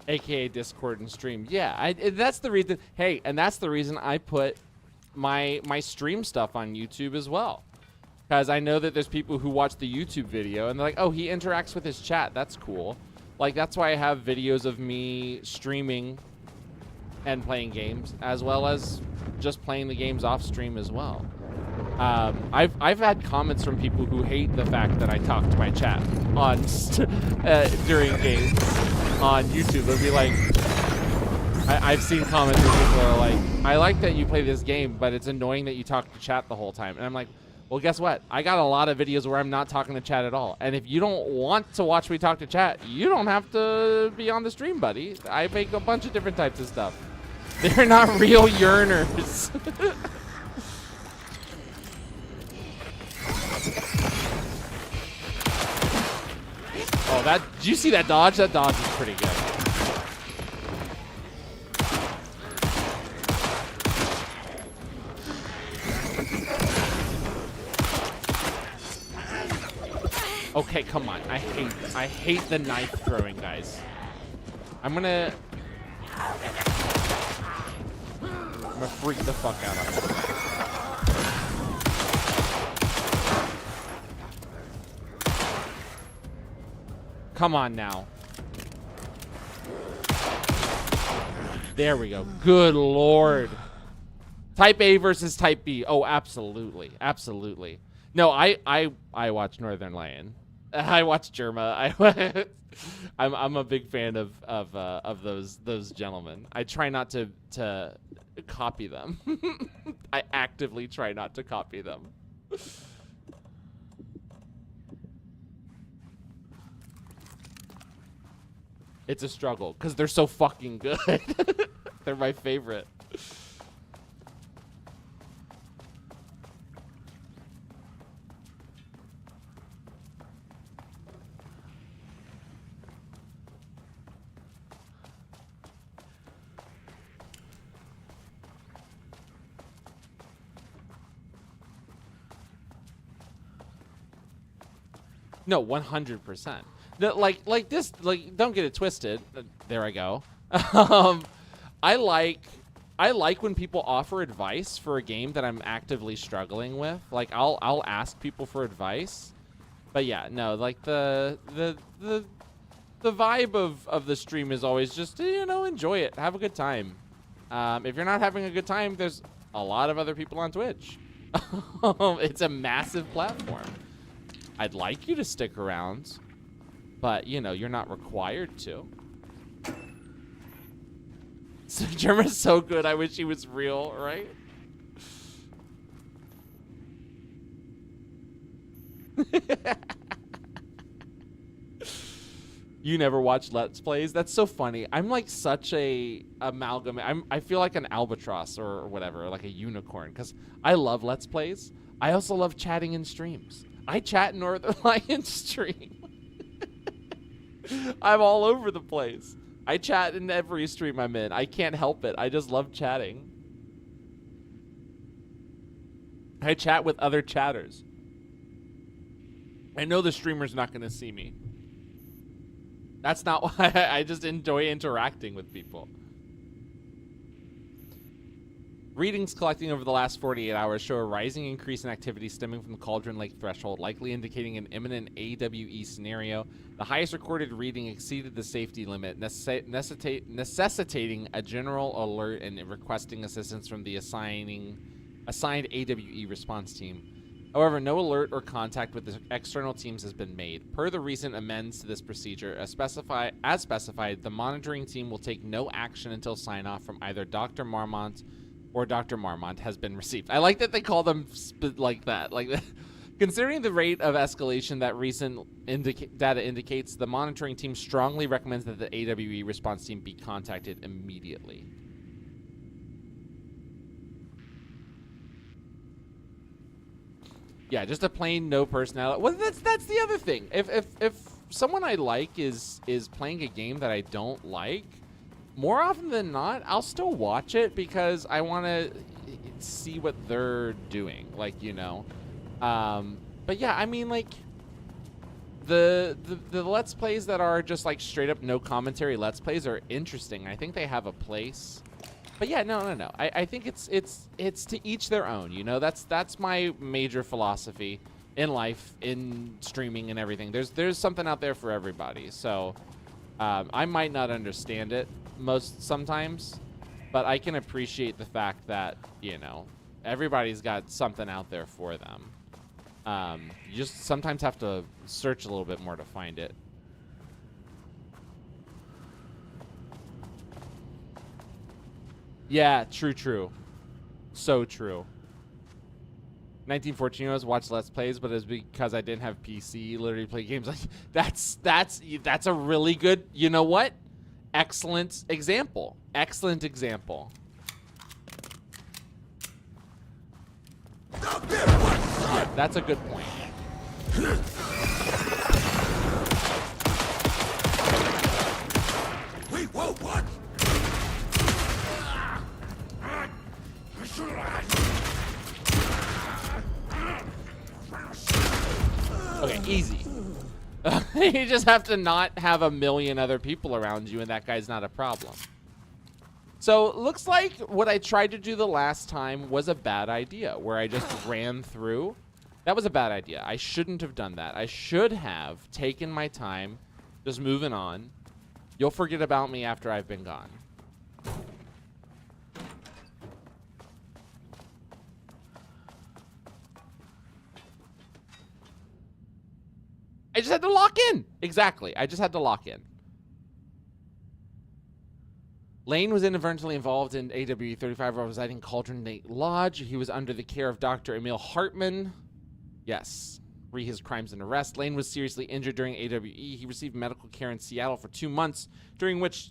AKA Discord and stream. Yeah, that's the reason. Hey, and that's the reason I put my stream stuff on YouTube as well, because I know that there's people who watch the YouTube video and they're like, oh, he interacts with his chat. That's cool. Like, that's why I have videos of me streaming and playing games, as well as just playing the games off stream as well. I've had comments from people who hate the fact that I talk to my chat on during games on YouTube. They'll be like, I've seen comments where people are like, I like that you play this game, but it's annoying that you talk to chat the whole time. And I'm like, well, guess what? I got a lot of videos where I'm not talking to chat at all. And if you don't want to watch me talk to chat, you don't have to be on the stream, buddy. I make a bunch of different types of stuff. They're not real yearners. Oh, did you see that dodge? That dodge is pretty good. Okay, come on. I hate the knife throwing, guys. I'm gonna I'm gonna freak the fuck out of him. Come on now. There we go. Good Lord. Type A versus Type B. Oh, absolutely. Absolutely. No, I watch Northern Lion. I watch Germa. I'm a big fan of those gentlemen. I try not to copy them. I actively try not to copy them. It's a struggle because they're so fucking good. They're my favorite. No, 100%. Like this, like, don't get it twisted. There I go. I like when people offer advice for a game that I'm actively struggling with. Like, I'll ask people for advice. But yeah, no, like the vibe of the stream is always just, you know, enjoy it, have a good time. If you're not having a good time, there's a lot of other people on Twitch. It's a massive platform. I'd like you to stick around, but, you know, you're not required to. So Germa's so good, I wish he was real, right? You never watch Let's Plays? That's so funny. I'm like such a amalgam. I feel like an albatross or whatever, like a unicorn, because I love Let's Plays. I also love chatting in streams. I chat in Northern Lion stream. I'm all over the place. I chat in every stream I'm in. I can't help it. I just love chatting. I chat with other chatters. I know the streamer's not going to see me. That's not why. I just enjoy interacting with people. Readings collecting over the last 48 hours show a rising increase in activity stemming from the Cauldron Lake threshold, likely indicating an imminent AWE scenario. The highest recorded reading exceeded the safety limit, necessitating a general alert and requesting assistance from the assigned AWE response team. However, no alert or contact with the external teams has been made. Per the recent amends to this procedure, as specified, the monitoring team will take no action until sign-off from either Dr. Marmont or Dr. Marmont has been received. I like that they call them like that. Like, considering the rate of escalation that recent data indicates, the monitoring team strongly recommends that the AWE response team be contacted immediately. Yeah, just a plain no personality. Well, that's the other thing. If someone I like is playing a game that I don't like, more often than not, I'll still watch it because I want to see what they're doing. Like, you know. But yeah, I mean, like, the Let's Plays that are just like straight up no commentary Let's Plays are interesting. I think they have a place. But yeah, no. I think it's to each their own. You know, that's my major philosophy in life, in streaming and everything. There's something out there for everybody. So I might not understand it sometimes, but I can appreciate the fact that, you know, everybody's got something out there for them. You just sometimes have to search a little bit more to find it. Yeah, true. So true. 1914 years watched Let's Plays, but it's because I didn't have PC, literally play games. Like, that's a really good, you know what? Excellent example. Excellent example. Yeah, that's a good point. Wait, whoa, what? Okay, easy. You just have to not have a million other people around you, and that guy's not a problem. So it looks like what I tried to do the last time was a bad idea, where I just ran through. That was a bad idea. I shouldn't have done that. I should have taken my time, just moving on. You'll forget about me after I've been gone. I just had to lock in. Exactly. I just had to lock in. Lane was inadvertently involved in AWE-35 while residing in Cauldron Lake Lodge. He was under the care of Dr. Emil Hartman. Yes. Re his crimes and arrest. Lane was seriously injured during AWE. He received medical care in Seattle for 2 months, during which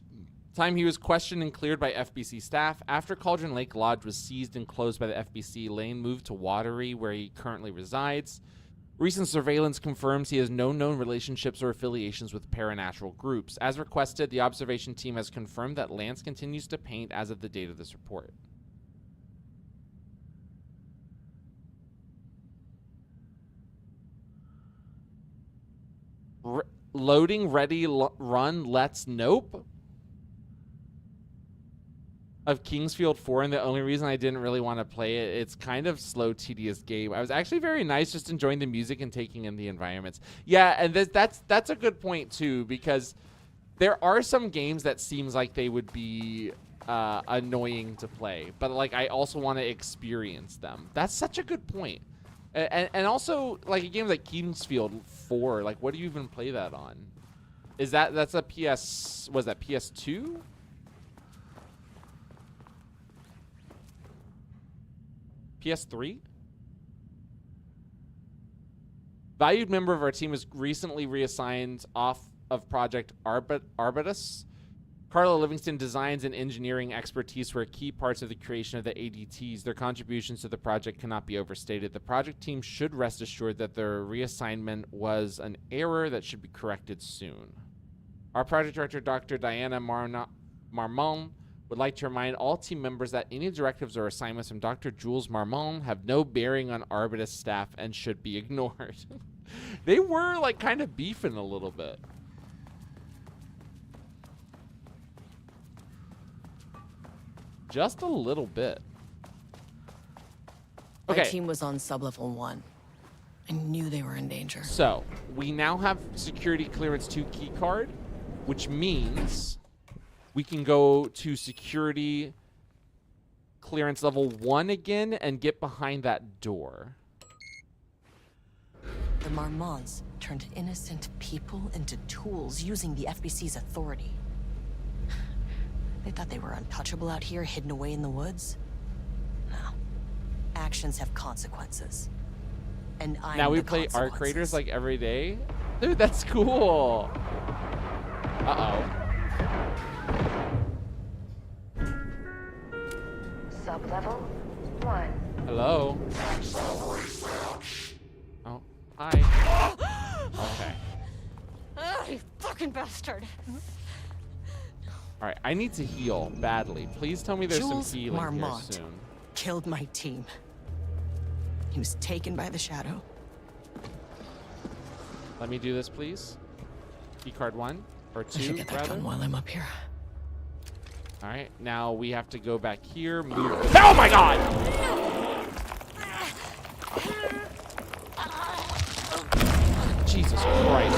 time he was questioned and cleared by FBC staff. After Cauldron Lake Lodge was seized and closed by the FBC, Lane moved to Watery, where he currently resides. Recent surveillance confirms he has no known relationships or affiliations with paranatural groups. As requested, the observation team has confirmed that Lance continues to paint as of the date of this report. Loading, ready, run, let's, nope. Of Kingsfield 4, and the only reason I didn't really want to play it, it's kind of slow, tedious game. I was actually very nice, just enjoying the music and taking in the environments. Yeah, and that's a good point too, because there are some games that seems like they would be annoying to play, but like I also want to experience them. That's such a good point. And also like a game like Kingsfield 4, like what do you even play that on? Is that's a PS? Was that PS2? PS3? Valued member of our team was recently reassigned off of Project Arbutus. Carla Livingston designs and engineering expertise were key parts of the creation of the ADTs. Their contributions to the project cannot be overstated. The project team should rest assured that their reassignment was an error that should be corrected soon. Our project director, Dr. Diana Marmon, would like to remind all team members that any directives or assignments from Dr. Jules Marmon have no bearing on Arbutus staff and should be ignored. They were like kind of beefing a little bit. Just a little bit. Okay. My team was on sublevel 1. I knew they were in danger. So we now have security clearance 2 key card, which means we can go to security clearance level 1 again and get behind that door. The Marmons turned innocent people into tools using the FBC's authority. They thought they were untouchable out here, hidden away in the woods. No. Actions have consequences. And I'm now we the play Arc Raiders like every day? Dude, that's cool. Uh-oh. Sublevel 1. Hello. Oh, hi. Okay. Oh, you fucking bastard. All right, I need to heal badly. Please tell me there's Jules some healing Marmont here soon. killed my team. He was taken by the Shadow. Let me do this, please. Key card 1 or 2, I should get that rather. done while I'm up here. All right, now we have to go back here. Move. Oh my God! Jesus Christ!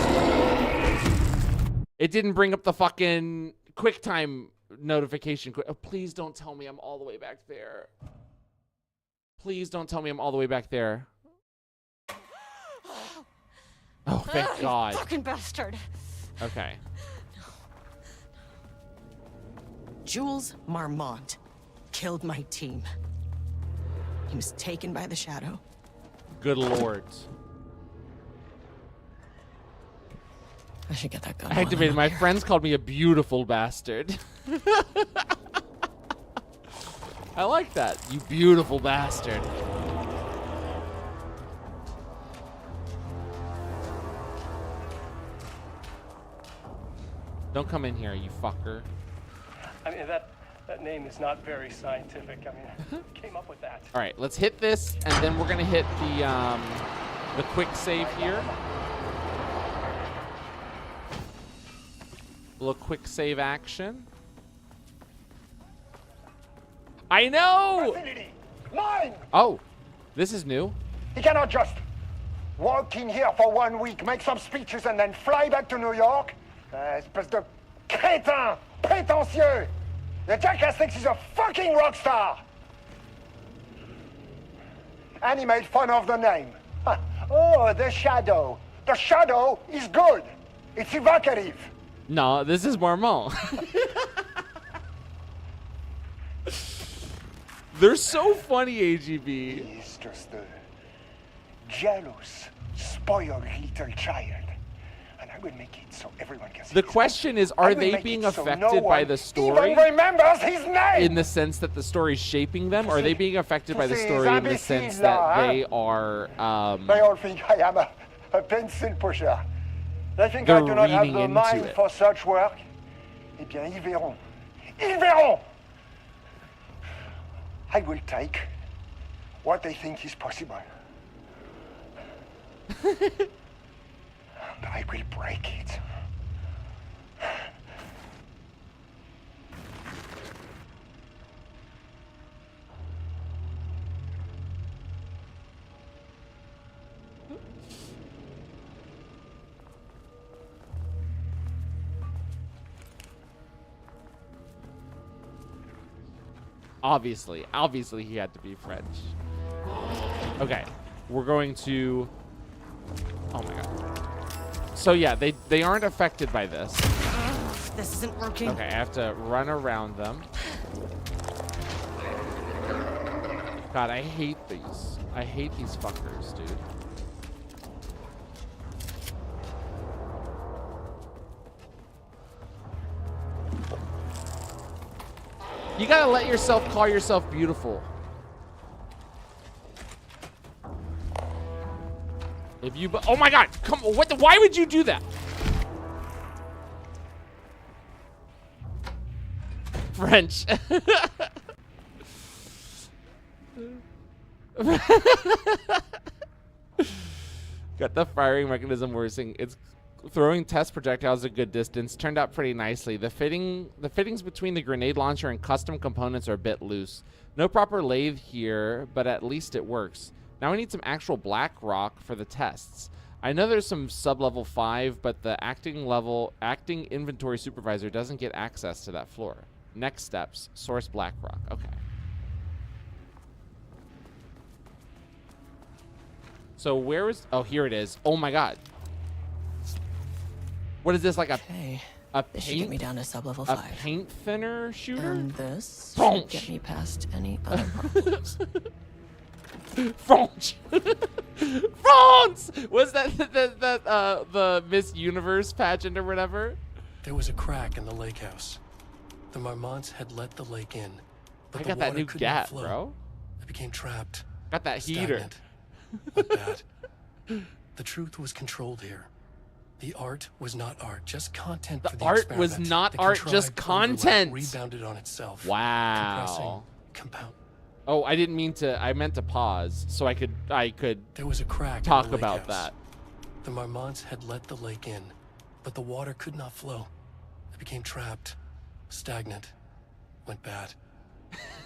It didn't bring up the fucking QuickTime notification. Oh, please don't tell me I'm all the way back there. Please don't tell me I'm all the way back there. Oh, thank God. You fucking bastard. Okay. Jules Marmont killed my team. He was taken by the Shadow. Good Lord. I should get that gun. I activated. My friends called me a beautiful bastard. I like that. You beautiful bastard. Don't come in here, you fucker. I mean, that name is not very scientific. I mean, who came up with that? All right, let's hit this, and then we're gonna hit the quick save here. A little quick save action. I know! Facility. Mine! Oh, this is new. He cannot just walk in here for 1 week, make some speeches, and then fly back to New York. Espèce de crétin, prétentieux. The jackass thinks he's a fucking rock star. And he made fun of the name. Oh, the Shadow. The Shadow is good. It's evocative. No, this is Marmont. They're so funny, AGB. He's just a jealous, spoiled little child. And I will make it so everyone can see. The question is, are they being affected by the story? Even remembers his name. In the sense that the story's shaping them, or are they being affected by the story in the sense that they are they all think I am a pencil pusher. They think I do not have the mind for such work. Eh bien, ils verront. Ils verront! I will take what they think is possible. And I will break it. Obviously he had to be French. Okay, we're going to, oh my god. So yeah, they aren't affected by this. This isn't working. Okay, I have to run around them. God, I hate these. I hate these fuckers, dude. You gotta let yourself call yourself beautiful. If you, oh my god, come on, what the, why would you do that? French. Got the firing mechanism worsening. It's throwing test projectiles a good distance. Turned out pretty nicely. The fittings between the grenade launcher and custom components are a bit loose. No proper lathe here, but at least it works. Now we need some actual black rock for the tests. I know there's some sub-level 5, but the acting inventory supervisor doesn't get access to that floor. Next steps, source black rock. Okay. So where is, oh, here it is. Oh my god. What is this, like a paint? This should get me down to sub-level 5. A paint thinner shooter? And this should get me past any other problems. France! France! Was that the Miss Universe pageant or whatever? There was a crack in the lake house. The Marmonts had let the lake in, but I the got that water new could gap, not flow. bro. It became trapped. Got that heater. Stagnant. Went bad. The truth was controlled here. The art was not art, just content for the art experiment. was not The art, just contrived overlap content. Rebounded on itself. Wow. Compressing, compound. Oh, I didn't mean to. I meant to pause so I could. There was a crack. Talk in the lake about house. that. The Marmonts had let the lake in, but the water could not flow. It became trapped, stagnant, went bad.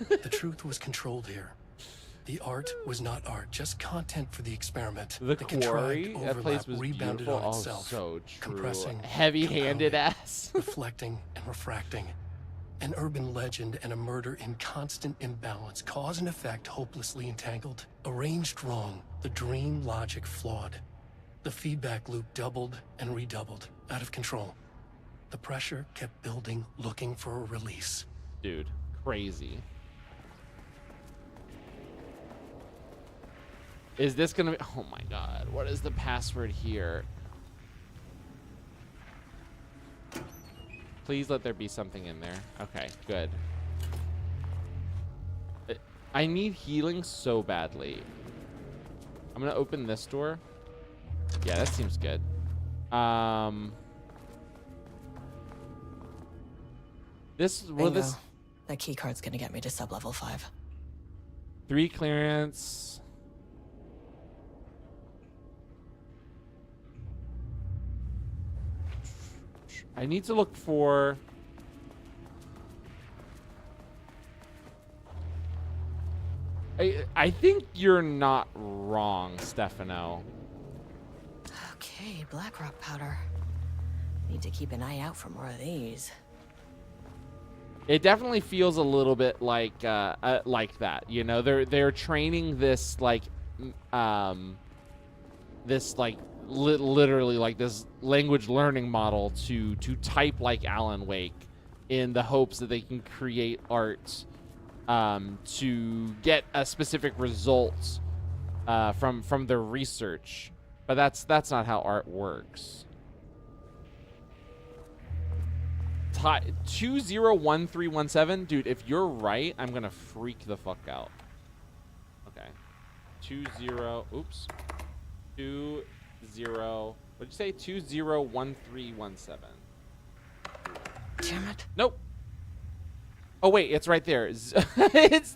The truth was controlled here. The art was not art, just content for the experiment. The contrived quarry, that overlap place was rebounded beautiful. on Oh, itself, so true. compressing, Heavy-handed compounding, ass. reflecting and refracting. An urban legend and a murder in constant imbalance, cause and effect hopelessly entangled. Arranged wrong, the dream logic flawed. The feedback loop doubled and redoubled, out of control. The pressure kept building, looking for a release. Dude, crazy. Is this gonna be, oh my god, what is the password here? Please let there be something in there. Okay, good. I need healing so badly. I'm gonna open this door. Yeah, that seems good. Bingo. That key card's gonna get me to sub-level 5. 3 clearance. I need to look for I think you're not wrong, Stefano. Okay, Blackrock powder. Need to keep an eye out for more of these. It definitely feels a little bit like that. You know, they're training this like literally like this language learning model to type like Alan Wake, in the hopes that they can create art to get a specific result from their research. But that's not how art works. 201317, dude, if you're right, I'm gonna freak the fuck out. Okay. 20, what'd you say? 201317. Damn it. Nope. Oh wait, it's right there. It's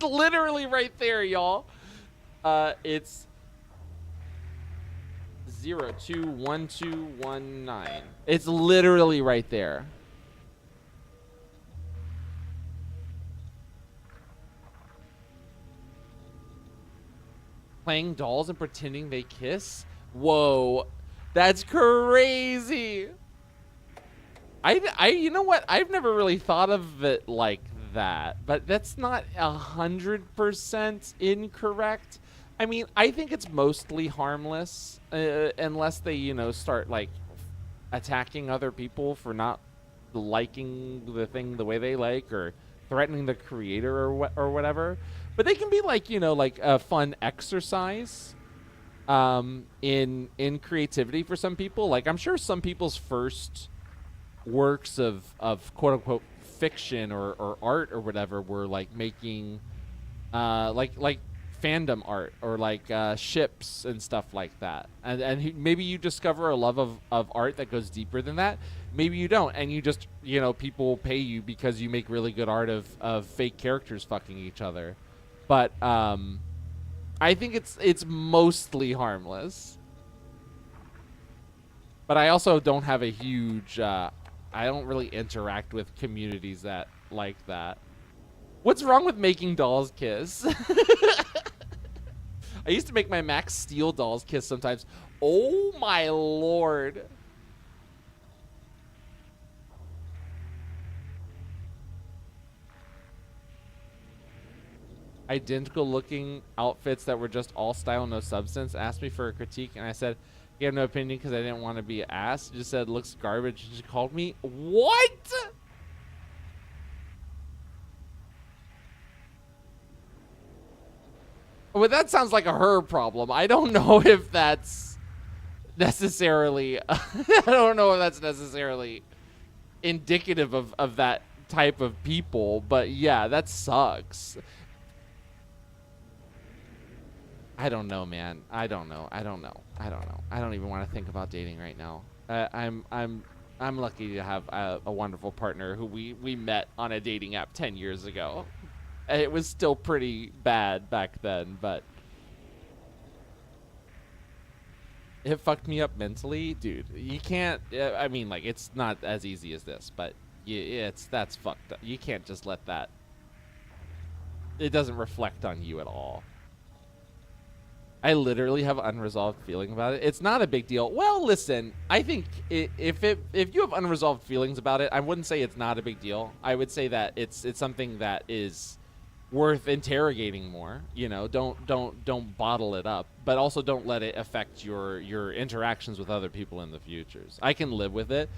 literally right there, y'all. It's 021219. It's literally right there. Playing dolls and pretending they kiss? Whoa, that's crazy. You know what? I've never really thought of it like that, but that's not 100% incorrect. I mean, I think it's mostly harmless, unless they, you know, start like attacking other people for not liking the thing the way they like, or threatening the creator or whatever. But they can be like, you know, like a fun exercise in creativity for some people. Like, I'm sure some people's first works of quote unquote fiction or art or whatever were like making like fandom art, or like ships and stuff like that. And maybe you discover a love of art that goes deeper than that. Maybe you don't, and you just, you know, people pay you because you make really good art of fake characters fucking each other. But I think it's mostly harmless. But I also don't have a huge I don't really interact with communities that like that. What's wrong with making dolls kiss? I used to make my Max Steel dolls kiss sometimes. Oh my lord. Identical looking outfits that were just all style, no substance. Asked me for a critique, and I said, you have no opinion because I didn't want to be asked. Just said, looks garbage. She called me, what? Well, that sounds like a her problem. I don't know if that's necessarily, I don't know if that's necessarily indicative of that type of people, but yeah, that sucks. I don't know, man. I don't know. I don't even want to think about dating right now. I'm lucky to have a wonderful partner who we met on a dating app 10 years ago. It was still pretty bad back then, but it fucked me up mentally, dude. You can't. I mean, like, it's not as easy as this, but that's fucked up. You can't just let that. It doesn't reflect on you at all. I literally have unresolved feeling about it. It's not a big deal. Well, listen, I think if you have unresolved feelings about it, I wouldn't say it's not a big deal. I would say that it's something that is worth interrogating more. You know, don't bottle it up, but also don't let it affect your interactions with other people in the futures. I can live with it.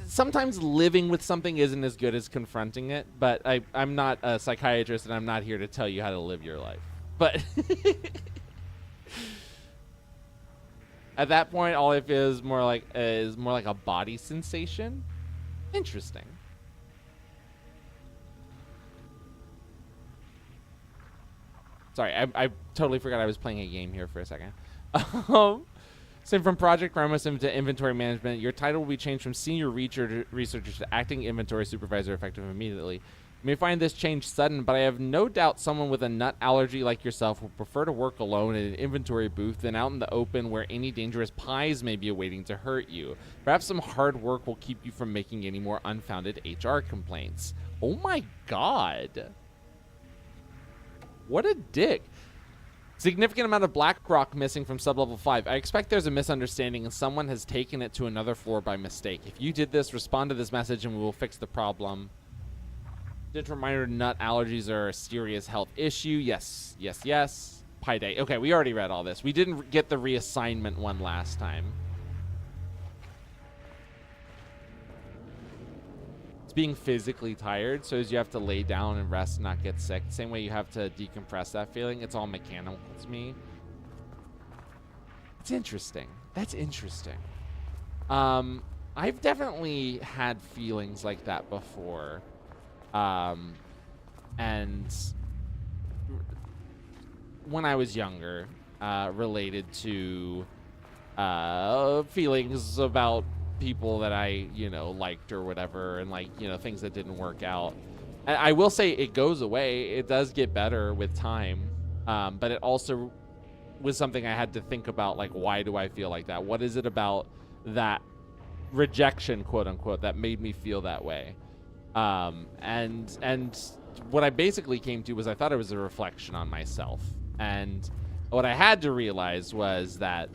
Sometimes living with something isn't as good as confronting it, but I'm not a psychiatrist, and I'm not here to tell you how to live your life. But at that point, all I feel is more like a body sensation. Interesting. Sorry, I totally forgot I was playing a game here for a second. So from project premise into inventory management, your title will be changed from senior researcher to acting inventory supervisor, effective immediately. You may find this change sudden, but I have no doubt someone with a nut allergy like yourself will prefer to work alone in an inventory booth than out in the open where any dangerous pies may be awaiting to hurt you. Perhaps some hard work will keep you from making any more unfounded HR complaints. Oh my god. What a dick. Significant amount of black rock missing from sublevel 5. I expect there's a misunderstanding and someone has taken it to another floor by mistake. If you did this, respond to this message and we will fix the problem. Just a reminder, nut allergies are a serious health issue. Yes, yes, yes. Pi Day. Okay, we already read all this. We didn't get the reassignment one last time. It's being physically tired, so as you have to lay down and rest and not get sick. Same way you have to decompress that feeling. It's all mechanical to me. It's interesting. That's interesting. I've definitely had feelings like that before. And when I was younger, related to feelings about people that I, liked or whatever, and things that didn't work out. I will say it goes away. It does get better with time. But it also was something I had to think about, why do I feel like that? What is it about that rejection, quote unquote, that made me feel that way? And what I basically came to was I thought it was a reflection on myself. And what I had to realize was that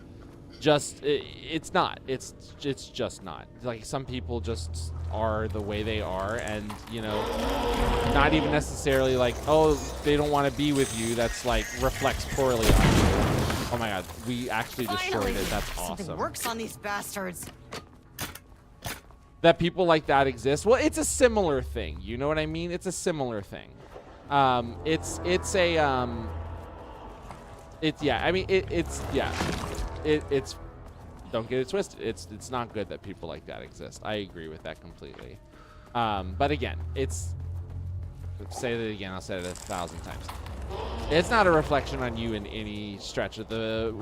it's not. It's just not. Some people just are the way they are, and not even necessarily they don't want to be with you. That's reflects poorly on you. Oh my god, we actually destroyed it. That's awesome. Something works on these bastards. That people like that exist. Well, it's a similar thing. You know what I mean? It's a similar thing. It's don't get it twisted. It's not good that people like that exist. I agree with that completely. But again, say that again. I'll say it 1,000 times. It's not a reflection on you in any stretch of the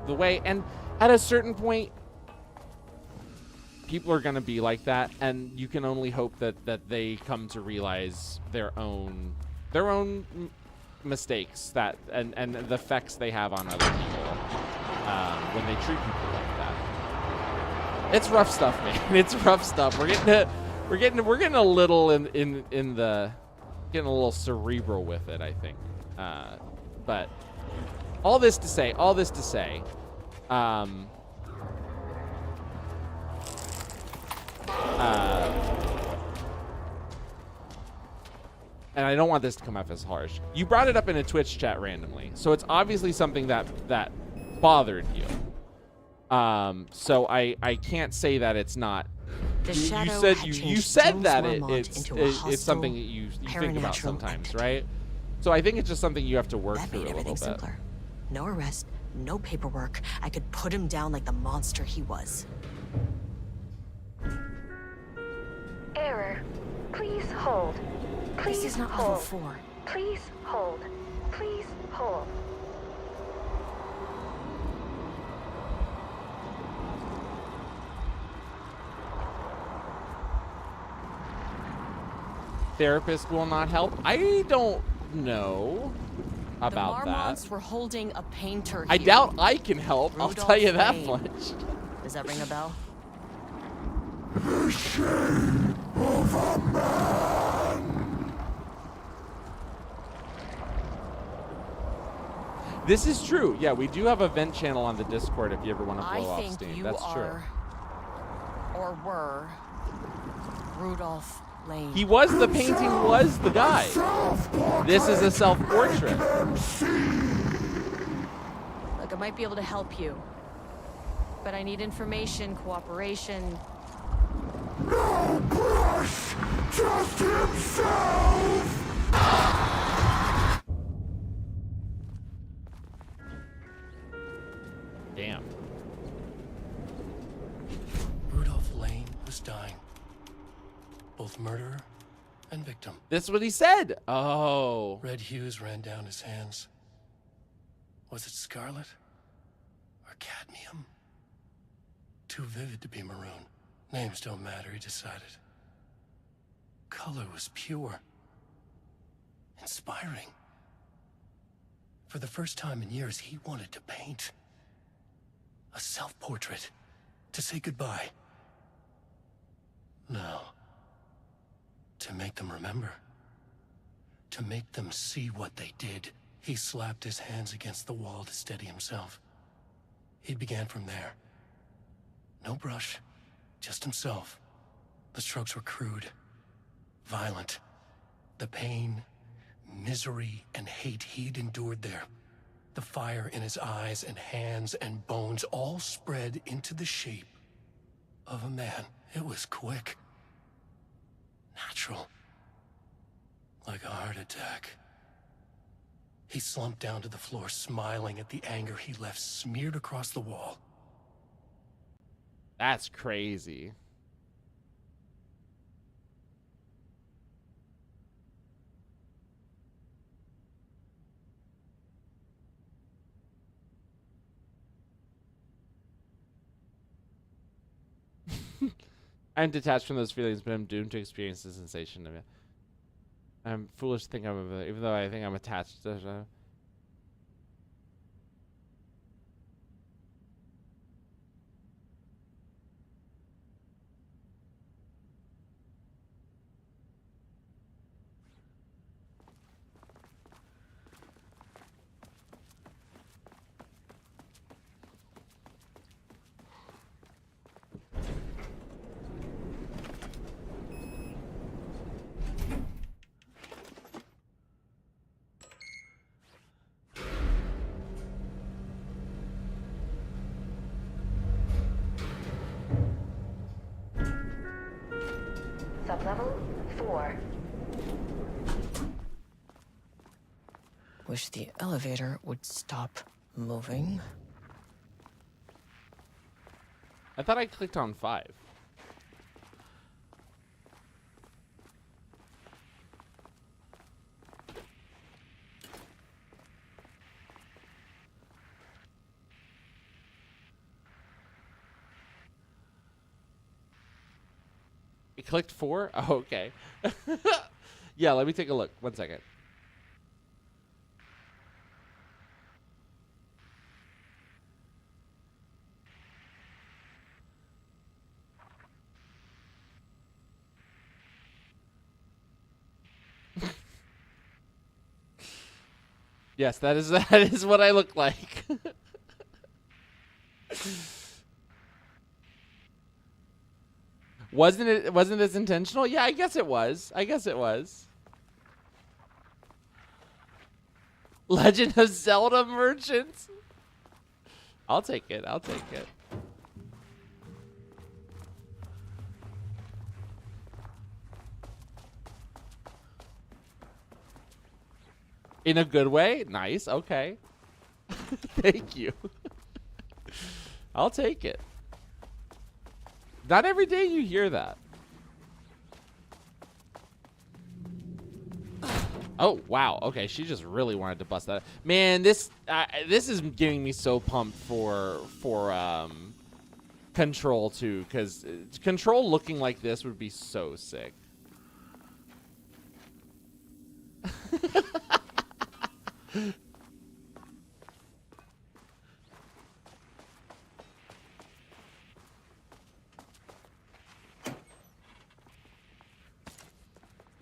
way. And at a certain point, people are going to be like that, and you can only hope that they come to realize their own mistakes and the effects they have on other people when they treat people like that. It's rough stuff, man. It's rough stuff. We're getting a little getting a little cerebral with it, I think. But all this to say. And I don't want this to come off as harsh. You brought it up in a Twitch chat randomly, so it's obviously something that bothered you. So I can't say that it's not. You said that it's something that you think about sometimes, right? So I think it's just something you have to work through a little bit. Simpler. No arrest, no paperwork. I could put him down like the monster he was. Error. Please hold. Please this is not hold. level 4. Please hold. Please hold. Therapist will not help. I don't know about the that. Marmonts were holding a painter here. I doubt I can help. I'll tell you that much. Does that ring a bell? The shame of a man. This is true. Yeah, we do have a vent channel on the Discord if you ever want to blow off steam. That's true. Or were Rudolph Lane. He was the painting, was the guy. This is a self-portrait. Look, I might be able to help you, but I need information, cooperation. No brush, just himself. Damn. Rudolph Lane was dying. Both murderer and victim. That's what he said. Oh. Red hues ran down his hands. Was it scarlet or cadmium? Too vivid to be maroon. Names don't matter, he decided. Color was pure. Inspiring. For the first time in years, he wanted to paint. A self-portrait. To say goodbye. No. To make them remember. To make them see what they did. He slapped his hands against the wall to steady himself. He began from there. No brush, just himself. The strokes were crude, violent. The pain, misery, and hate he'd endured there. The fire in his eyes and hands and bones all spread into the shape of a man. It was quick. Natural. Like a heart attack. He slumped down to the floor, smiling at the anger he left smeared across the wall. That's crazy. I'm detached from those feelings, but I'm doomed to experience the sensation of it. I'm foolish to think I'm, even though I think I'm attached to. Sublevel 4. Wish the elevator would stop moving. I thought I clicked on 5. You clicked 4? Oh, okay. Yeah, let me take a look. 1 second. Yes, that is what I look like. Wasn't this intentional? Yeah, I guess it was. Legend of Zelda merchants. I'll take it. In a good way? Nice. Okay. Thank you. I'll take it. Not every day you hear that. Oh, wow. Okay, she just really wanted to bust that. Man, this is getting me so pumped for Control 2, because Control looking like this would be so sick.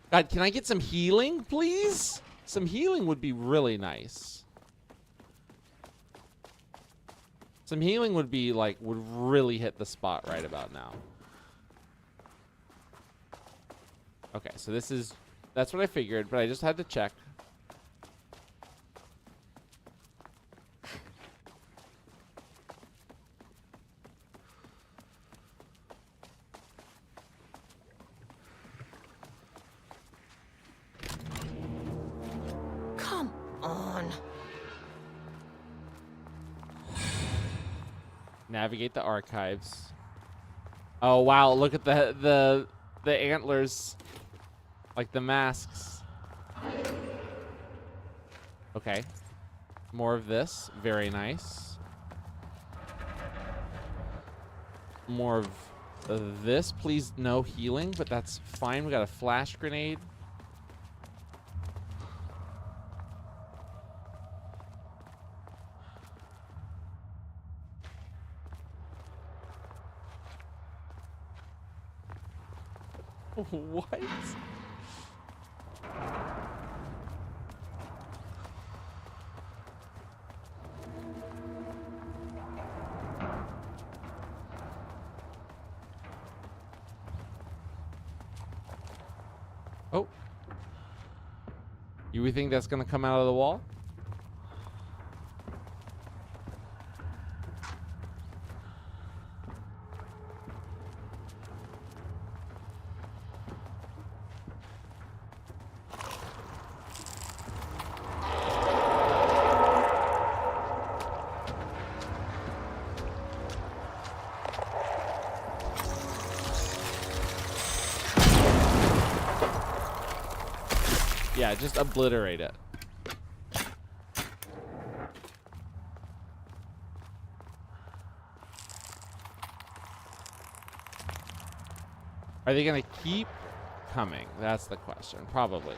God, can I get some healing, please? Some healing would be really nice. Some healing would be like, would really hit the spot right about now. Okay, so that's what I figured, but I just had to check. Come on. Navigate the archives. Oh wow, look at the antlers. Like the masks. Okay. More of this. Very nice. More of this. Please no healing, but that's fine. We got a flash grenade. What? Oh. You think that's gonna come out of the wall? Yeah, just obliterate it. Are they gonna keep coming? That's the question. Probably.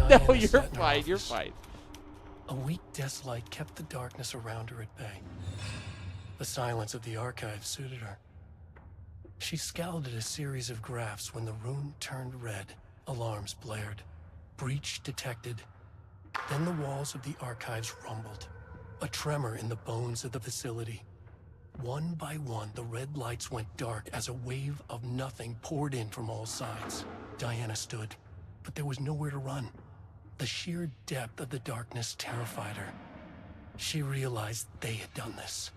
No, you're fine. You're fine. A weak desk light kept the darkness around her at bay. The silence of the archive suited her. She scowled at a series of graphs when the room turned red. Alarms blared. Breach detected. Then the walls of the archives rumbled. A tremor in the bones of the facility. One by one, the red lights went dark as a wave of nothing poured in from all sides. Diana stood, but there was nowhere to run. The sheer depth of the darkness terrified her. She realized they had done this.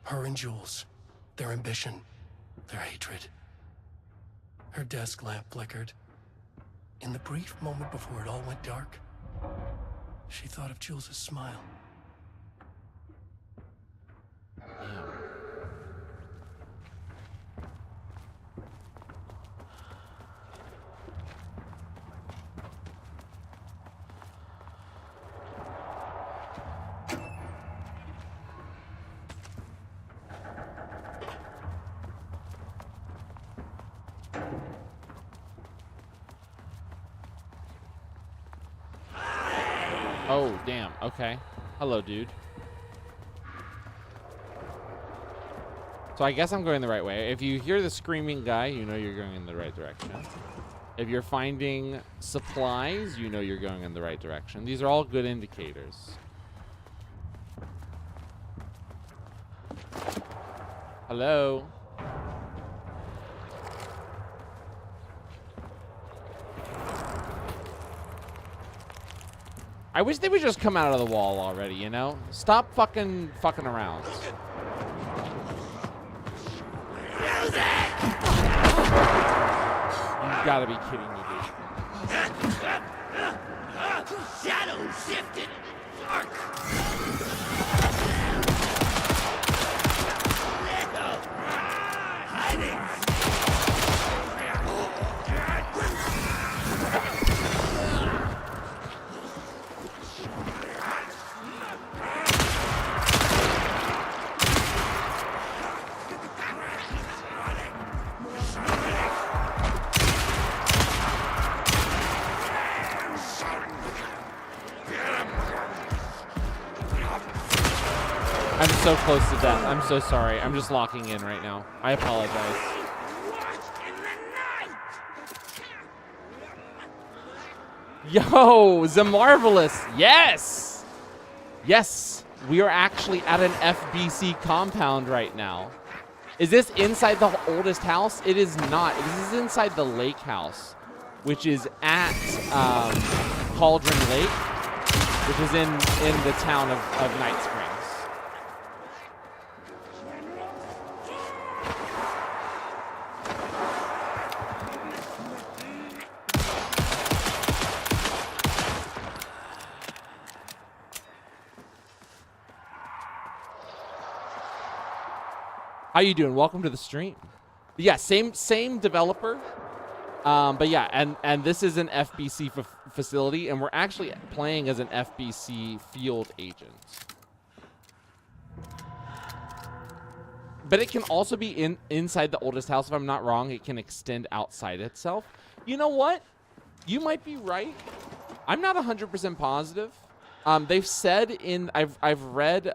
Her and Jules. Their ambition. Their hatred. Her desk lamp flickered. In the brief moment before it all went dark, she thought of Jules' smile. Oh, damn. Okay. Hello, dude. So I guess I'm going the right way. If you hear the screaming guy, you know you're going in the right direction. If you're finding supplies, you know you're going in the right direction. These are all good indicators. Hello? I wish they would just come out of the wall already, you know? Stop fucking around. You gotta be kidding me, dude. Shadow shifted. Dark. I'm so close to death. I'm so sorry. I'm just locking in right now. I apologize. Yo, the Marvelous. Yes. Yes. We are actually at an FBC compound right now. Is this inside the oldest house? It is not. This is inside the lake house, which is at Cauldron Lake, which is in the town of Night Springs. How you doing? Welcome to the stream. Yeah, same developer. But yeah, and this is an FBC facility, and we're actually playing as an FBC field agent. But it can also be inside the oldest house, if I'm not wrong. It can extend outside itself. You know what? You might be right. I'm not 100% positive. They've said I've read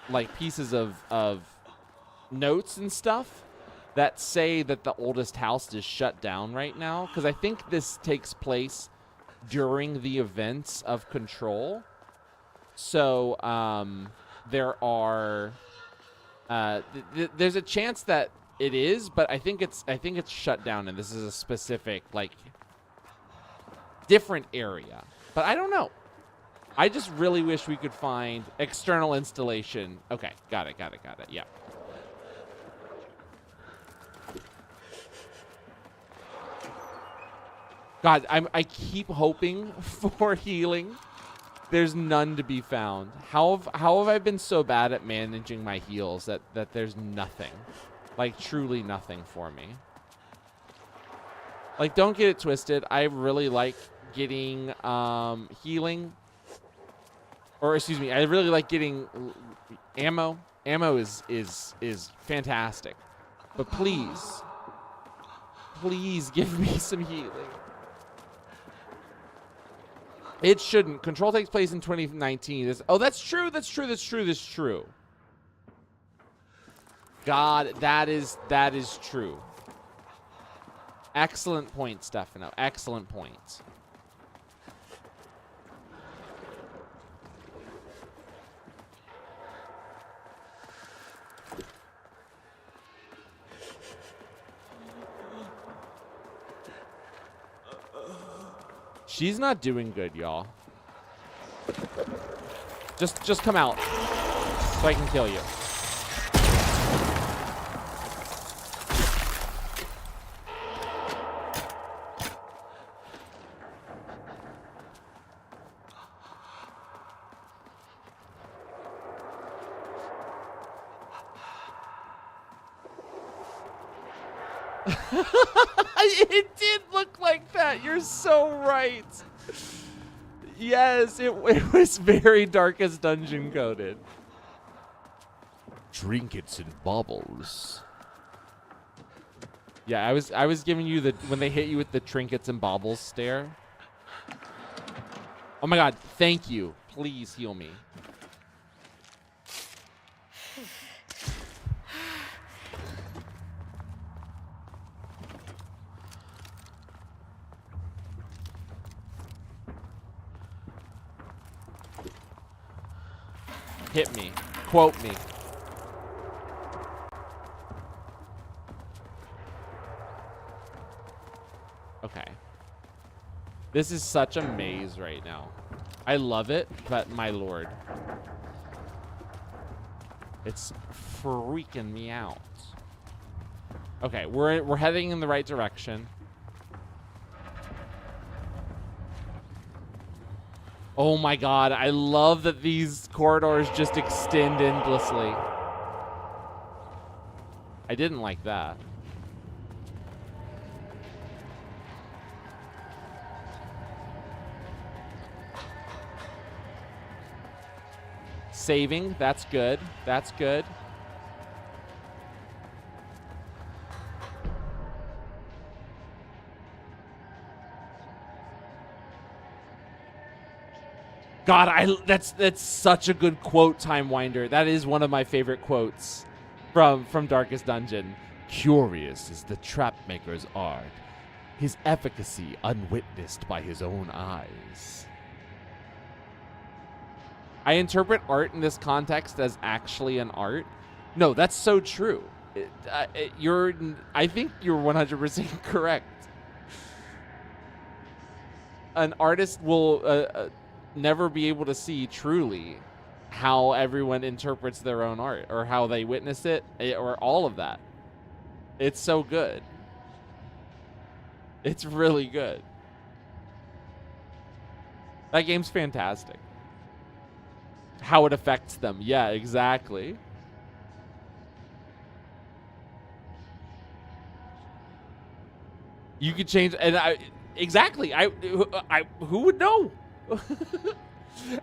like pieces of notes and stuff that say that the oldest house is shut down right now, because I think this takes place during the events of Control. So there are there's a chance that it is, but I think it's shut down, and this is a specific, like, different area. But I don't know. I just really wish we could find external installation. Okay, got it. Yeah. God, I keep hoping for healing. There's none to be found. How have I been so bad at managing my heals that there's nothing? Like, truly nothing for me. Like, don't get it twisted. I really like getting healing. Or, excuse me, I really like getting ammo. Ammo is fantastic. But please give me some healing. It shouldn't. Control takes place in 2019. Oh, that's true. That's true. God, that is true. Excellent point, Stefano. Excellent point. She's not doing good, y'all. Just come out so I can kill you. It did look like that. You're so right. Yes, it was very Darkest Dungeon coded. Trinkets and baubles. Yeah, I was giving you the when they hit you with the trinkets and baubles stare. Oh my God, thank you. Please heal me. Hit me. Quote me. Okay. This is such a maze right now. I love it, but my lord. It's freaking me out. Okay, we're heading in the right direction. Oh my God, I love that these corridors just extend endlessly. I didn't like that. Saving, that's good. That's good. God, that's such a good quote, Timewinder. That is one of my favorite quotes from Darkest Dungeon. Curious is the trapmaker's art, his efficacy unwitnessed by his own eyes. I interpret art in this context as actually an art. No, that's so true. I think you're 100% correct. An artist will never be able to see truly how everyone interprets their own art or how they witness it or all of that. It's so good. It's really good. That game's fantastic. How it affects them. Yeah, exactly. You could change, and exactly. Who would know?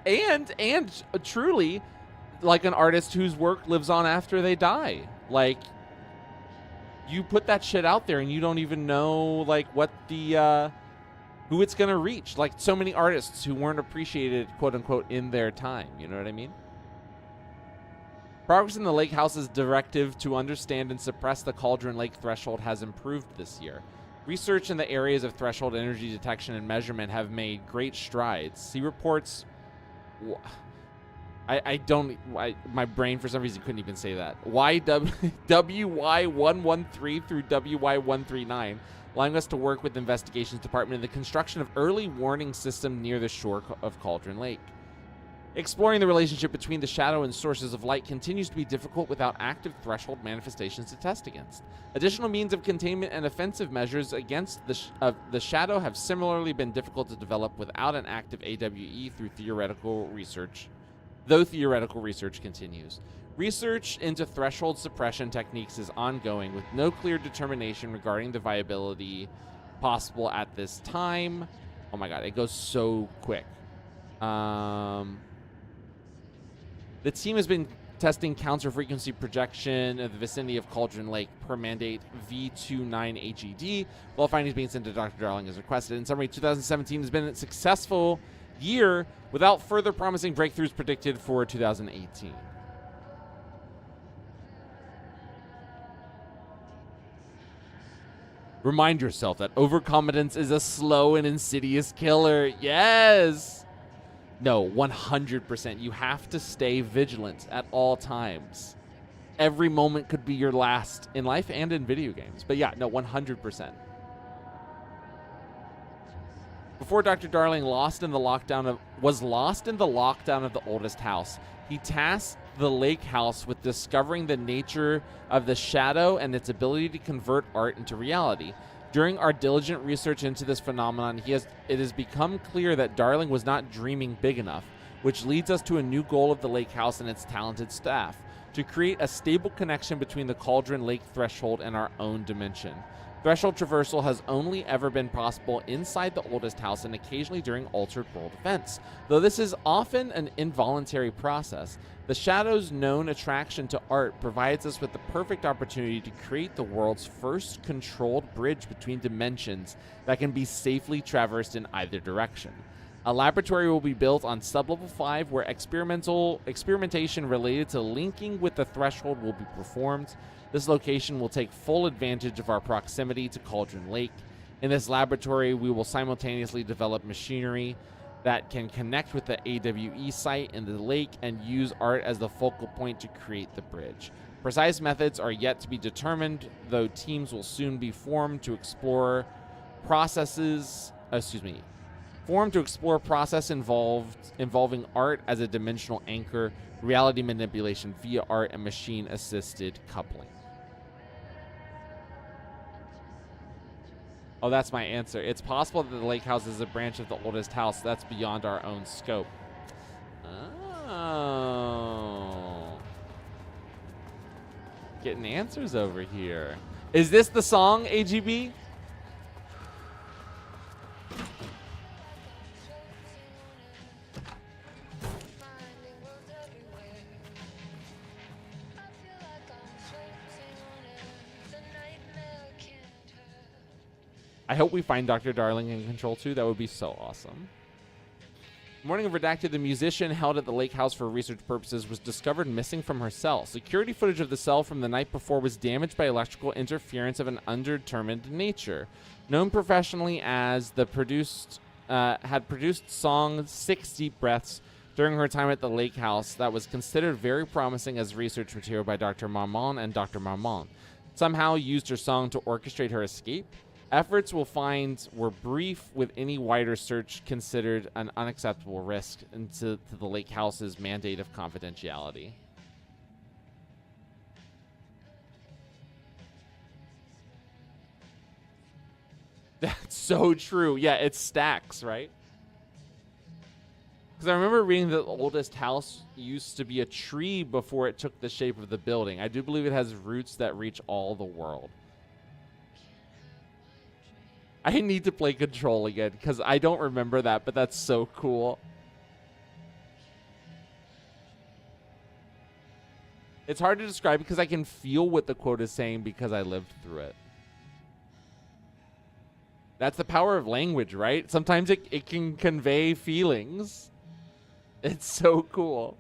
and truly, like an artist whose work lives on after they die. Like, you put that shit out there, and you don't even know like what the who it's gonna reach. Like so many artists who weren't appreciated, quote unquote, in their time. You know what I mean? Progress in the Lake House's directive to understand and suppress the Cauldron Lake threshold has improved this year. Research in the areas of threshold energy detection and measurement have made great strides. See reports... my brain for some reason couldn't even say that. WY113 through WY139, allowing us to work with the investigations department in the construction of early warning system near the shore of Cauldron Lake. Exploring the relationship between the shadow and sources of light continues to be difficult without active threshold manifestations to test against. Additional means of containment and offensive measures against the shadow have similarly been difficult to develop without an active AWE though theoretical research continues. Research into threshold suppression techniques is ongoing with no clear determination regarding the viability possible at this time. Oh my god, it goes so quick. The team has been testing counter-frequency projection in the vicinity of Cauldron Lake per mandate V29AGD, while findings being sent to Dr. Darling as requested. In summary, 2017 has been a successful year without further promising breakthroughs predicted for 2018. Remind yourself that overconfidence is a slow and insidious killer. Yes! No, 100%. You have to stay vigilant at all times. Every moment could be your last in life and in video games. But yeah, no, 100%. Before Dr. Darling was lost in the lockdown of the oldest house, he tasked the Lake House with discovering the nature of the shadow and its ability to convert art into reality. During our diligent research into this phenomenon, it has become clear that Darling was not dreaming big enough, which leads us to a new goal of the Lake House and its talented staff, to create a stable connection between the Cauldron Lake threshold and our own dimension. Threshold traversal has only ever been possible inside the oldest house and occasionally during altered world events. Though this is often an involuntary process, the Shadow's known attraction to art provides us with the perfect opportunity to create the world's first controlled bridge between dimensions that can be safely traversed in either direction. A laboratory will be built on Sublevel 5 where experimentation related to linking with the threshold will be performed. This location will take full advantage of our proximity to Cauldron Lake. In this laboratory, we will simultaneously develop machinery that can connect with the AWE site in the lake and use art as the focal point to create the bridge. Precise methods are yet to be determined, though teams will soon be formed to explore process involving art as a dimensional anchor, reality manipulation via art, and machine-assisted coupling. Oh, that's my answer. It's possible that the Lake House is a branch of the oldest house. That's beyond our own scope. Oh. Getting answers over here. Is this the song, AGB? I hope we find Dr. Darling in Control 2. That would be so awesome. Morning of Redacted, the musician held at the Lake House for research purposes was discovered missing from her cell. Security footage of the cell from the night before was damaged by electrical interference of an undetermined nature. Known professionally as had produced song 6 Deep Breaths during her time at the Lake House that was considered very promising as research material by Dr. Marmon and Dr. Marmon. Somehow used her song to orchestrate her escape. Efforts we'll find were brief, with any wider search considered an unacceptable risk into the Lake House's mandate of confidentiality. That's so true. Yeah, it stacks, right? Because I remember reading that the oldest house used to be a tree before it took the shape of the building. I do believe it has roots that reach all the world. I need to play Control again because I don't remember that, but that's so cool. It's hard to describe because I can feel what the quote is saying because I lived through it. That's the power of language, right? Sometimes it can convey feelings. It's so cool.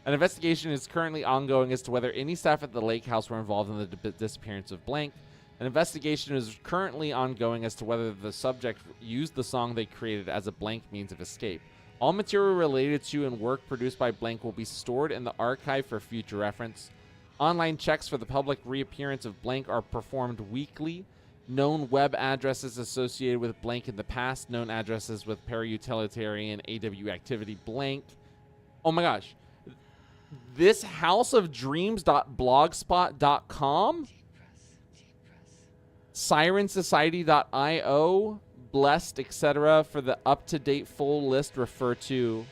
An investigation is currently ongoing as to whether any staff at the lake house were involved in the disappearance of blank. An investigation is currently ongoing as to whether the subject used the song they created as a blank means of escape. All material related to and work produced by blank will be stored in the archive for future reference. Online checks for the public reappearance of blank are performed weekly. Known web addresses associated with blank in the past. Known addresses with para-utilitarian AW activity blank. Oh my gosh. This houseofdreams.blogspot.com, sirensociety.io, blessed, etc. For the up-to-date full list, refer to.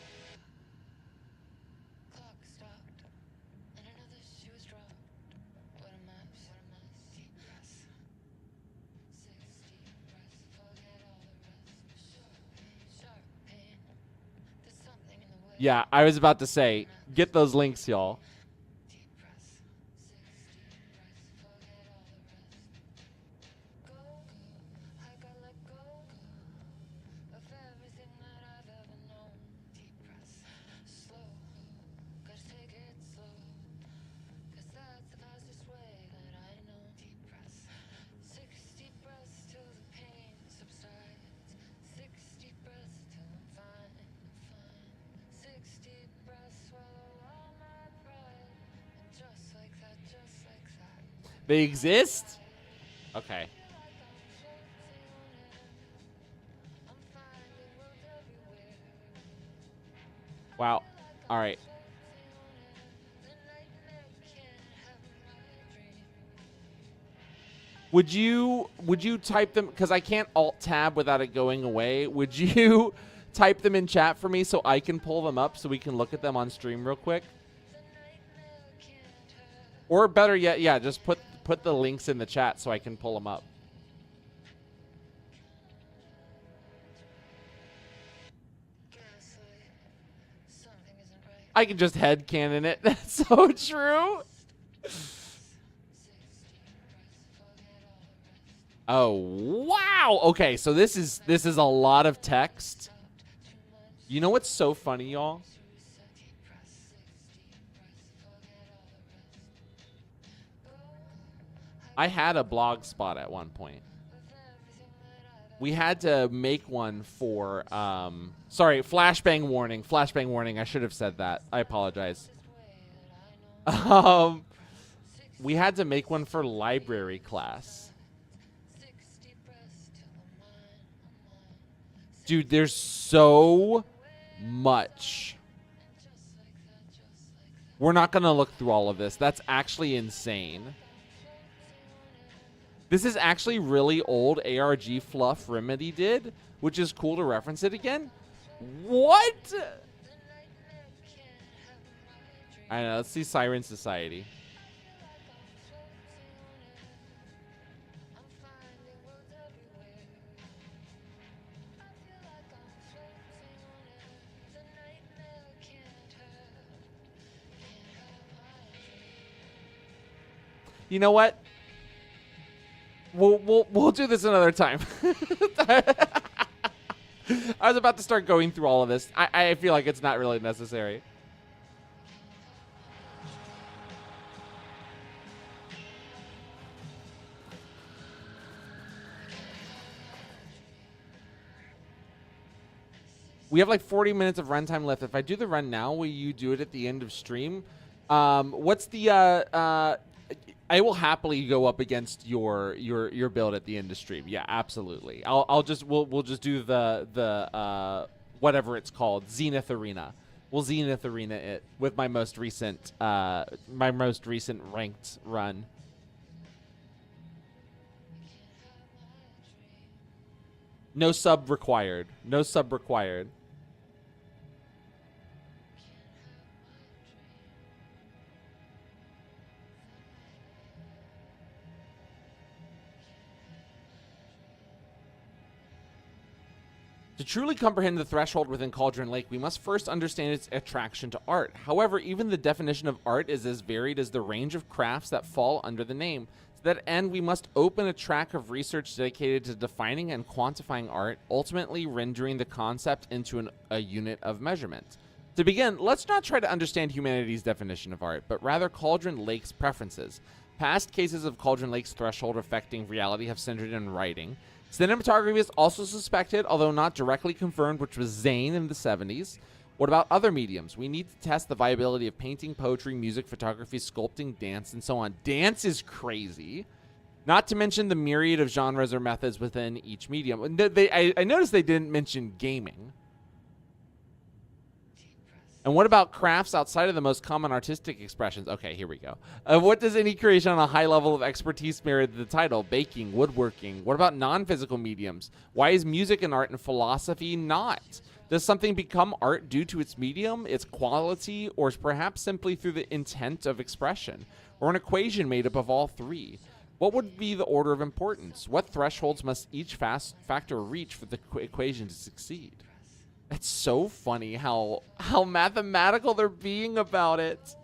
Yeah, I was about to say, get those links, y'all. They exist? Okay. Wow. All right. Would you type them, because I can't alt tab without it going away. Would you type them in chat for me so I can pull them up so we can look at them on stream real quick? Or better yet, yeah, just put the links in the chat so I can pull them up. I can just headcanon it. That's so true. Oh, wow. Okay, so this is a lot of text. You know what's so funny, y'all? I had a blog spot at one point. We had to make one for, sorry, flashbang warning. Flashbang warning. I should have said that. I apologize. We had to make one for library class. Dude, there's so much. We're not going to look through all of this. That's actually insane. This is actually really old ARG fluff Remedy did, which is cool to reference it again. What? I know. Let's see Siren Society. You know what? We'll do this another time. I was about to start going through all of this. I feel like it's not really necessary. We have like 40 minutes of runtime left. If I do the run now, will you do it at the end of stream? What's the I will happily go up against your build at the end of stream. Yeah, absolutely. We'll just do the whatever it's called, Zenith Arena. We'll Zenith Arena it with my most recent ranked run. No sub required. No sub required. To truly comprehend the threshold within Cauldron Lake, we must first understand its attraction to art. However, even the definition of art is as varied as the range of crafts that fall under the name. To that end, we must open a track of research dedicated to defining and quantifying art, ultimately rendering the concept into a unit of measurement. To begin, let's not try to understand humanity's definition of art, but rather Cauldron Lake's preferences. Past cases of Cauldron Lake's threshold affecting reality have centered in writing. Cinematography is also suspected, although not directly confirmed, which was Zane in the 70s. What about other mediums? We need to test the viability of painting, poetry, music, photography, sculpting, dance, and so on. Dance is crazy. Not to mention the myriad of genres or methods within each medium. I noticed they didn't mention gaming. And what about crafts outside of the most common artistic expressions? Okay, here we go. What does any creation on a high level of expertise merit the title? Baking, woodworking. What about non-physical mediums? Why is music an art and philosophy not? Does something become art due to its medium, its quality, or perhaps simply through the intent of expression? Or an equation made up of all three? What would be the order of importance? What thresholds must each factor reach for the equation to succeed? It's so funny how mathematical they're being about it.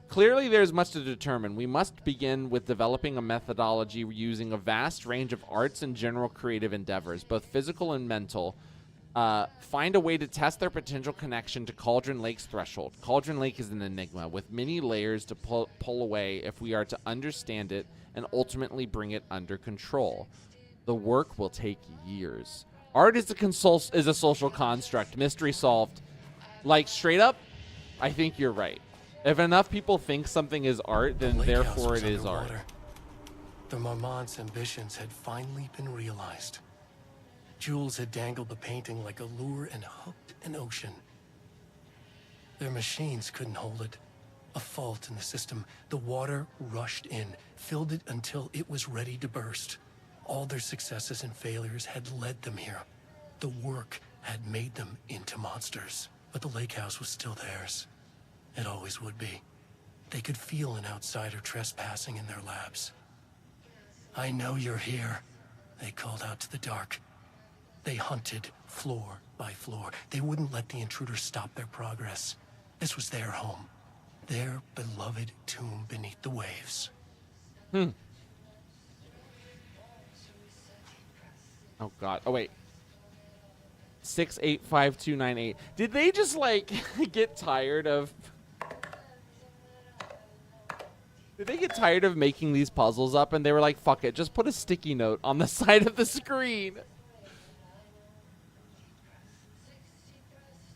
Clearly, there's much to determine. We must begin with developing a methodology using a vast range of arts and general creative endeavors, both physical and mental. Find a way to test their potential connection to Cauldron Lake's threshold. Cauldron Lake is an enigma with many layers to pull away if we are to understand it and ultimately bring it under control. The work will take years. Art is a social construct. Mystery solved. Like, straight up, I think you're right. If enough people think something is art, then therefore it is art. The Marmont's ambitions had finally been realized. Jules had dangled the painting like a lure and hooked an ocean. Their machines couldn't hold it. A fault in the system. The water rushed in, filled it until it was ready to burst. All their successes and failures had led them here. The work had made them into monsters. But the lake house was still theirs. It always would be. They could feel an outsider trespassing in their labs. "I know you're here," they called out to the dark. They hunted floor by floor. They wouldn't let the intruders stop their progress. This was their home. Their beloved tomb beneath the waves. Oh, God. Oh, wait. 685298. Did they just, like, get tired of... Did they get tired of making these puzzles up and they were like, fuck it, just put a sticky note on the side of the screen?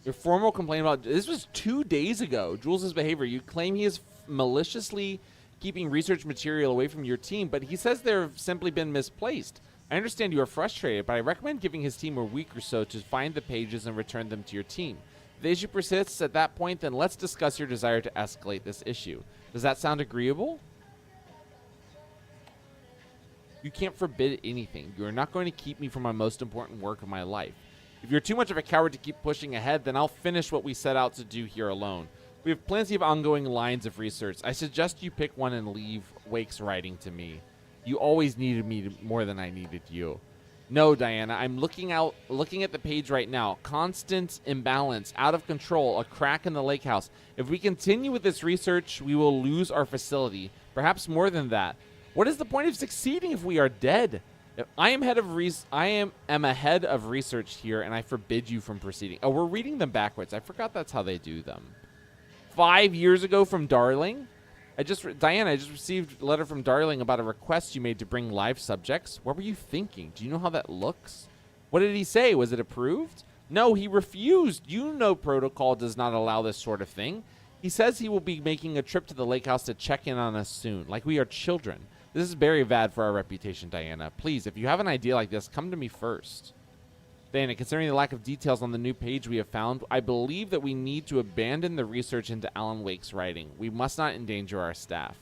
Your formal complaint about... This was 2 days ago. Jules' behavior. You claim he is maliciously keeping research material away from your team, but he says they've simply been misplaced. I understand you are frustrated, but I recommend giving his team a week or so to find the pages and return them to your team. If the issue persists at that point, then let's discuss your desire to escalate this issue. Does that sound agreeable? You can't forbid anything. You are not going to keep me from my most important work of my life. If you're too much of a coward to keep pushing ahead, then I'll finish what we set out to do here alone. We have plenty of ongoing lines of research. I suggest you pick one and leave Wake's writing to me. You always needed me more than I needed you. No, Diana, I'm looking at the page right now. Constant imbalance, out of control, a crack in the lake house. If we continue with this research, we will lose our facility. Perhaps more than that. What is the point of succeeding if we are dead? I am ahead of research here, and I forbid you from proceeding. Oh, we're reading them backwards. I forgot that's how they do them. 5 years ago from Darling. Diana, I just received a letter from Darling about a request you made to bring live subjects. What were you thinking? Do you know how that looks? What did he say? Was it approved? No, he refused. You know protocol does not allow this sort of thing. He says he will be making a trip to the lake house to check in on us soon, like we are children. This is very bad for our reputation, Diana. Please, if you have an idea like this, come to me first. Diana, considering the lack of details on the new page we have found, I believe that we need to abandon the research into Alan Wake's writing. We must not endanger our staff.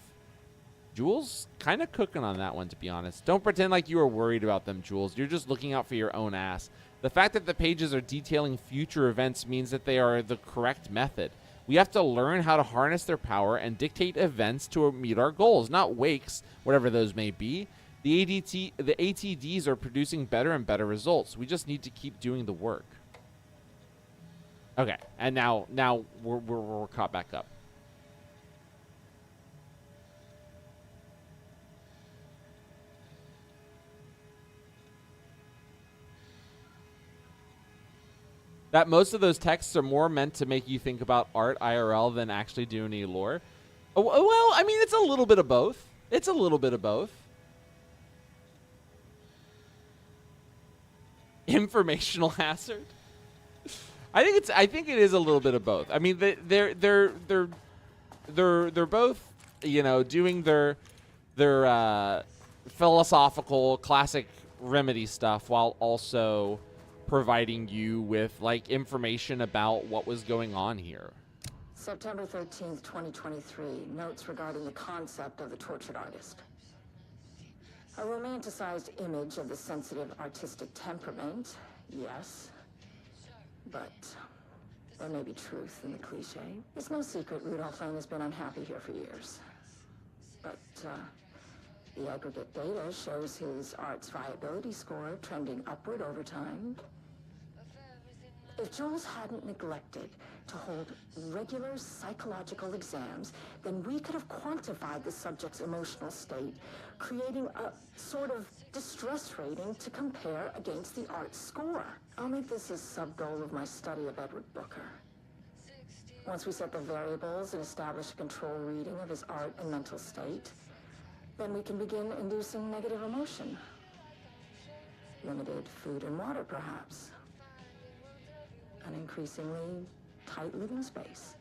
Jules, kind of cooking on that one, to be honest. Don't pretend like you are worried about them, Jules. You're just looking out for your own ass. The fact that the pages are detailing future events means that they are the correct method. We have to learn how to harness their power and dictate events to meet our goals, not Wake's, whatever those may be. The ATDs are producing better and better results. We just need to keep doing the work. Okay, and now we're caught back up. that most of those texts are more meant to make you think about art IRL than actually do any lore. Well, I mean, it's a little bit of both. It's a little bit of both. Informational hazard. I think it is a little bit of both. I mean, they're both, you know, doing their philosophical classic Remedy stuff while also providing you with like information about what was going on here. September 13th, 2023. Notes regarding the concept of the tortured artist. A romanticized image of the sensitive artistic temperament, yes. But there may be truth in the cliche. It's no secret Rudolph Lane has been unhappy here for years. But the aggregate data shows his art's viability score trending upward over time. If Jules hadn't neglected to hold regular psychological exams, then we could have quantified the subject's emotional state, creating a sort of distress rating to compare against the art score. I'll make this a sub-goal of my study of Edward Booker. Once we set the variables and establish a control reading of his art and mental state, then we can begin inducing negative emotion. Limited food and water, perhaps. An increasingly tight living space.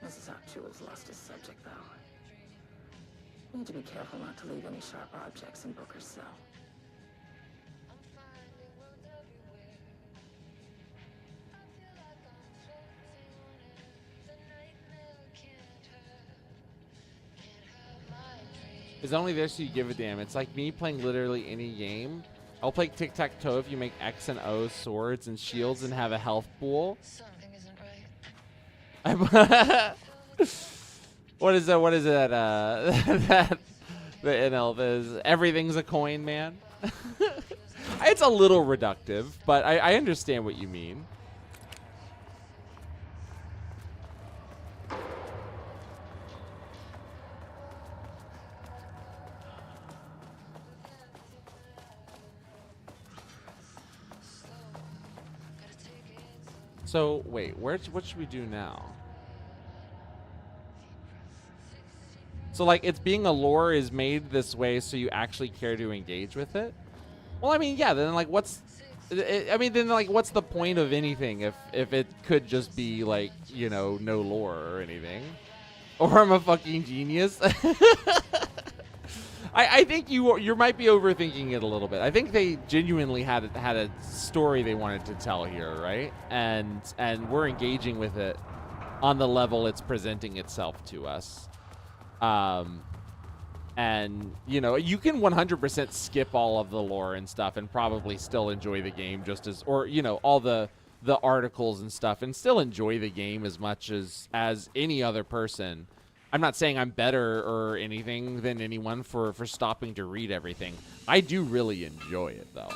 This is how Jules lost his subject, though. Need to be careful not to leave any sharp objects in Booker's cell. It's only there so you give a damn. It's like me playing literally any game. I'll play tic-tac-toe if you make X and O swords and shields and have a health pool. Something isn't right. What is that? What is that? That the NL is everything's a coin, man. It's a little reductive, but I understand what you mean. So wait, what should we do now? So like it's being a lore is made this way so you actually care to engage with it? Well, I mean, yeah, then like what's the point of anything if it could just be like, you know, no lore or anything? Or I'm a fucking genius. I think you might be overthinking it a little bit. I think they genuinely had a story they wanted to tell here, right? And we're engaging with it on the level it's presenting itself to us. And you know, you can 100% skip all of the lore and stuff and probably still enjoy the game just as, or you know, all the articles and stuff, and still enjoy the game as much as any other person. I'm not saying I'm better or anything than anyone for stopping to read everything. I do really enjoy it, though.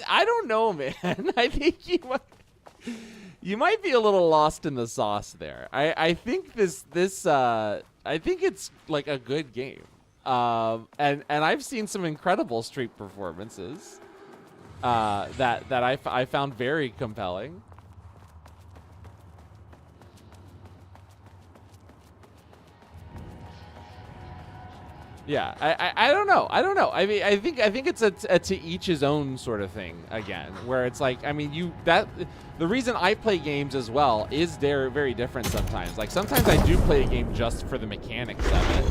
I don't know, man. I think you might be a little lost in the sauce there. I think I think it's like a good game. And I've seen some incredible street performances that I found very compelling. Yeah, I don't know. I mean, I think it's a to each his own sort of thing again, where it's like, I mean, the reason I play games as well is they're very different sometimes. Like sometimes I do play a game just for the mechanics of it.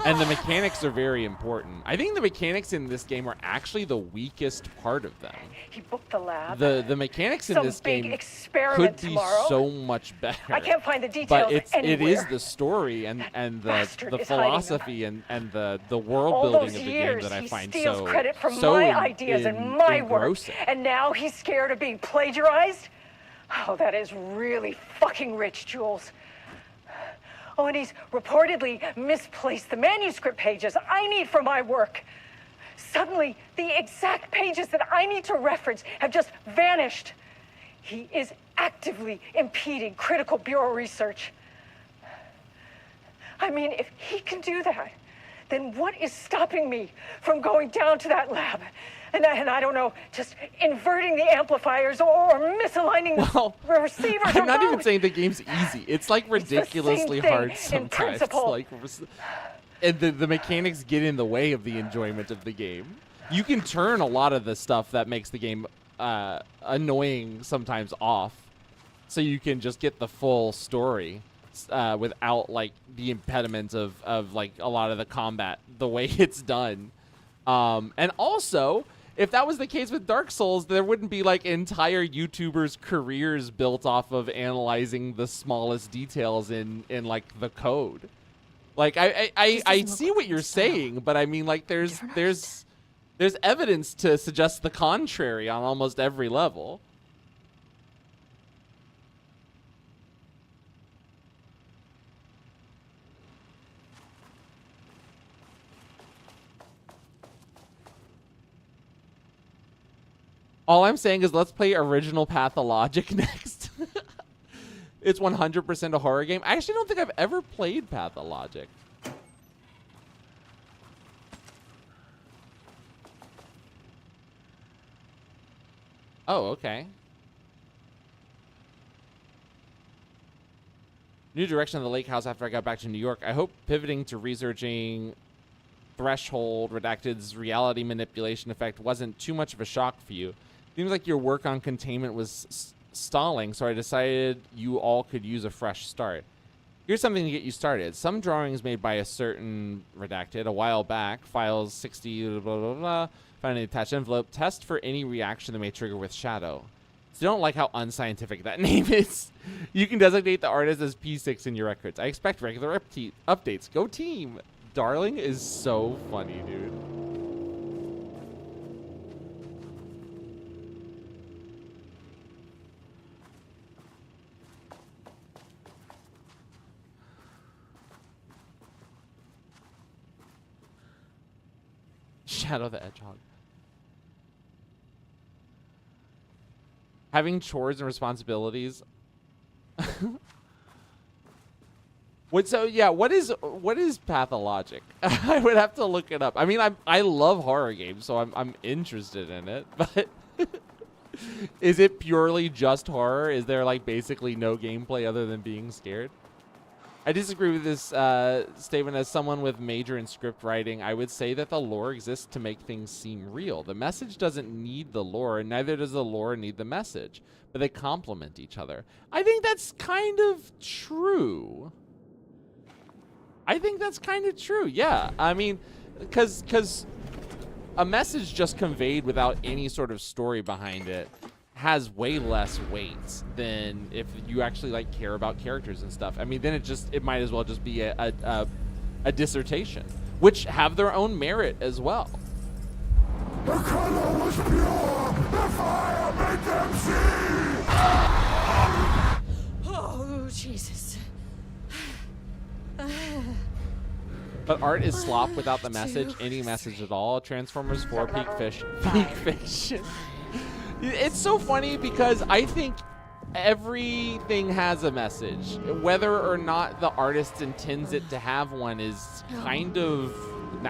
And the mechanics are very important. I think the mechanics in this game are actually the weakest part of them. He booked the lab. The mechanics in this game could be so much better. I can't find the details but anywhere. It is the story and the philosophy and the world building of the game that I find steals so credit for so my ideas and my work, engrossing. and now he's scared of being plagiarized. Oh, that is really fucking rich, Jules. Oh, and he's reportedly misplaced the manuscript pages I need for my work. Suddenly, the exact pages that I need to reference have just vanished. He is actively impeding critical Bureau research. I mean, if he can do that, then what is stopping me from going down to that lab? And I don't know, just inverting the amplifiers or misaligning the receivers. I'm not even saying the game's easy. It's like ridiculously hard in sometimes. principle. Like, and the mechanics get in the way of the enjoyment of the game. You can turn a lot of the stuff that makes the game annoying sometimes off, so you can just get the full story without like the impediment of like a lot of the combat, the way it's done. And also, if that was the case with Dark Souls, there wouldn't be like entire YouTubers' careers built off of analyzing the smallest details in like the code. Like I see what you're saying, but I mean, like there's evidence to suggest the contrary on almost every level. All I'm saying is let's play original Pathologic next. It's 100% a horror game. I actually don't think I've ever played Pathologic. Oh, okay. New direction of the lake house after I got back to New York. I hope pivoting to researching Threshold Redacted's reality manipulation effect wasn't too much of a shock for you. Seems like your work on containment was stalling, so I decided you all could use a fresh start. Here's something to get you started. Some drawings made by a certain Redacted a while back, files 60 blah blah blah, found in the attached envelope, test for any reaction that may trigger with shadow. Still don't like how unscientific that name is. You can designate the artist as P6 in your records. I expect regular updates. Go team! Darling is so funny, dude. Shadow the Hedgehog. Having chores and responsibilities. What is Pathologic? I would have to look it up. I mean, I love horror games, so I'm interested in it, but is it purely just horror? Is there like basically no gameplay other than being scared? I disagree with this statement. As someone with major in script writing, I would say that the lore exists to make things seem real. The message doesn't need the lore, and neither does the lore need the message, but they complement each other. I think that's kind of true. Yeah. I mean, because a message just conveyed without any sort of story behind it has way less weight than if you actually like care about characters and stuff. I mean, then it might as well just be a dissertation, which have their own merit as well. The color was pure. The fire made them see. Oh, Jesus. But art is slop without the message, any message at all. Transformers 4 peak fiction. It's so funny because I think everything has a message. Whether or not the artist intends it to have one is kind of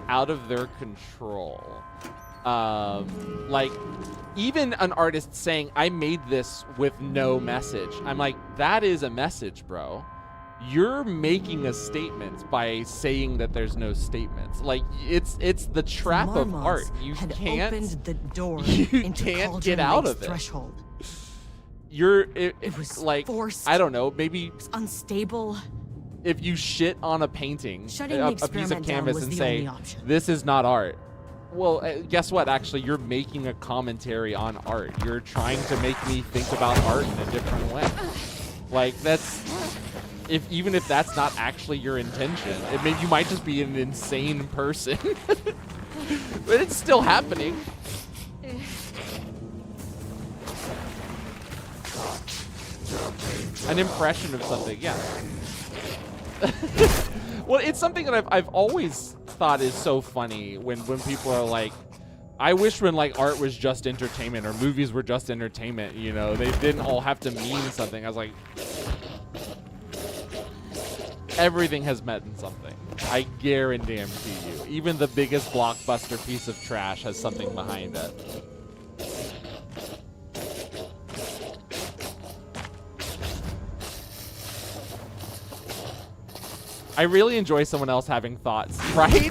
out of their control. Like, even an artist saying, I made this with no message. I'm like, that is a message, bro. You're making a statement by saying that there's no statements. Like, it's the trap of art. You can't opened the door you into can't get out of it. Threshold. It was like forced. I don't know, maybe It was unstable. if you shit on a painting, Shutting the a piece of experiment down canvas was and the say only option. this is not art. Well, guess what? Actually, you're making a commentary on art. You're trying to make me think about art in a different way. Like, that's even if that's not actually your intention, you might just be an insane person. But it's still happening. An impression of something, yeah. Well, it's something that I've always thought is so funny when people are like, I wish when like art was just entertainment or movies were just entertainment, you know, they didn't all have to mean something. I was like, everything has meant something. I guarantee you. Even the biggest blockbuster piece of trash has something behind it. I really enjoy someone else having thoughts, right?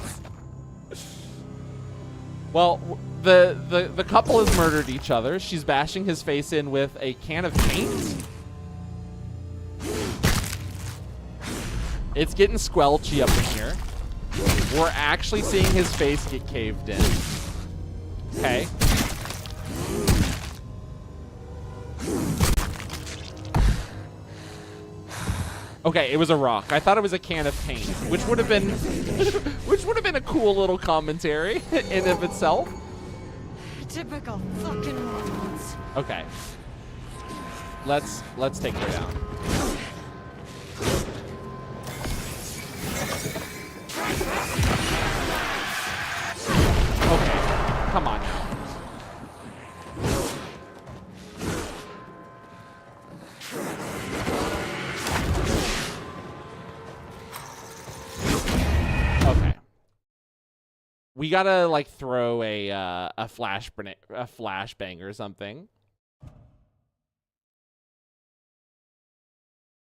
Well, the couple has murdered each other. She's bashing his face in with a can of paint. It's getting squelchy up in here. We're actually seeing his face get caved in. Okay. Okay, it was a rock. I thought it was a can of paint, which would have been a cool little commentary in of itself. Typical fucking morons. Okay. Let's take her down. Okay. Come on now. Okay. We gotta like throw a flashbang or something.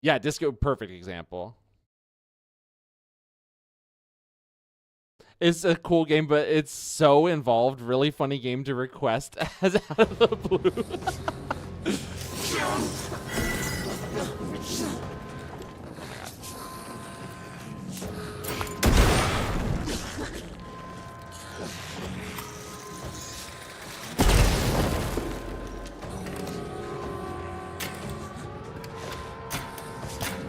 Yeah, disco, perfect example. It's a cool game, but it's so involved. Really funny game to request as out of the blue.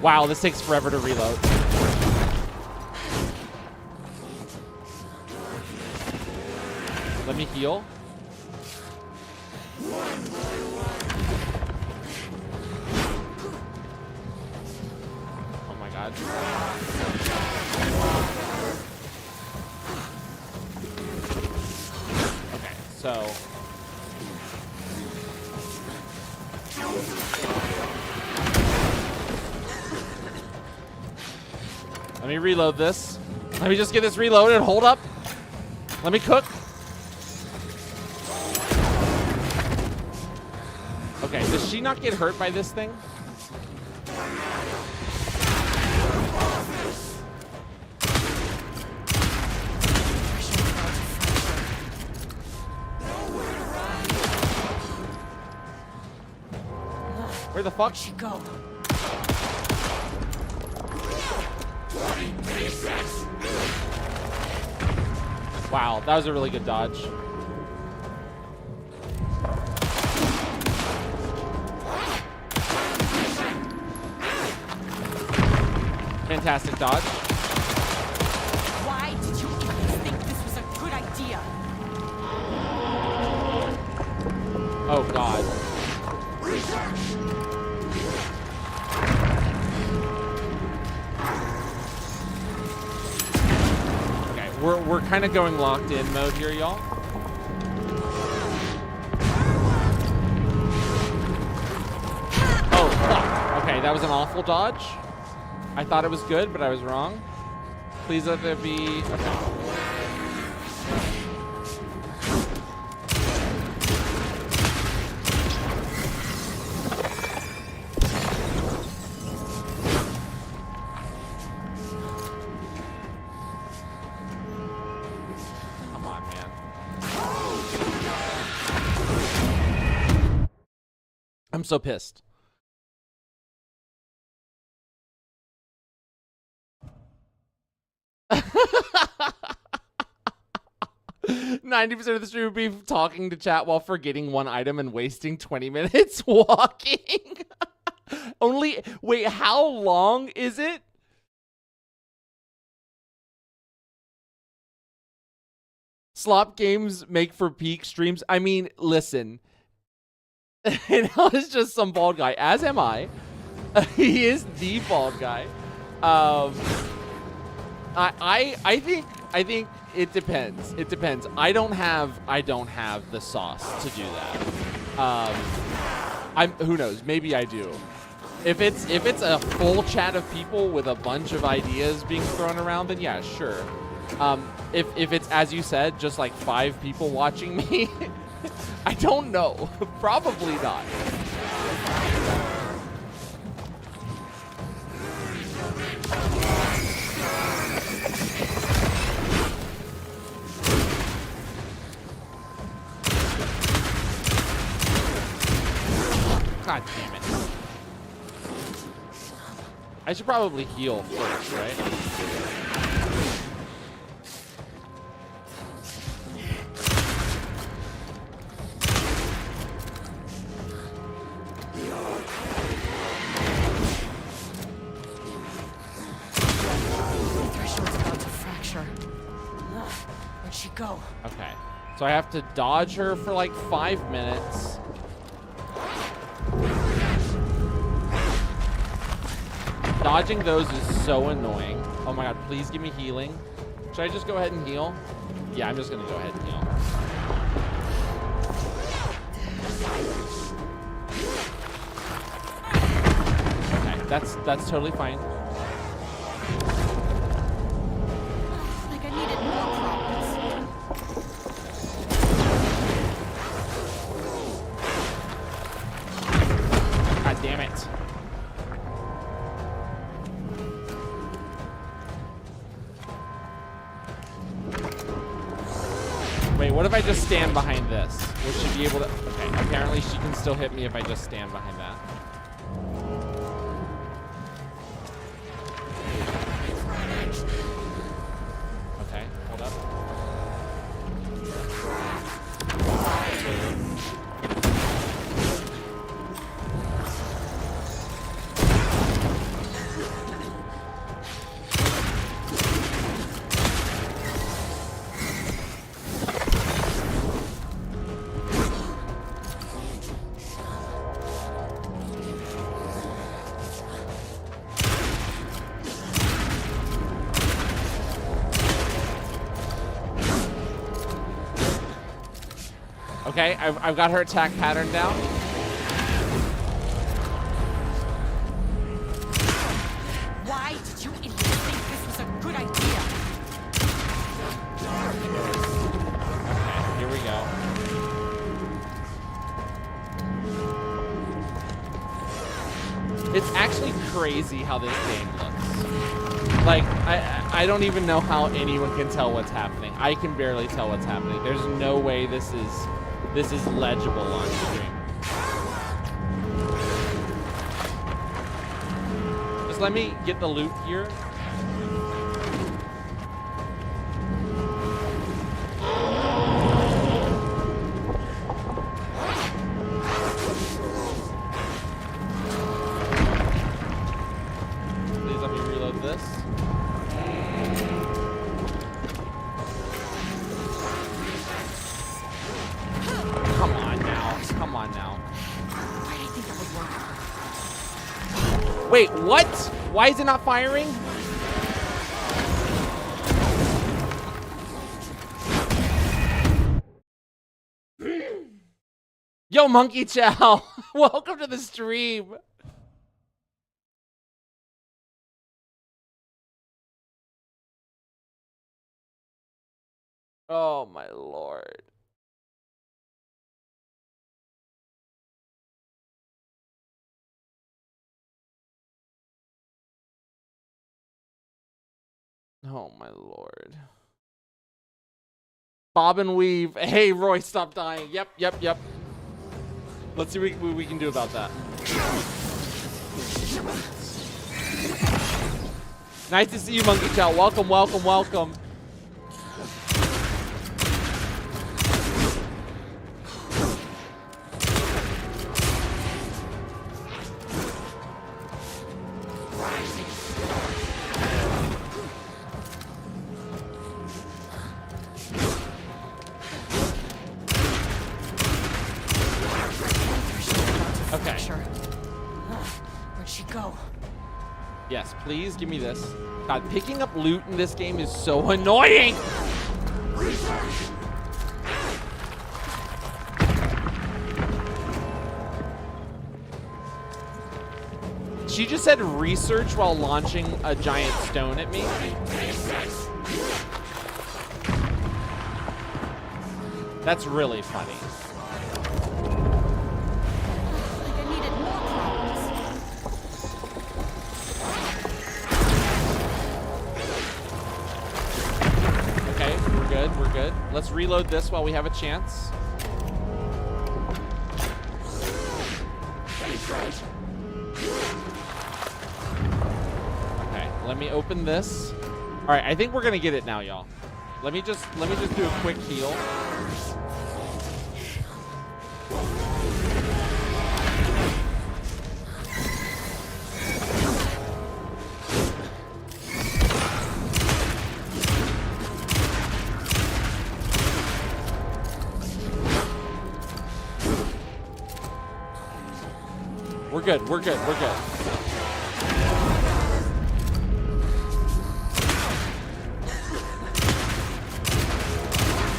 Wow, this takes forever to reload. Let me heal. Oh my god. Okay, so let me reload this. Let me just get this reloaded. Hold up. Let me cook. Okay, does she not get hurt by this thing? Where the fuck? She go. Wow, that was a really good dodge. Fantastic dodge. Why did you even think this was a good idea? Oh god. Okay, we're kind of going locked in mode here, y'all. Oh fuck. Okay, that was an awful dodge. I thought it was good, but I was wrong. Please let there be... Okay. Come on, man. I'm so pissed. 90% of the stream would be talking to chat while forgetting one item and wasting 20 minutes walking. Only, wait, how long is it? Slop games make for peak streams. I mean, listen. And now it's just some bald guy, as am I. He is the bald guy. I think I think it depends. It depends. I don't have the sauce to do that. Who knows? Maybe I do. If it's a full chat of people with a bunch of ideas being thrown around, then yeah, sure. If it's, as you said, just like 5 people watching me, I don't know. Probably not. God damn it. I should probably heal first, right? Threshold's about to fracture. Where'd she go? Okay. So I have to dodge her for like 5 minutes. Dodging those is so annoying. Oh my god, please give me healing. Should I just go ahead and heal? Yeah, I'm just gonna go ahead and heal. Okay, that's totally fine. Like I needed more problems. God damn it. Wait, what if I just stand behind this? Will she be able to... Okay, apparently she can still hit me if I just stand behind that. Okay, hold up. Okay, I've got her attack pattern down. Why did you idiots think this was a good idea? Okay, here we go. It's actually crazy how this game looks. Like, I don't even know how anyone can tell what's happening. I can barely tell what's happening. There's no way this is legible on stream. Just let me get the loot here. Please let me reload this. Come on now. Come on now. Wait, what? Why is it not firing? Yo, Monkey Chow. Welcome to the stream. Oh, my Lord. Oh, my Lord. Bob and weave. Hey, Roy, stop dying. Yep. Let's see what we can do about that. Nice to see you, Monkey Chow. Welcome. Okay. Where'd she go? Yes, please give me this. God, picking up loot in this game is so annoying. She just said research while launching a giant stone at me. That's really funny. Okay, we're good, we're good. Let's reload this while we have a chance. Okay, let me open this. All right, I think we're gonna get it now, y'all. Let me just do a quick heal. We're good, we're good, we're good.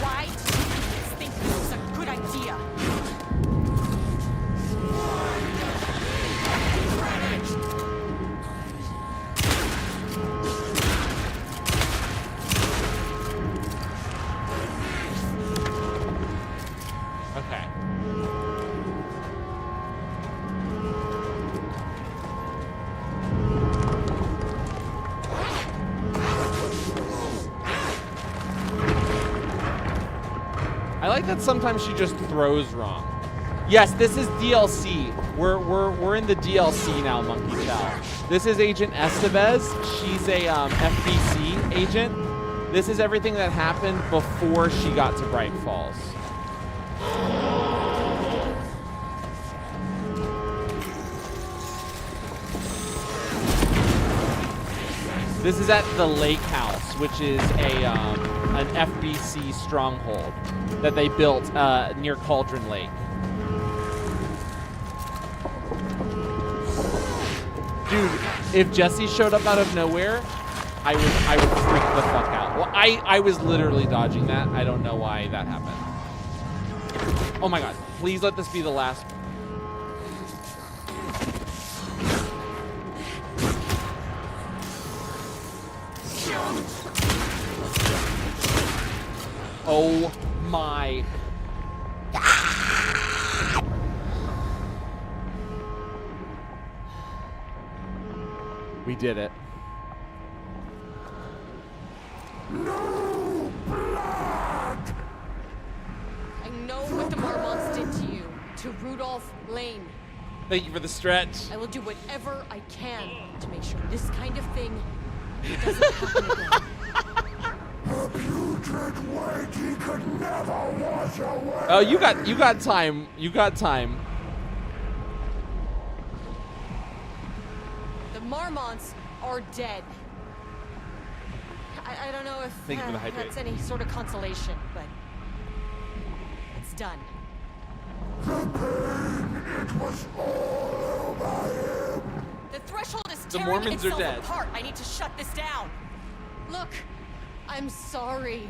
Why did you think this was a good idea? Okay. I like that sometimes she just throws wrong. Yes, this is DLC. We're in the DLC now, Monkey Chow. This is Agent Estevez. She's a FBC agent. This is everything that happened before she got to Bright Falls. This is at the Lake House, which is an FBC stronghold that they built near Cauldron Lake. Dude, if Jesse showed up out of nowhere, I would freak the fuck out. Well, I was literally dodging that. I don't know why that happened. Oh my god, please let this be the last. Oh my. We did it. No blood! I know what the Marmonts did to you, to Rudolph Lane. Thank you for the stretch. I will do whatever I can to make sure this kind of thing doesn't happen again. A putrid weight he could never wash away! Oh, you got time. You got time. The Marmonts are dead. I don't know if Thank you for the hydrate. that's any sort of consolation, but it's done. The pain, it was all over him! The threshold is The tearing Mormons are itself dead. apart. I need to shut this down. Look, I'm sorry.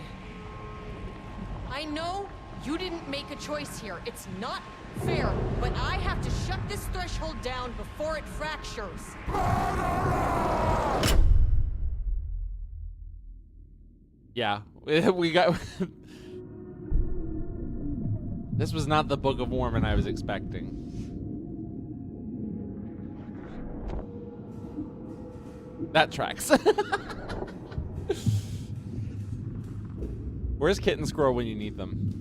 I know you didn't make a choice here. It's not fair, but I have to shut this threshold down before it fractures. Yeah, we got. This was not the Book of Mormon I was expecting. That tracks. Where's Kitten Squirrel when you need them?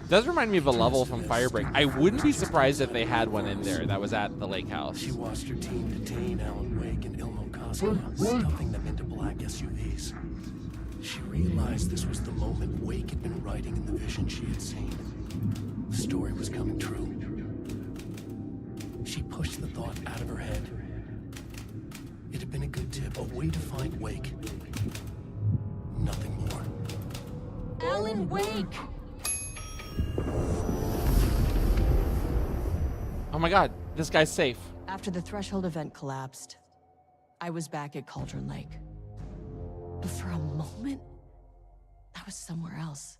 Does remind me of a level from Firebreak. I wouldn't be surprised if they had one in there that was at the lake house. She watched her team detain Alan Wake and Ilmo Koska, stuffing them into black SUVs. She realized this was the moment Wake had been writing in the vision she had seen. The story was coming true. She pushed the thought out of her head. It had been a good tip, a way to find Wake. Nothing more. Alan Wake! Oh my god, this guy's safe. After the Threshold event collapsed, I was back at Cauldron Lake. But for a moment, I was somewhere else.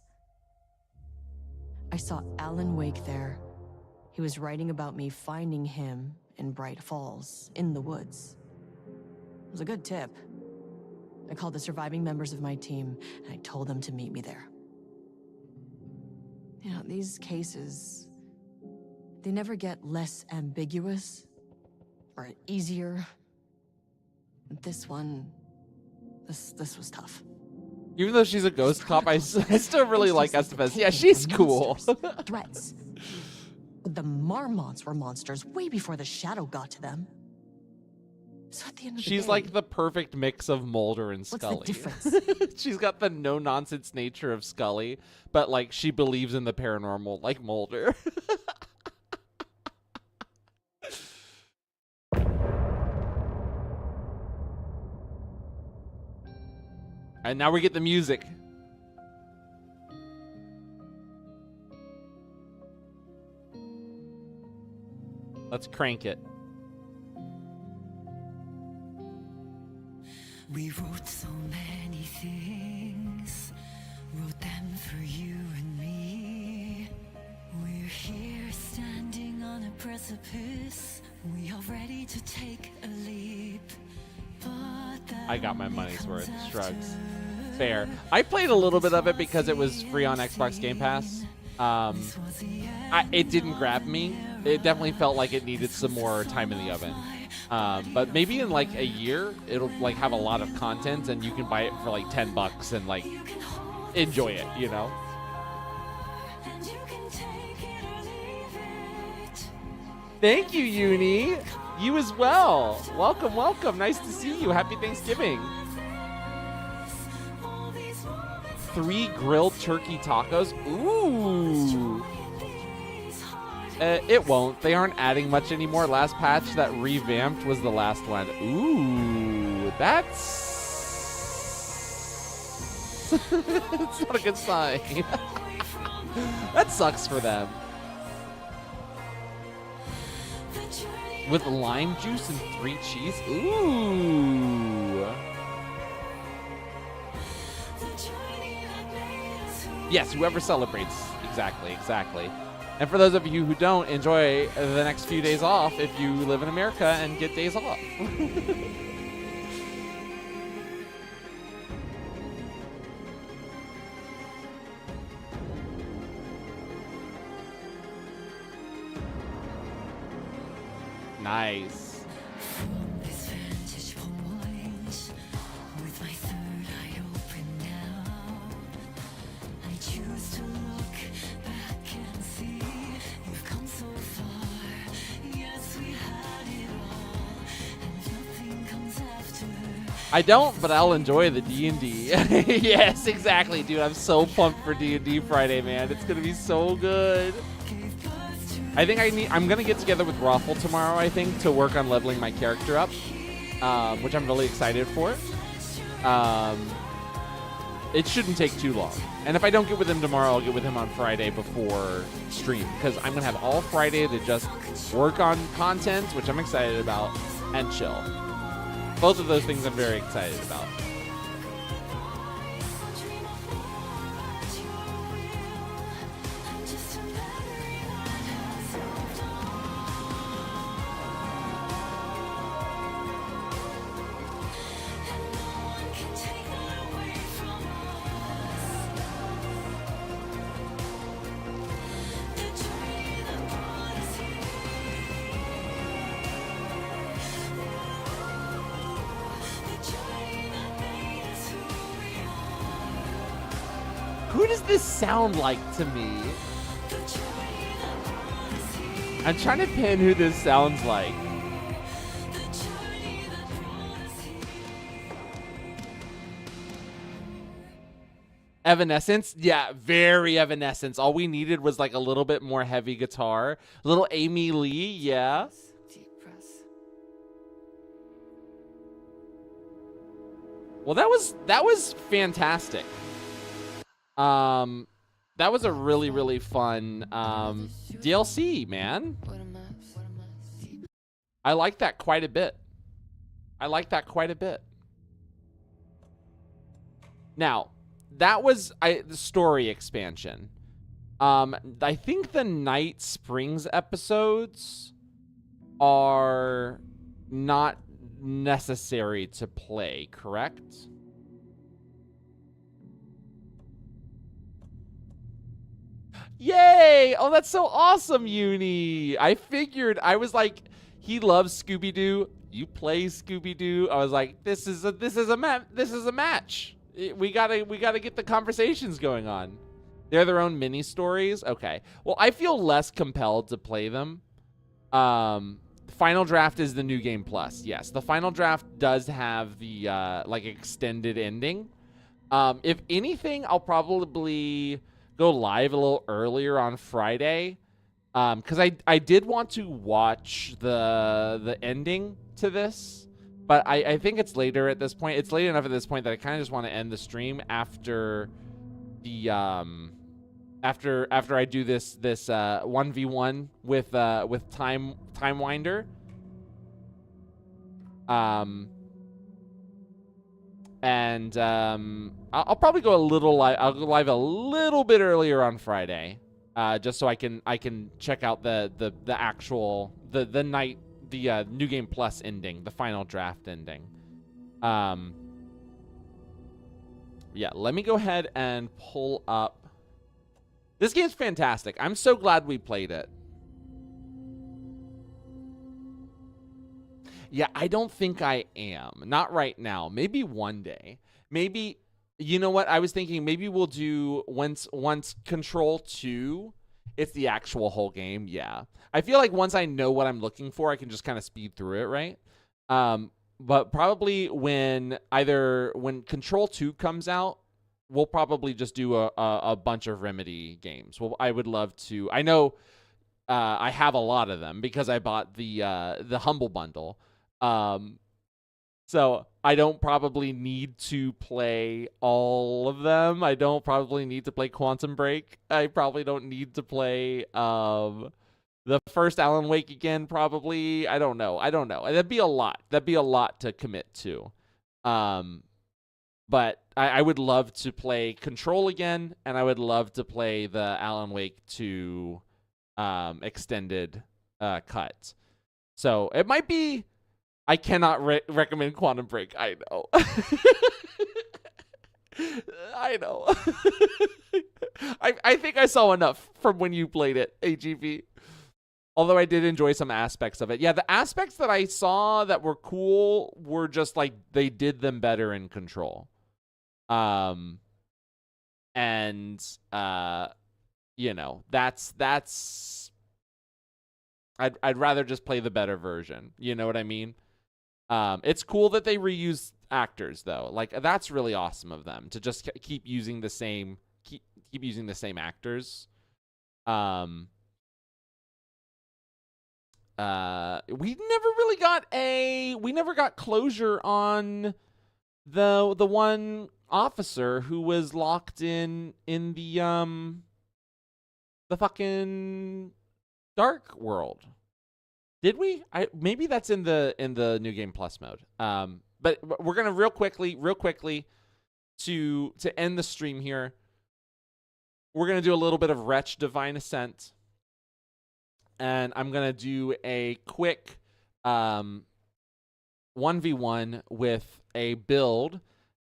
I saw Alan Wake there. He was writing about me finding him in Bright Falls, in the woods. It was a good tip. I called the surviving members of my team, and I told them to meet me there. You know, these cases, they never get less ambiguous or easier. This one, this was tough. Even though she's a ghost cop, I still really like Estevez. Yeah, she's cool. Threats. But the Marmots were monsters way before the shadow got to them. So at the end of the She's day, like the perfect mix of Mulder and Scully. What's the difference? She's got the no-nonsense nature of Scully, but like she believes in the paranormal like Mulder. And now we get the music. Let's crank it. We wrote so many things, wrote them for you and me. We're here standing on a precipice. We are ready to take a leap. I got my money's worth. Shrugs. Fair. I played a little bit of it because it was free on Xbox Game Pass. It didn't grab me. It definitely felt like it needed some more time in the oven. But maybe in like a year, it'll like have a lot of content and you can buy it for like $10 and like enjoy it, you know? Thank you, Uni. You as well. Welcome, welcome. Nice to see you. Happy Thanksgiving. 3 grilled turkey tacos. Ooh. It won't. They aren't adding much anymore. Last patch that revamped was the last one. Ooh. That's... It's not a good sign. That sucks for them. With lime juice and 3 cheese. Ooh. Yes, whoever celebrates. Exactly, exactly. And for those of you who don't, enjoy the next few days off if you live in America and get days off. Nice. I don't, but I'll enjoy the D&D. Yes, exactly, dude. I'm so pumped for D&D Friday, man. It's gonna be so good. I think I'm gonna get together with Raffle tomorrow, I think, to work on leveling my character up, which I'm really excited for. It shouldn't take too long. And if I don't get with him tomorrow, I'll get with him on Friday before stream, because I'm gonna have all Friday to just work on content, which I'm excited about, and chill. Both of those things I'm very excited about. Who does this sound like to me? I'm trying to pin who this sounds like. Evanescence? Yeah, very Evanescence. All we needed was like a little bit more heavy guitar. A little Amy Lee, yeah. Well, that was fantastic. That was a really, really fun DLC, man. I like that quite a bit. I like that quite a bit. Now, that was the story expansion. I think the Night Springs episodes are not necessary to play, correct? Yay! Oh, that's so awesome, Uni. I figured, I was like, he loves Scooby-Doo. You play Scooby-Doo. I was like, this is a match. We gotta get the conversations going on. They're their own mini stories. Okay. Well, I feel less compelled to play them. Final Draft is the New Game Plus. Yes, the Final Draft does have the like extended ending. If anything, I'll probably go live a little earlier on Friday, because I did want to watch the ending to this, but I think it's later at this point. It's late enough at this point that I kind of just want to end the stream after the after I do this 1v1 with Timewinder. I'll probably go a little live. I'll go live a little bit earlier on Friday, just so I can check out the actual night, the New Game Plus ending, the Final Draft ending. Yeah, let me go ahead and pull up. This game's fantastic. I'm so glad we played it. Yeah, I don't think I am. Not right now. Maybe one day. Maybe, you know what? I was thinking maybe we'll do once Control 2, it's the actual whole game. Yeah. I feel like once I know what I'm looking for, I can just kind of speed through it, right? But probably when Control 2 comes out, we'll probably just do a bunch of Remedy games. Well, I would love to. I know I have a lot of them because I bought the Humble Bundle. So I don't probably need to play all of them. I don't probably need to play Quantum Break. I probably don't need to play the first Alan Wake again, probably. I don't know. That'd be a lot. That'd be a lot to commit to. But I would love to play Control again, and I would love to play the Alan Wake 2 extended cut. So it might be... I cannot recommend Quantum Break. I know. I know. I think I saw enough from when you played it, AGV. Although I did enjoy some aspects of it. Yeah, the aspects that I saw that were cool were just like they did them better in Control. You know, that's I'd rather just play the better version. You know what I mean? It's cool that they reuse actors though. Like that's really awesome of them to just keep using the same keep using the same actors. We never really got we never got closure on the one officer who was locked in the fucking Dark World. Did we? Maybe that's in the New Game Plus mode. But we're gonna real quickly to end the stream here. We're gonna do a little bit of Wretch Divine Ascent, and I'm gonna do a quick 1v1 with a build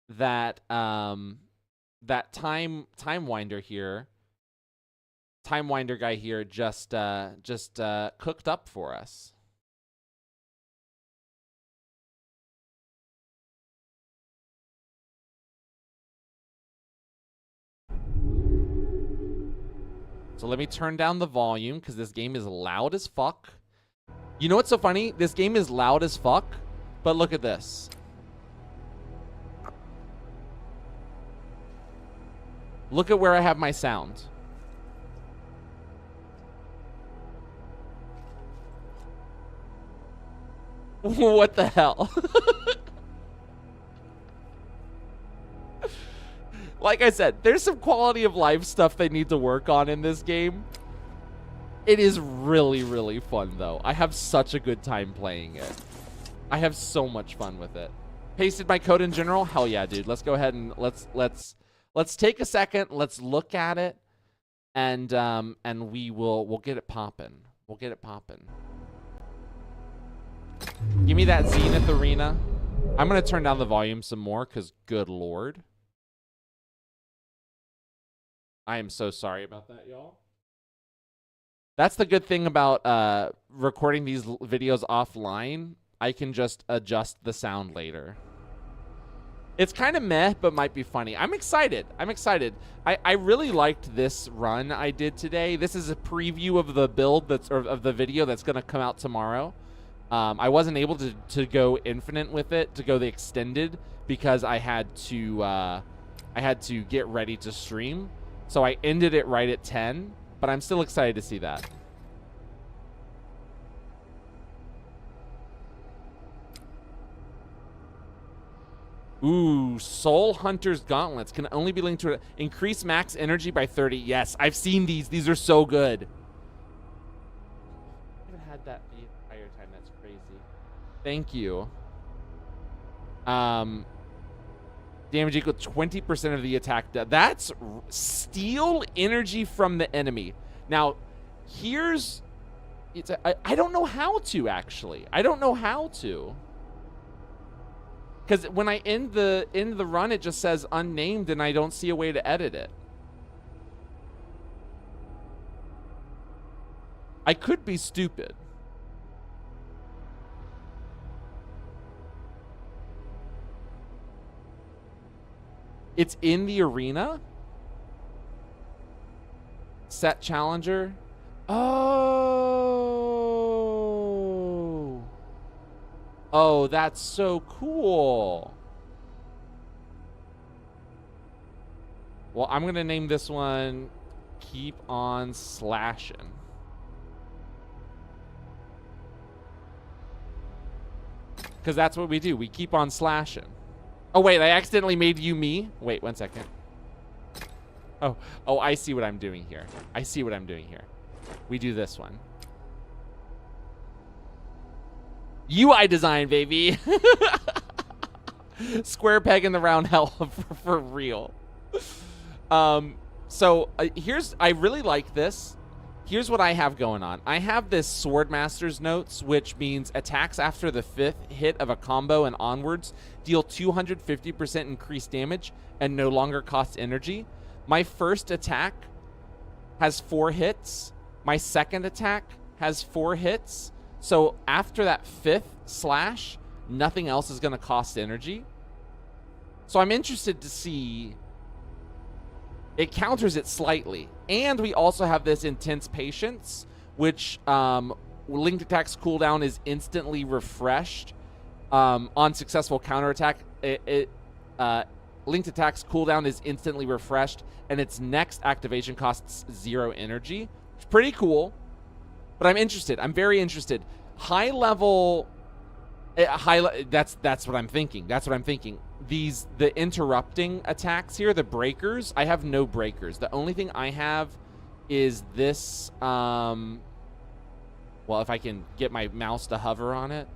that that Timewinder here. Timewinder guy here just cooked up for us. So let me turn down the volume because this game is loud as fuck. You know what's so funny? This game is loud as fuck, but look at this. Look at where I have my sound. What the hell? Like I said, there's some quality of life stuff they need to work on in this game. It is really, really fun, though. I have such a good time playing it. I have so much fun with it. Pasted my code in general? Hell yeah, dude. Let's go ahead and let's take a second. Let's look at it, and we'll get it popping. We'll get it popping. Give me that Zenith Arena. I'm gonna turn down the volume some more, cause good lord. I am so sorry about that, y'all. That's the good thing about recording these videos offline. I can just adjust the sound later. It's kind of meh, but might be funny. I'm excited. I'm excited. I really liked this run I did today. This is a preview of the build of the video that's going to come out tomorrow. I wasn't able to go infinite with it, to go the extended, because I had to get ready to stream. So I ended it right at 10, but I'm still excited to see that. Ooh, Soul Hunter's Gauntlets can only be linked to increase max energy by 30. Yes, I've seen these. These are so good. I haven't had that the entire time. That's crazy. Thank you. Damage equal 20% of the attack. That's steal energy from the enemy. Now, here's... I don't know how to, actually. I don't know how to. Because when I end the run, it just says unnamed, and I don't see a way to edit it. I could be stupid. It's in the arena? Set challenger? Oh. Oh, that's so cool. Well, I'm going to name this one Keep on Slashing. Because that's what we do. We keep on slashing. Oh, wait, I accidentally made you me. Wait, 1 second. Oh, I see what I'm doing here. I see what I'm doing here. We do this one. UI design, baby. Square peg in the round hole for real. So I really like this. Here's what I have going on. I have this Swordmaster's Notes, which means attacks after the 5th hit of a combo and onwards deal 250% increased damage and no longer cost energy. My first attack has 4 hits. My second attack has 4 hits. So after that 5th slash, nothing else is going to cost energy. So I'm interested to see... It counters it slightly. And we also have this Intense Patience, which linked attacks cooldown is instantly refreshed on successful counterattack. Linked attacks cooldown is instantly refreshed, and its next activation costs 0 energy. It's pretty cool, but I'm interested. I'm very interested. High level... that's what I'm thinking. That's what I'm thinking. The interrupting attacks here, the breakers, I have no breakers. The only thing I have is this, well, if I can get my mouse to hover on it.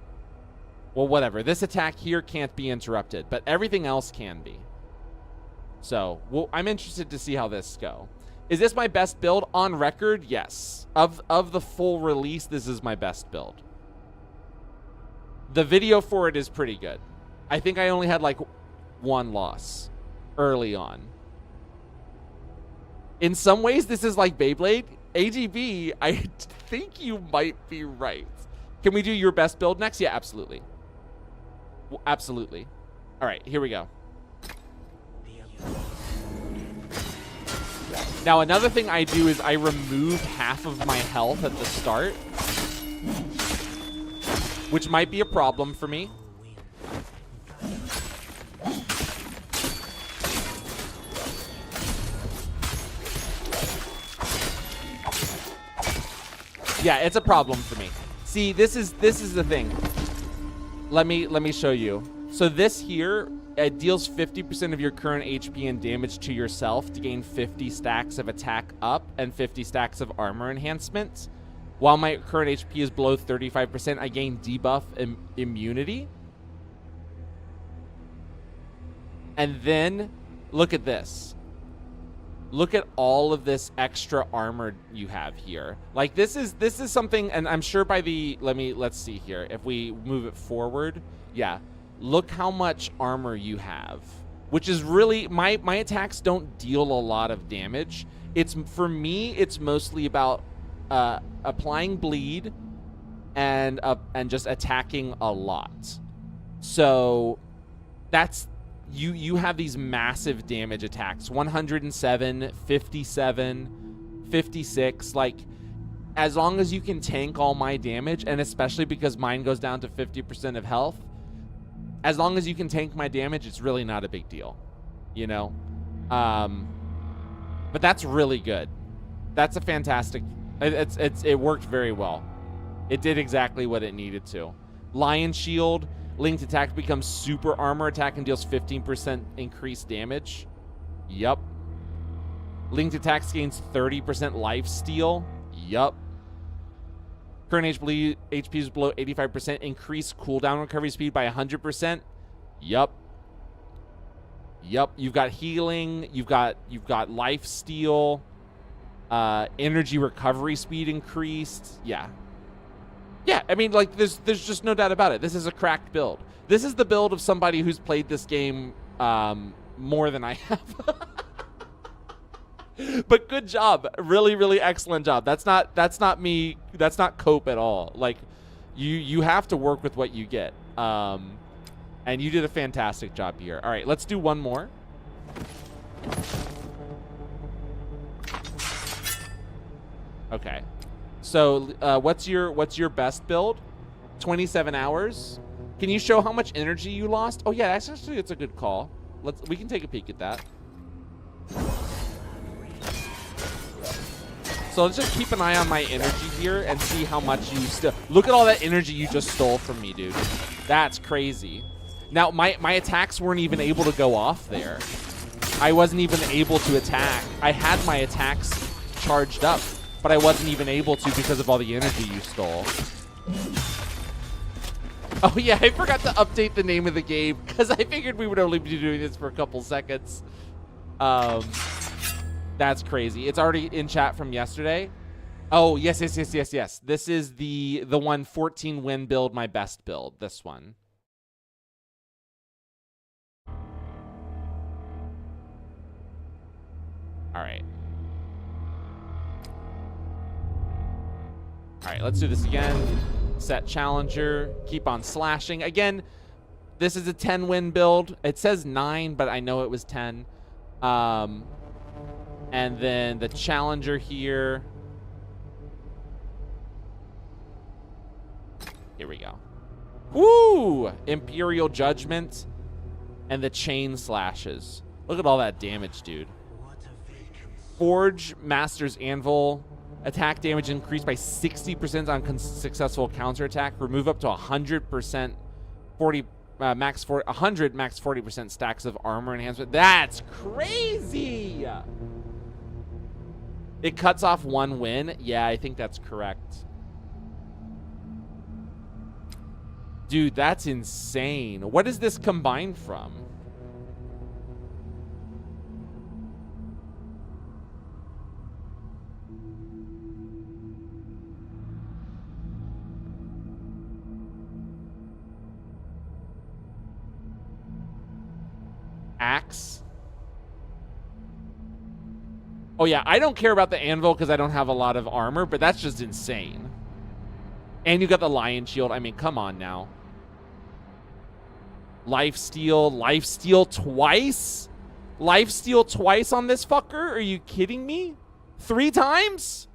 Well, whatever. This attack here can't be interrupted, but everything else can be. So, well, I'm interested to see how this go. Is this my best build on record? Yes. Of the full release, this is my best build. The video for it is pretty good. I think I only had like 1 loss early on. In some ways, this is like Beyblade. AGB, I think you might be right. Can we do your best build next? Yeah, absolutely. Well, absolutely. All right, here we go. Now, another thing I do is I remove half of my health at the start, which might be a problem for me. Yeah, it's a problem for me. See, this is the thing. Let me show you. So this here, it deals 50% of your current HP and damage to yourself to gain 50 stacks of attack up and 50 stacks of armor enhancements. While my current HP is below 35%, I gain debuff immunity. And then look at this. Look at all of this extra armor you have here. Like this is something, and I'm sure by the let's see here. If we move it forward, yeah. Look how much armor you have. Which is really my attacks don't deal a lot of damage. It's for me, it's mostly about applying bleed and just attacking a lot. So that's you have these massive damage attacks. 107, 57, 56. Like, as long as you can tank all my damage, and especially because mine goes down to 50% of health, as long as you can tank my damage, it's really not a big deal, you know? But that's really good. That's a fantastic, it worked very well. It did exactly what it needed to. Lion Shield, linked attack becomes super armor attack and deals 15% increased damage. Yup. Linked attacks gains 30% life steal. Yup. Current HP is below 85%. Increased cooldown recovery speed by 100%. Yup. Yup. You've got healing. You've got life steal. Energy recovery speed increased. Yeah. Yeah, I mean, like, there's just no doubt about it. This is a cracked build. This is the build of somebody who's played this game more than I have. But good job. Really, really excellent job. That's not me. That's not cope at all. Like, you have to work with what you get. And you did a fantastic job here. All right, let's do one more. Okay. So, what's your best build? 27 hours. Can you show how much energy you lost? Oh yeah, actually it's a good call. We can take a peek at that. So let's just keep an eye on my energy here and see how much you still. Look at all that energy you just stole from me, dude. That's crazy. Now my attacks weren't even able to go off there. I wasn't even able to attack. I had my attacks charged up, but I wasn't even able to because of all the energy you stole. Oh yeah, I forgot to update the name of the game because I figured we would only be doing this for a couple seconds. That's crazy. It's already in chat from yesterday. Oh, yes. This is the one 14 win build, my best build. This one. All right. All right, let's do this again. Set challenger, keep on slashing. Again, this is a 10 win build. It says 9, but I know it was 10. And then the challenger here. Here we go. Woo! Imperial Judgment and the chain slashes. Look at all that damage, dude. Forge Master's Anvil. Attack damage increased by 60% on successful counterattack. Remove up to 100% 100 max 40% stacks of armor enhancement. That's crazy. It cuts off 1 win. Yeah, I think that's correct. Dude, that's insane. What is this combined from? Axe. Oh yeah, I don't care about the anvil because I don't have a lot of armor, but that's just insane. And you got the lion shield. I mean, come on now. Lifesteal twice? Lifesteal twice on this fucker? Are you kidding me? 3 times?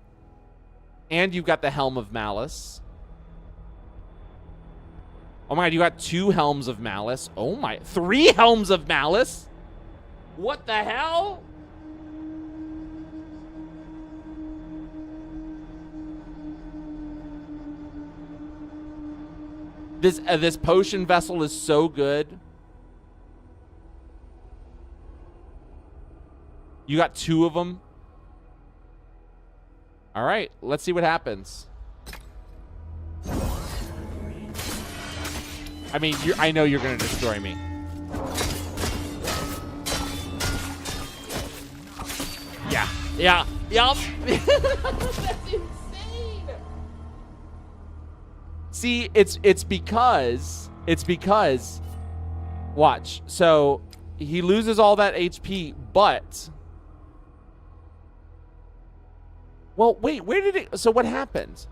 And you've got the Helm of Malice. Oh my god, you got 2 Helms of Malice. Oh my, 3 Helms of Malice? What the hell? This potion vessel is so good. You got 2 of them. All right, let's see what happens. I mean, I know you're gonna destroy me. Yeah. Yeah. Yup. That's insane. See, it's because watch. So he loses all that HP, but well, wait, where did it? So what happened?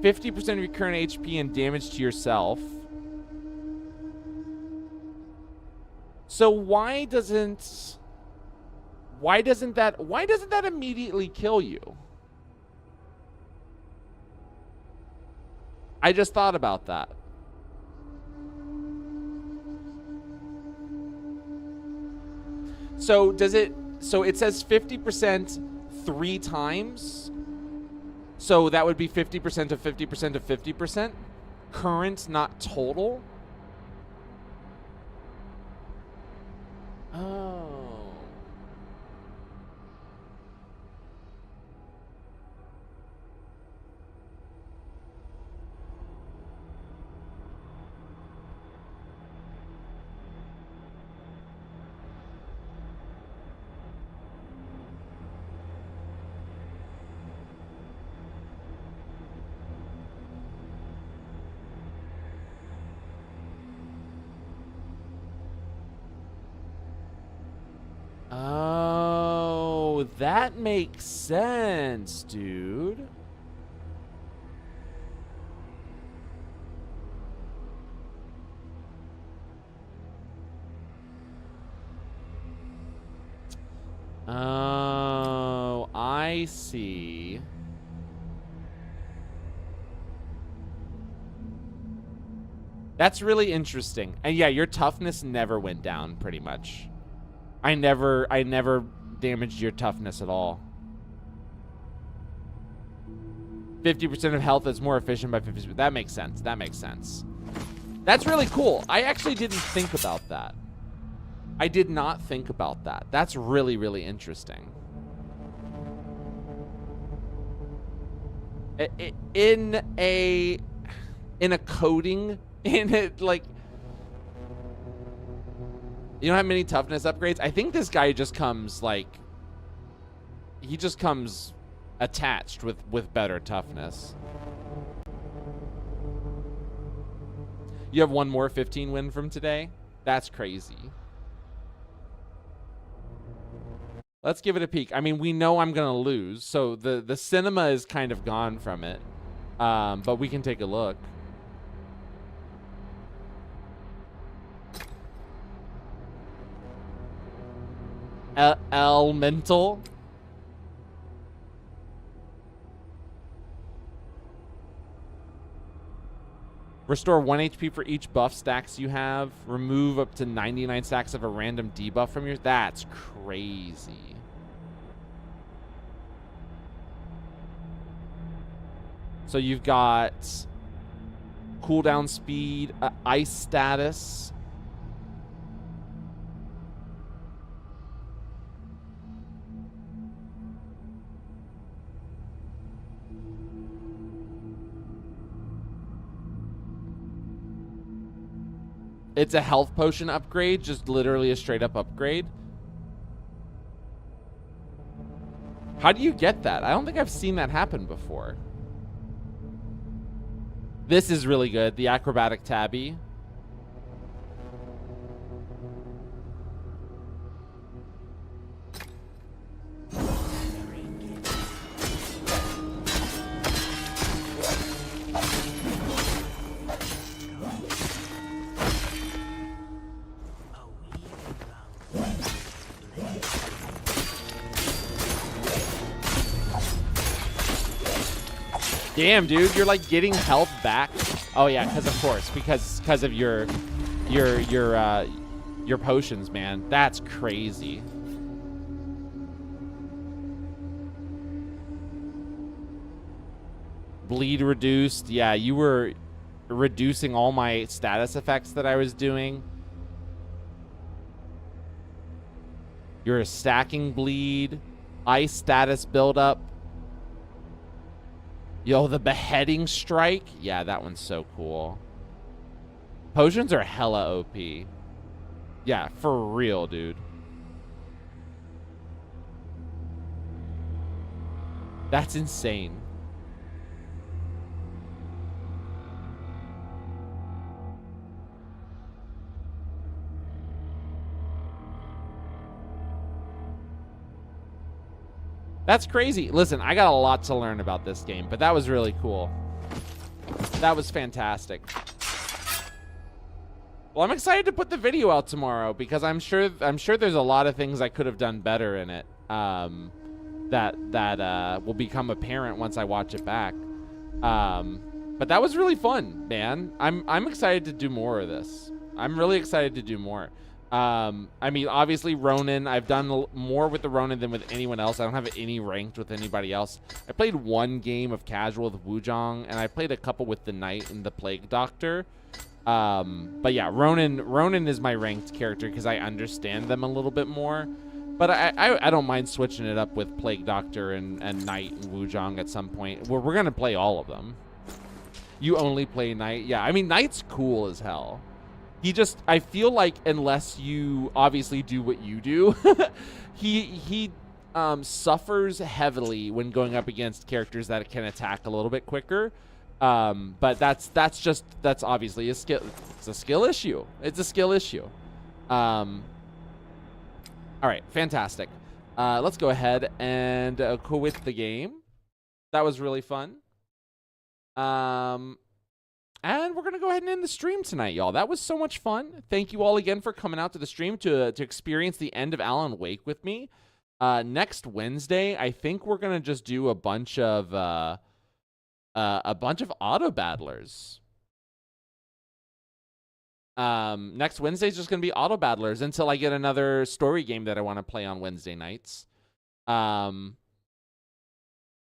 %50% of your current HP and damage to yourself. So why doesn't that immediately kill you? I just thought about that. So it says 50% 3 times. So that would be 50% of 50% of 50%. Current, not total. Oh. Oh, that makes sense, dude. Oh, I see. That's really interesting. And yeah, your toughness never went down, pretty much. I never damaged your toughness at all. 50% of health is more efficient by 50%. That makes sense. That makes sense. That's really cool. I actually didn't think about that. I did not think about that. That's really, really interesting. In a coding, in it, like, you don't have many toughness upgrades. I think this guy just comes like, he just comes attached with better toughness. You have one more 15 win from today? That's crazy. Let's give it a peek. I mean, we know I'm gonna lose, so the cinema is kind of gone from it. But we can take a look. Elemental. Restore 1 HP for each buff stacks you have. Remove up to 99 stacks of a random debuff from your... That's crazy. So you've got cooldown speed, ice status. It's a health potion upgrade, just literally a straight up upgrade. How do you get that? I don't think I've seen that happen before. This is really good, the acrobatic tabby. Damn, dude, you're like getting health back. Oh yeah, because of your potions, man. That's crazy. Bleed reduced. Yeah, you were reducing all my status effects that I was doing. You're stacking bleed, ice status buildup. Yo, the beheading strike. Yeah, that one's so cool. Potions are hella OP. Yeah, for real, dude. That's insane. That's crazy. Listen, I got a lot to learn about this game, but that was really cool. That was fantastic. Well, I'm excited to put the video out tomorrow because I'm sure there's a lot of things I could have done better in it. That will become apparent once I watch it back. But that was really fun, man. I'm excited to do more of this. I'm really excited to do more. I mean, obviously Ronin, I've done more with the Ronin than with anyone else. I don't have any ranked with anybody else. I played one game of casual with Wuzhong, and I played a couple with the Knight and the Plague Doctor. But yeah, Ronin is my ranked character because I understand them a little bit more. But I don't mind switching it up with Plague Doctor and Knight and Wuzhong at some point. We're going to play all of them. You only play Knight? Yeah, I mean, Knight's cool as hell. I feel like unless you obviously do what you do, he suffers heavily when going up against characters that can attack a little bit quicker. But that's obviously a skill. It's a skill issue. It's a skill issue. All right, fantastic. Let's go ahead and quit the game. That was really fun. And we're going to go ahead and end the stream tonight, y'all. That was so much fun. Thank you all again for coming out to the stream to experience the end of Alan Wake with me. Next Wednesday, I think we're going to just do a bunch of auto battlers. Next Wednesday is just going to be auto battlers until I get another story game that I want to play on Wednesday nights.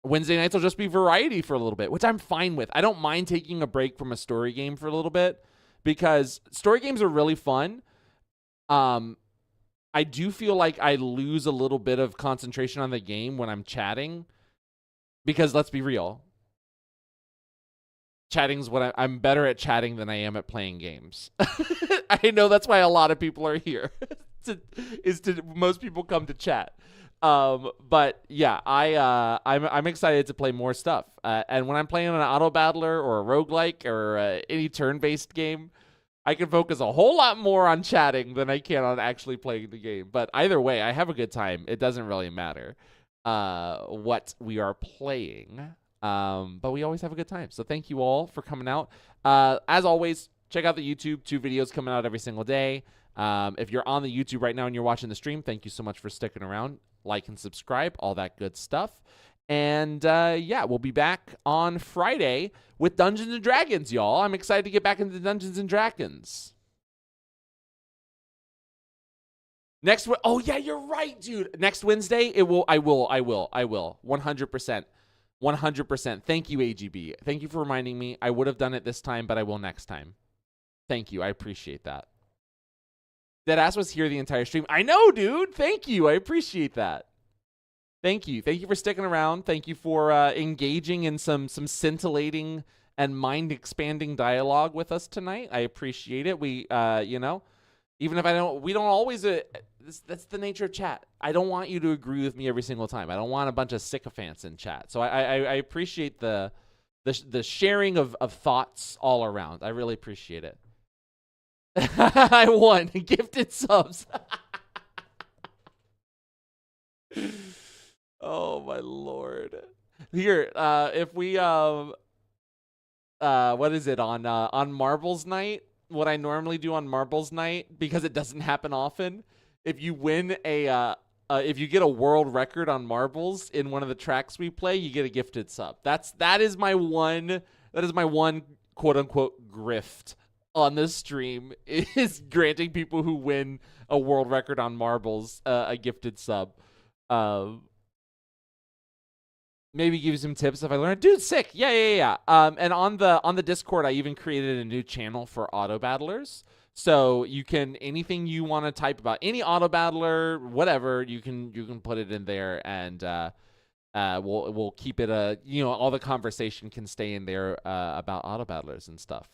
Wednesday nights will just be variety for a little bit, which I'm fine with. I don't mind taking a break from a story game for a little bit because story games are really fun. I do feel like I lose a little bit of concentration on the game when I'm chatting because let's be real. Chatting's what I'm better at chatting than I am at playing games. I know that's why a lot of people are here. Most people come to chat. But yeah, I'm excited to play more stuff. And when I'm playing an auto battler or a roguelike or any turn-based game, I can focus a whole lot more on chatting than I can on actually playing the game. But either way, I have a good time. It doesn't really matter what we are playing. But we always have a good time. So thank you all for coming out. As always, check out the YouTube. 2 videos coming out every single day. If you're on the YouTube right now and you're watching the stream, thank you so much for sticking around. Like and subscribe, all that good stuff. And yeah, we'll be back on Friday with Dungeons and Dragons, y'all. I'm excited to get back into Dungeons and Dragons. Oh yeah, you're right, dude. Next Wednesday, I will. 100%. 100%. Thank you, AGB. Thank you for reminding me. I would have done it this time, but I will next time. Thank you. I appreciate that. Deadass was here the entire stream. I know, dude. Thank you. I appreciate that. Thank you. Thank you for sticking around. Thank you for engaging in some scintillating and mind-expanding dialogue with us tonight. I appreciate it. We, even if we don't always, that's the nature of chat. I don't want you to agree with me every single time. I don't want a bunch of sycophants in chat. So I appreciate the sharing of thoughts all around. I really appreciate it. I won. Gifted subs. Oh my lord. Here, if we what is it on Marbles Night? What I normally do on Marbles Night, because it doesn't happen often, if you win if you get a world record on marbles in one of the tracks we play, you get a gifted sub. That is my one quote unquote grift on this stream, is granting people who win a world record on marbles a gifted sub. Maybe give you some tips if I learn. Dude, sick. Yeah. And on the Discord, I even created a new channel for auto battlers. So you can, anything you want to type about any auto battler, whatever, you can put it in there, and we'll keep it all the conversation can stay in there about auto battlers and stuff.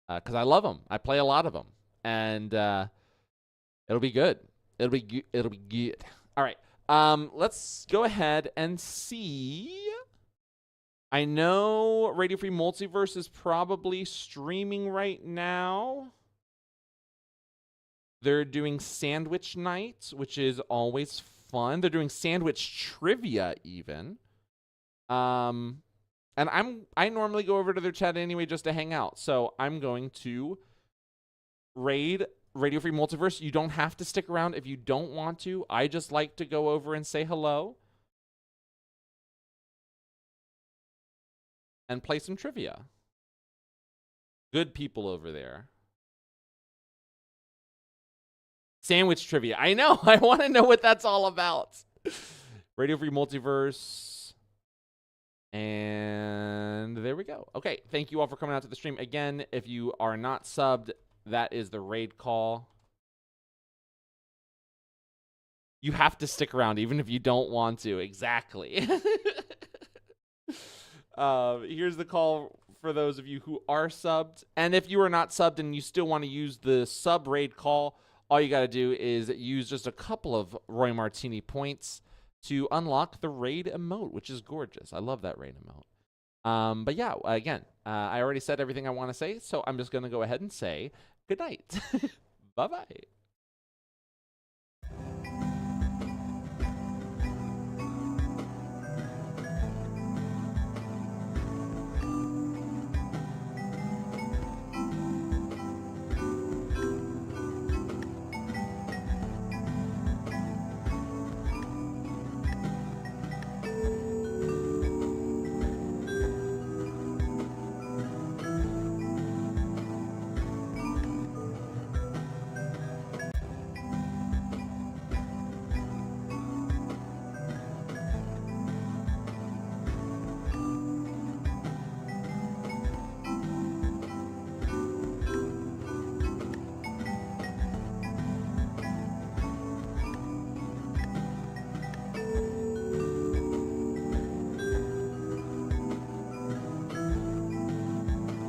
Because I love them. I play a lot of them. And it'll be good. It'll be good. All right. Let's go ahead and see. I know Radio Free Multiverse is probably streaming right now. They're doing Sandwich Night, which is always fun. They're doing Sandwich Trivia even. And I normally go over to their chat anyway just to hang out. So I'm going to raid Radio Free Multiverse. You don't have to stick around if you don't want to. I just like to go over and say hello. And play some trivia. Good people over there. Sandwich trivia. I know. I want to know what that's all about. Radio Free Multiverse. And there we go. Okay. Thank you all for coming out to the stream. Again, if you are not subbed, that is the raid call. You have to stick around even if you don't want to. Exactly. Here's the call for those of you who are subbed. And if you are not subbed and you still want to use the sub raid call, all you got to do is use just a couple of Roy Martini points to unlock the raid emote, which is gorgeous. I love that raid emote. But yeah, again, I already said everything I want to say, so I'm just going to go ahead and say good night. Bye-bye.